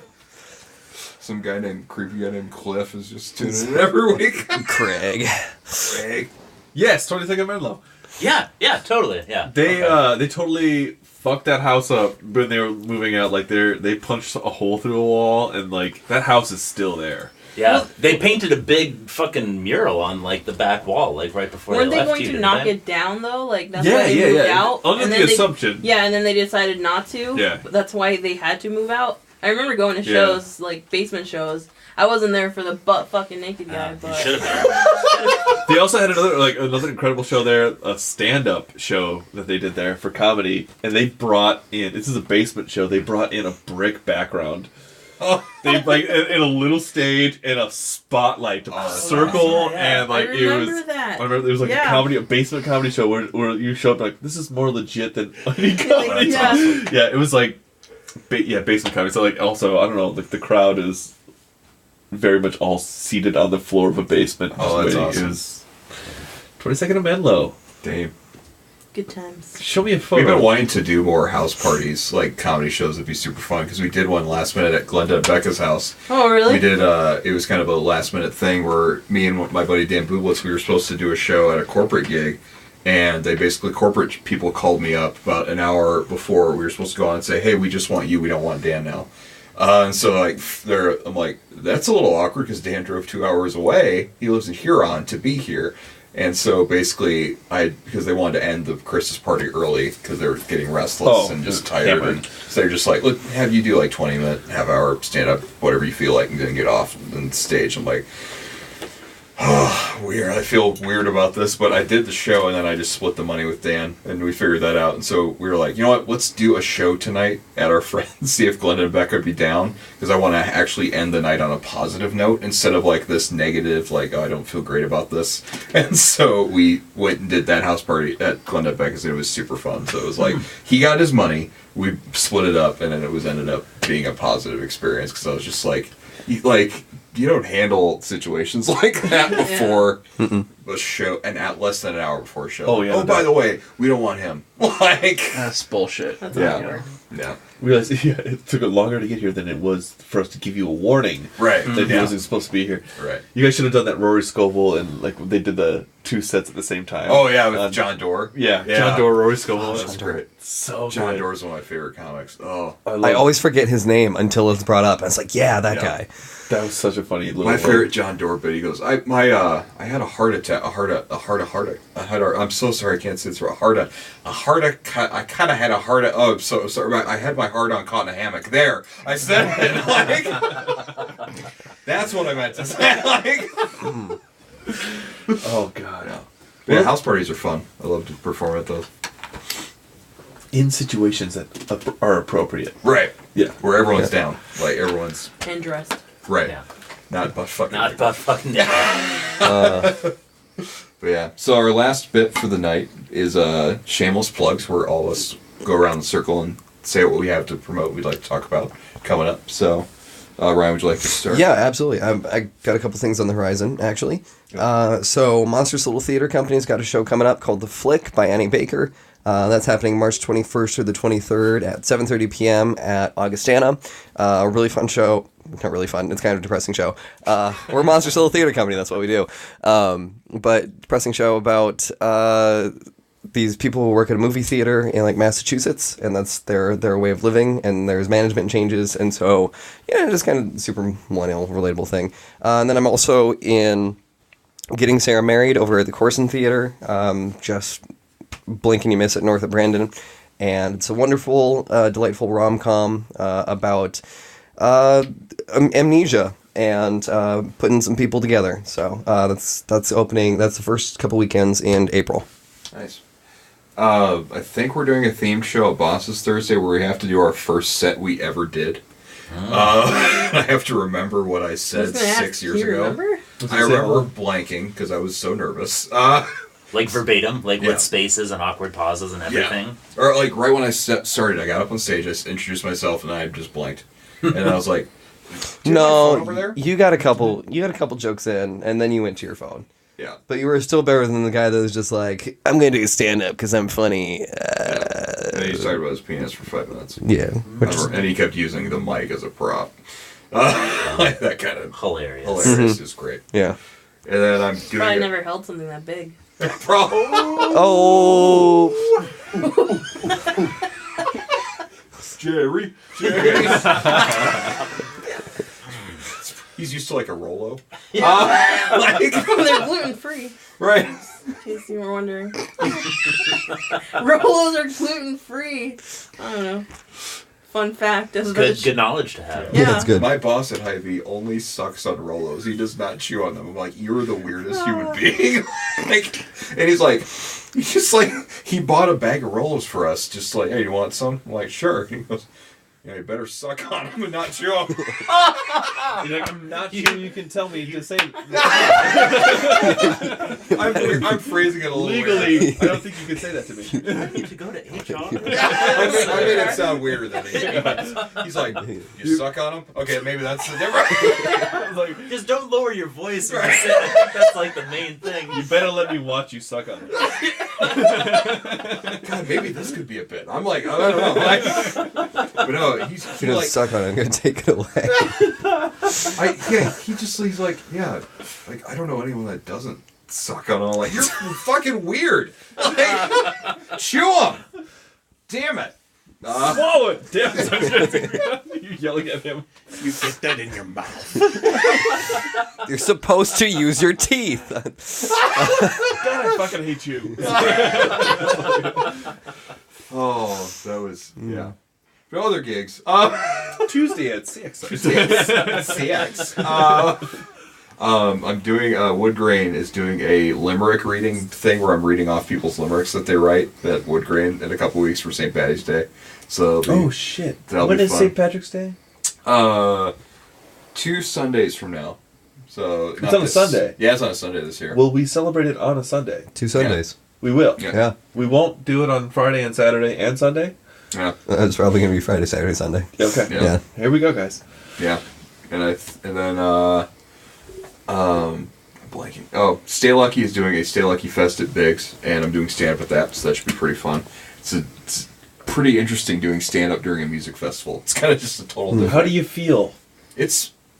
Some guy named creepy guy named Cliff is just tuning in every week. Craig. Craig. Yes, 22nd Menlo. Yeah, totally. Yeah. They totally fucked that house up when they were moving out. Like they punched a hole through a wall, and like that house is still there. Yeah. Well- They painted a big fucking mural on like the back wall, like right before Weren't they they left going you, to didn't knock they? it down though? Like that's Yeah, why they moved yeah. out. Under and the then they- assumption. Yeah, and then they decided not to. Yeah. But that's why they had to move out. I remember going to Yeah. shows, like basement shows. I wasn't there for the butt fucking naked guy, You but should have been. They also had another incredible show there, a stand-up show that they did there for comedy, and they brought in. This is a basement show. They brought in a brick background. They like in a little stage and a spotlight circle, yeah. and like I it remember was. that. I remember it was like Yeah. a basement comedy show where you show up like, this is more legit than any comedy. Yeah. Yeah, it was like, basement comedy. So like, also I don't know, like the crowd is very much all seated on the floor of a basement. Oh, that's waiting. awesome. It was 22nd of Menlo. Damn. good times. Show me a We've photo. been wanting to do more house parties, like comedy shows that'd be super fun, because we did one last minute at Glenda and Becca's house. Oh really? We did, it was kind of a last minute thing where me and my buddy Dan Bublitz, we were supposed to do a show at a corporate gig, and they basically, corporate people called me up about an hour before we were supposed to go on and say, hey, we just want you, we don't want Dan now. And so like, I'm like, that's a little awkward because Dan drove 2 hours away. He lives in Huron to be here. And so basically, because they wanted to end the Christmas party early because they were getting restless and just tired. hammered. And so they're just like, look, have you do like 20-minute, half-hour stand-up, whatever you feel like, and then get off the stage. I'm like, oh, weird. I feel weird about this, but I did the show, and then I just split the money with Dan, and we figured that out. And so we were like, you know what? Let's do a show tonight at our friends, see if Glenda and Becca would be down, because I want to actually end the night on a positive note instead of like this negative, like, oh, I don't feel great about this. And so we went and did that house party at Glenda and Becca's, and it was super fun. So it was like, he got his money, we split it up, and then it ended up being a positive experience, because I was just like, you don't handle situations like that before a show, and at less than an hour before a show. Oh, yeah, by the way, we don't want him. Like, That's bullshit. That's yeah, yeah, Realized it took longer to get here than it was for us to give you a warning right. that he Yeah. wasn't supposed to be here. Right. You guys should have done that Rory Scovel and like they did the 2 sets at the same time. Oh yeah, with John Doerr. Yeah, Yeah. John Doerr, Rory Scovel. Oh, that's great. So John good. Doerr is one of my favorite comics. Oh, I always forget his name until it's brought up. And it's like, yeah, that Yeah. guy. That was such a funny little. my favorite John Doerr bit. He goes, I had a heart attack. I'm so sorry, I can't say this. I kind of had a heart. Oh, I'm so sorry. I had my heart on caught in a hammock. There, I said it. Like, that's what I meant to say. Like, Oh god. yeah. Yeah, house parties are fun. I love to perform at those. In situations that are appropriate. Right. Yeah. Where everyone's down. Like everyone's And dressed. right. Yeah. Not butt fucking. Not butt fucking But yeah. So our last bit for the night is shameless plugs, where all of us go around the circle and say what we have to promote. We'd like to talk about coming up. So, Ryan, would you like to start? Yeah, absolutely. I got a couple things on the horizon, actually. So Monsters Little Theater Company's got a show coming up called The Flick by Annie Baker. That's happening March 21st through the 23rd at 7:30 p.m. at Augustana. A really fun show. Not really fun. It's kind of a depressing show. We're Monsters Little Theater Company. That's what we do. But depressing show about these people who work at a movie theater in like Massachusetts, and that's their way of living. And there's management changes, and so yeah, just kind of super millennial relatable thing. And then I'm also in Getting Sarah Married over at the Corson Theater. Just blink and you miss it north of Brandon, and it's a wonderful, delightful rom-com about amnesia and putting some people together. So that's opening. That's the first couple weekends in April. Nice. I think we're doing a themed show at Boss's Thursday where we have to do our first set we ever did. I have to remember what I said 6 years ago. Remember? I remember blanking because I was so nervous. Like verbatim, like Yeah. with spaces and awkward pauses and everything. Or like right when I started, I got up on stage, I introduced myself, and I just blanked. And I was like, "Do you have my phone over No, there?" you got a couple jokes in, and then you went to your phone. Yeah. But you were still better than the guy that was just like, I'm going to do stand-up because I'm funny. And he started about his penis for 5 minutes. Yeah. Which is, And he kept using the mic as a prop. Like that kind of Hilarious. hilarious is great. yeah. And then I'm doing Probably it. never held something that big. Oh. Jerry. He's used to like a Rolo. They're gluten free. Right. In case you were wondering. Rolos are gluten free. I don't know. Fun fact. Good knowledge to have. Yeah. That's good. My boss at Hy-Vee only sucks on Rolos. He does not chew on them. I'm like, you're the weirdest human being. Like, and he's just like, he bought a bag of Rolos for us. Just like, hey, you want some? I'm like, sure. He goes, yeah, you better suck on them and not chew them. You're like, I'm not sure you can tell me to say I'm phrasing it a little legally. weird. I don't think you can say that to me. I need to go to HR. I made it sound weirder than it is. He's like, you suck on them? Okay, maybe that's the difference. I was like, Just don't lower your voice. When you say it. I think that's like the main thing. you better let me watch you suck on it. God, maybe this could be a bit. I'm like, I don't know. Like, but no, If you don't like, suck on it, I'm going to take it away. he's like, yeah, like, I don't know anyone that doesn't suck on all. Like, you're fucking weird. Like, chew them. Damn it. Swallow it! Damn it! You yelling at him. You get that in your mouth. You're supposed to use your teeth. God, I fucking hate you. Oh, that was yeah. For other gigs, Tuesday at CX. CX. I'm doing Wood Grain is doing a limerick reading thing where I'm reading off people's limericks that they write at Wood Grain in a couple weeks for St. Patty's Day. So Oh shit! that'll When be is fun. St. Patrick's Day? 2 Sundays from now. So It's on a Sunday. Yeah, it's on a Sunday this year. Will we celebrate it on a Sunday? 2 Sundays. We will. Yeah. We won't do it on Friday and Saturday and Sunday. Yeah. It's probably going to be Friday, Saturday, Sunday. Okay. Yeah. Here we go, guys. Yeah. And then blanking. Oh, Stay Lucky is doing a Stay Lucky Fest at Biggs, and I'm doing stand up at that, so that should be pretty fun. It's pretty interesting doing stand up during a music festival. It's kind of just a total different. How do you feel?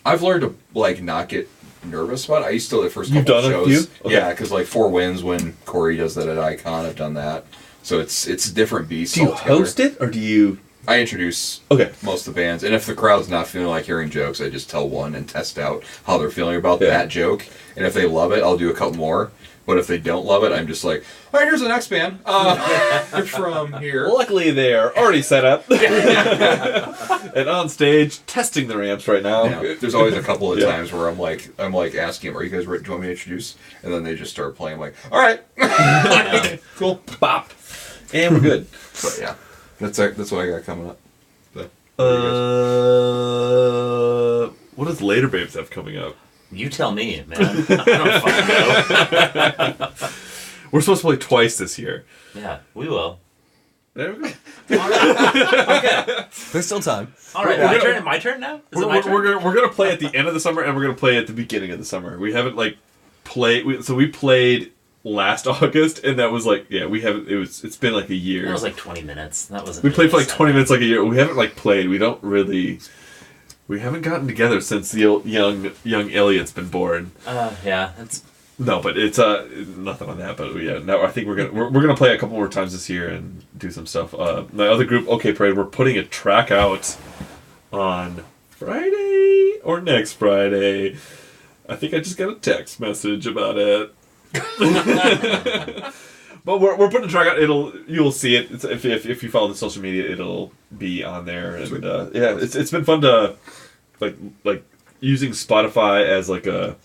I've learned to like not get nervous about it. I used to the first You've couple done of a shows. few? Okay. Yeah, because like 4 Winds when Corey does that at Icon, I've done that. So it's a different beast. Do you altogether. host it or do you? I introduce Okay. most of the bands, and if the crowd's not feeling like hearing jokes, I just tell one and test out how they're feeling about Yeah. that joke. And if they love it, I'll do a couple more. But if they don't love it, I'm just like, all right, here's the next band. They're from here. Luckily, they are already set up and on stage testing their amps right now. Yeah, there's always a couple of Yeah. times where I'm like asking them, are you guys ready? Do you want me to introduce? And then they just start playing. I'm like, all right, cool, Bop, and we're good. But yeah, that's what I got coming up. So, What does Later Babes have coming up? You tell me, man. I don't fucking know. We're supposed to play twice this year. Yeah, we will. There we go. Okay. There's still time. All right, my turn now? Is it my turn? We're gonna play at the end of the summer and we're gonna play at the beginning of the summer. We haven't like played. So we played last August and that was like we haven't. It's been like a year. That was like 20 minutes. That wasn't. We played for really like 20 minutes like a year. We haven't like played. We haven't gotten together since the young Elliot's been born. Yeah, it's. No, but it's nothing on that. But yeah, now I think we're gonna play a couple more times this year and do some stuff. My other group, OK Parade, we're putting a track out on Friday or next Friday. I think I just got a text message about it. But we're putting a track out. You'll see it. It's, if you follow the social media, it'll be on there. And yeah, it's been fun to like using Spotify as like a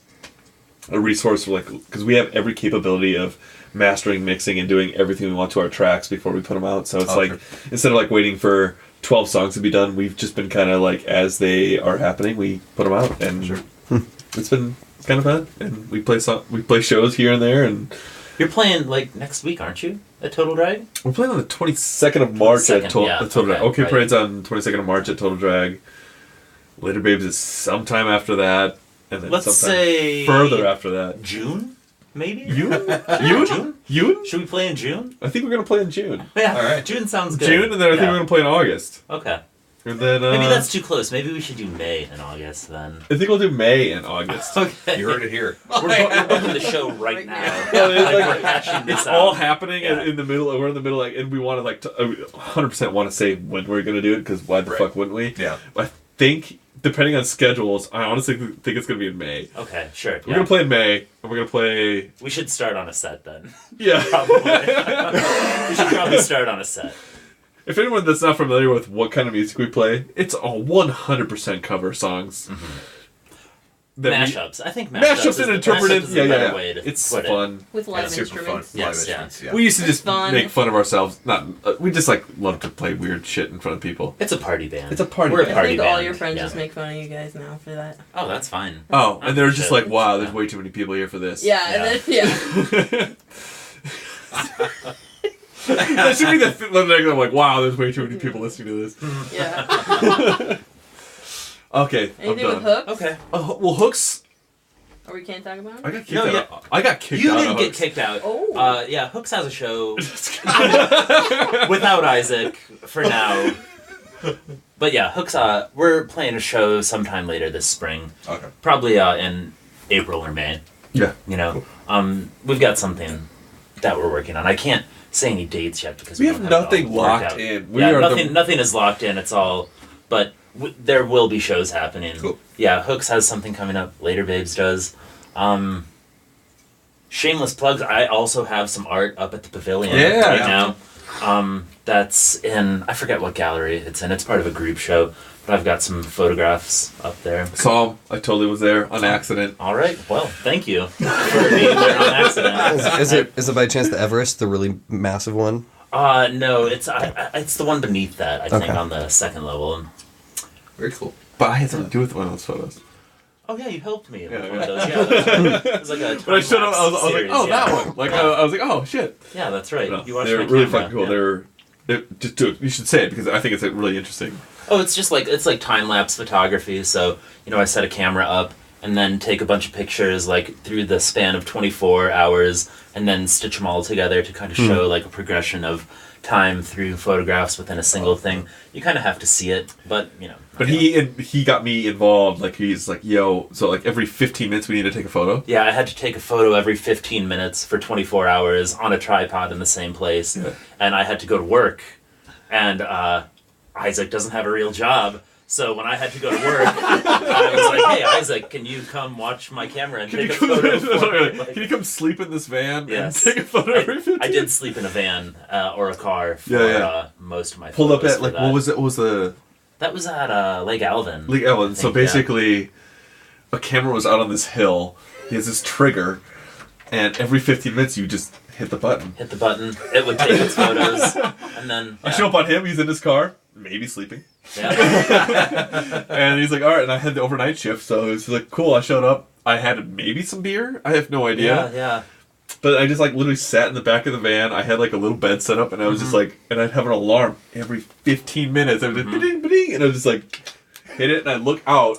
resource for like, because we have every capability of mastering, mixing, and doing everything we want to our tracks before we put them out. So it's instead of like waiting for 12 songs to be done, we've just been kind of like, as they are happening, we put them out, and it's been kind of fun. And we play shows here and there, and You're playing like next week, aren't you? At Total Drag? we're playing on the 22nd of March at Total Drag. OK right. Parade's on 22nd of March at Total Drag. Later Babes is sometime after that, and then Let's sometime say further after that. June, maybe. June? Should we play in June? I think we're gonna play in June. Yeah. All right. June sounds good. June, and then I think we're gonna play in August. Okay. And then Maybe that's too close. Maybe we should do May and August then. I think we'll do May and August. Okay. you heard it here. We're booking the show right now. Well, it's Like, like- we're hashing this It's out. all happening Yeah. in the middle. We're in the middle, like, and we want to like 100% want to say when we're gonna do it, because why the fuck wouldn't we? Yeah. I think depending on schedules, I honestly think it's gonna be in May. Okay, sure. We're gonna play in May, and we're gonna play. We should start on a set then. Yeah. Probably. We should probably start on a set. If anyone that's not familiar with what kind of music we play, it's all 100% cover songs. That we- Mashups. I think Mashups and interpreted. mashups is a better way to It's put it. fun. With live Super fun. instruments. Yes, Live yeah. instruments, yeah. We used to It's just fun. make fun of ourselves. Not we just like love to play weird shit in front of people. It's a party band. It's a party We're band. a I party think band. all your friends yeah. just make fun of you guys now for that. Oh, that's fine. Oh, and they're just Shit. like, wow, there's way too many people here for this. Yeah, and then That should be the thing. I'm like, wow, there's way too many people listening to this. yeah. Okay, I'm Anything with done. hooks? Okay. Well, Hooks. Or we can't talk about I it? got kicked No, out. I got kicked You out. didn't of get Hooks. kicked out. Oh. Yeah, Hooks has a show without Isaac for now. But yeah, Hooks. We're playing a show sometime later this spring. Okay. Probably in April or May. Yeah. You know, we've got something that we're working on. I can't say any dates yet because We don't have it all nothing worked locked out. in. Nothing is locked in. It's all, but there will be shows happening. Cool. Yeah, Hooks has something coming up. Later Babes does. Shameless plugs. I also have some art up at the pavilion right now. That's in, I forget what gallery it's in. It's part of a group show, but I've got some photographs up there. Saw him. I totally was there on accident. All right. Well, thank you for being there on accident. Is it by chance the Everest, the really massive one? No, it's the one beneath that. I think Okay. on the second level. Very cool. But I had something to do with one of those photos. Oh yeah, you helped me with Yeah, one of those. Yeah, it was like a. But I showed up. I was like, series, oh, yeah. that one. Like I was like, oh shit. Yeah, that's right. No, You watched they're my really camera, fucking cool. yeah. Just do it. You should say it because I think it's really interesting. Oh, it's just like time lapse photography. So I set a camera up and then take a bunch of pictures like through the span of 24 hours, and then stitch them all together to kind of show like a progression of time through photographs within a single thing. You kind of have to see it, but But he got me involved. Like he's like, yo, so like every 15 minutes we need to take a photo. Yeah, I had to take a photo every 15 minutes for 24 hours on a tripod in the same place. Yeah. And I had to go to work. And Isaac doesn't have a real job. So when I had to go to work, I was like, hey, Isaac, can you come watch my camera and take a photo for me? Can you come sleep in this van Yes. and take a photo every 15 I did sleep in a van or a car for Yeah. most of my Pulled up photos at for like, that. what was it? What was the That was at Lake Alvin. Lake Ellen? I So think, yeah. basically, a camera was out on this hill. He has this trigger, and every 15 minutes you just hit the button. Hit the button. It would take its photos. And then... I show up on him. He's in his car, maybe sleeping. Yeah. And he's like, all right, and I had the overnight shift, so it's like, cool, I showed up. I had maybe some beer. I have no idea. Yeah. But I just like literally sat in the back of the van. I had like a little bed set up, and I was just like, and I'd have an alarm every 15 minutes. I would just ba-ding, ba-ding, and I was just like, hit it, and I'd look out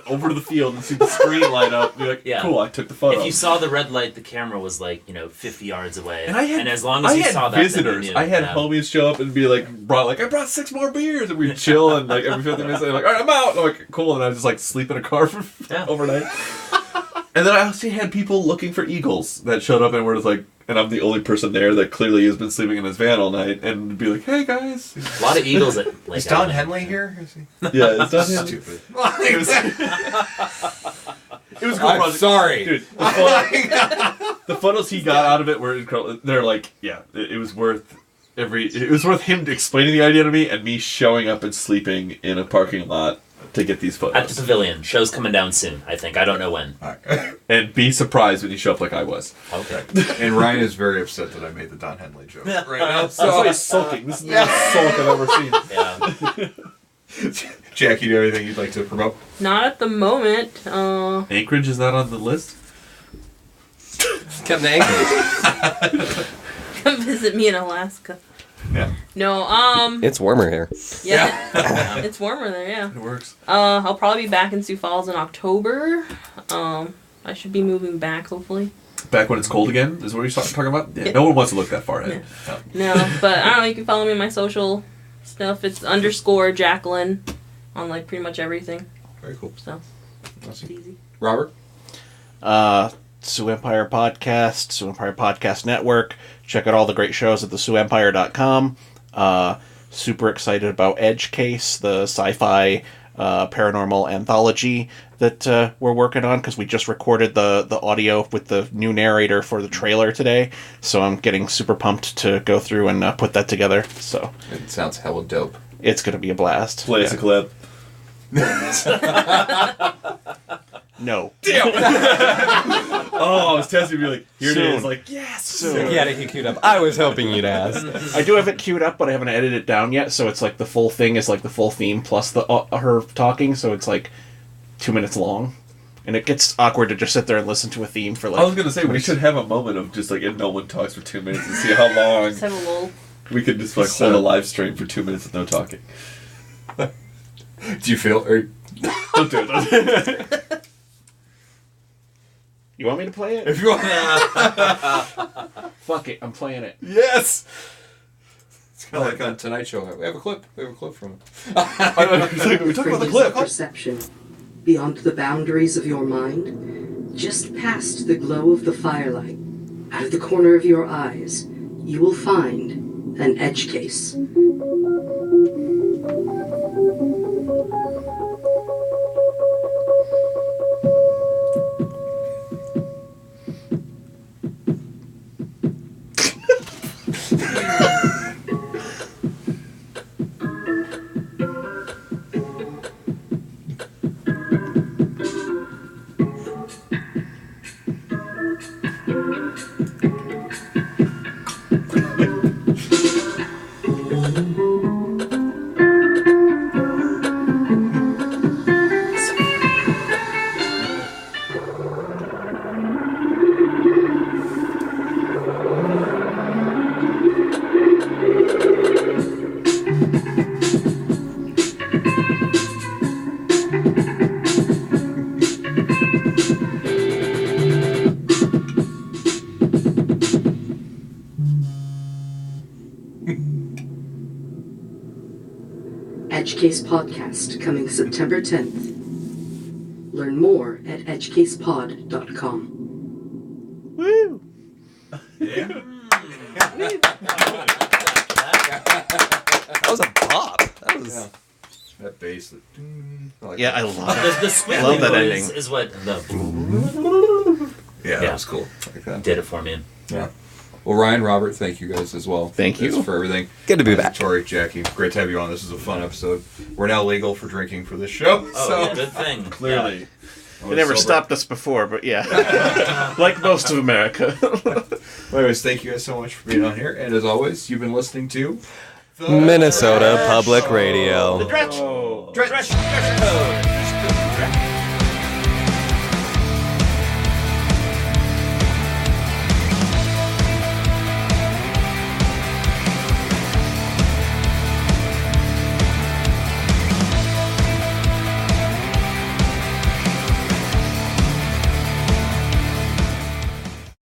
over to the field and see the screen light up. And be like, Yeah. cool, I took the photo. If you saw the red light, the camera was like 50 yards away. and I had, as long as you saw that, visitors. then you knew. I had Yeah. homies show up and be like, I brought 6 more beers, and we'd chill, and like every 15 minutes, they're like, all right, I'm out. And I'm like, cool, and I was just like sleep in a car for overnight. And then I also had people looking for eagles that showed up and were just like, and I'm the only person there that clearly has been sleeping in his van all night, and be like, hey guys. A lot of eagles at Lake Is Don Alvin. Henley here? Is he? Yeah, it's not him. Stupid. It was cool. I'm project. sorry. Dude, the photos he got out of it were incredible. They're like, yeah, it was worth it was worth him explaining the idea to me and me showing up and sleeping in a parking lot to get these At the photos. pavilion. Show's coming down soon, I think. I don't know when. And be surprised when you show up like I was. Okay. And Ryan is very upset that I made the Don Henley joke right now. That's why he's sulking. This is the most sulk I've ever seen. Yeah. Jackie, do you have anything you'd like to promote? Not at the moment. Anchorage is not on the list? Captain Anchorage. Come visit me in Alaska. Yeah. No, It's warmer here. yeah. It's warmer there, yeah. It works. I'll probably be back in Sioux Falls in October. I should be moving back, hopefully. Back when it's cold again is what you're talking about? Yeah, no one wants to look that far ahead. No, but I don't know, you can follow me on my social stuff. It's _ Jacqueline on like pretty much everything. Very cool. So it's easy. Robert? Sioux Empire Podcast, Sioux Empire Podcast Network. Check out all the great shows at the SiouxEmpire.com. Super excited about Edge Case, the sci-fi paranormal anthology that we're working on, because we just recorded the audio with the new narrator for the trailer today. So I'm getting super pumped to go through and put that together. So It sounds hella dope. it's going to be a blast. Play us a clip. No. Damn! Oh, I was testing to be like, here Soon. it is. Like, yes! Soon. Yeah, it queued up. I was hoping you'd ask. I do have it queued up, but I haven't edited it down yet, so it's like the full thing is like the full theme plus the her talking, so it's like 2 minutes long. And it gets awkward to just sit there and listen to a theme for like... I was going to say, we should have a moment of just like, if no one talks for 2 minutes and see how long Just have a little. we could just like hold a live stream for 2 minutes with no talking. Do you feel... Don't do it. You want me to play it? if you want... Fuck it, I'm playing it. Yes! It's kind of like on Tonight Show. We have a clip. We have a clip from it. We talked about the clip. Perception beyond the boundaries of your mind, just past the glow of the firelight, out of the corner of your eyes, you will find an edge case. Edgecase Podcast coming September 10th. Learn more at edgecasepod.com. Woo! Yeah. That was a pop. That was. Yeah. That bass. Yeah, I love it. The squiggly Love that noise ending. is what the Yeah, that Yeah. was cool. Like that. did it for me. Yeah. Well, Ryan, Robert, thank you guys as well. Thank you. Thanks for everything. Good to be back. Tory, Jackie, great to have you on. This is a fun episode. We're now legal for drinking for this show. Oh, so yeah, good thing. Clearly. They never stopped us before, but yeah. Like most of America. Well, anyways, thank you guys so much for being on here. And as always, you've been listening to the Minnesota Public Radio. The Dresch. Oh. Dresch. Dresch.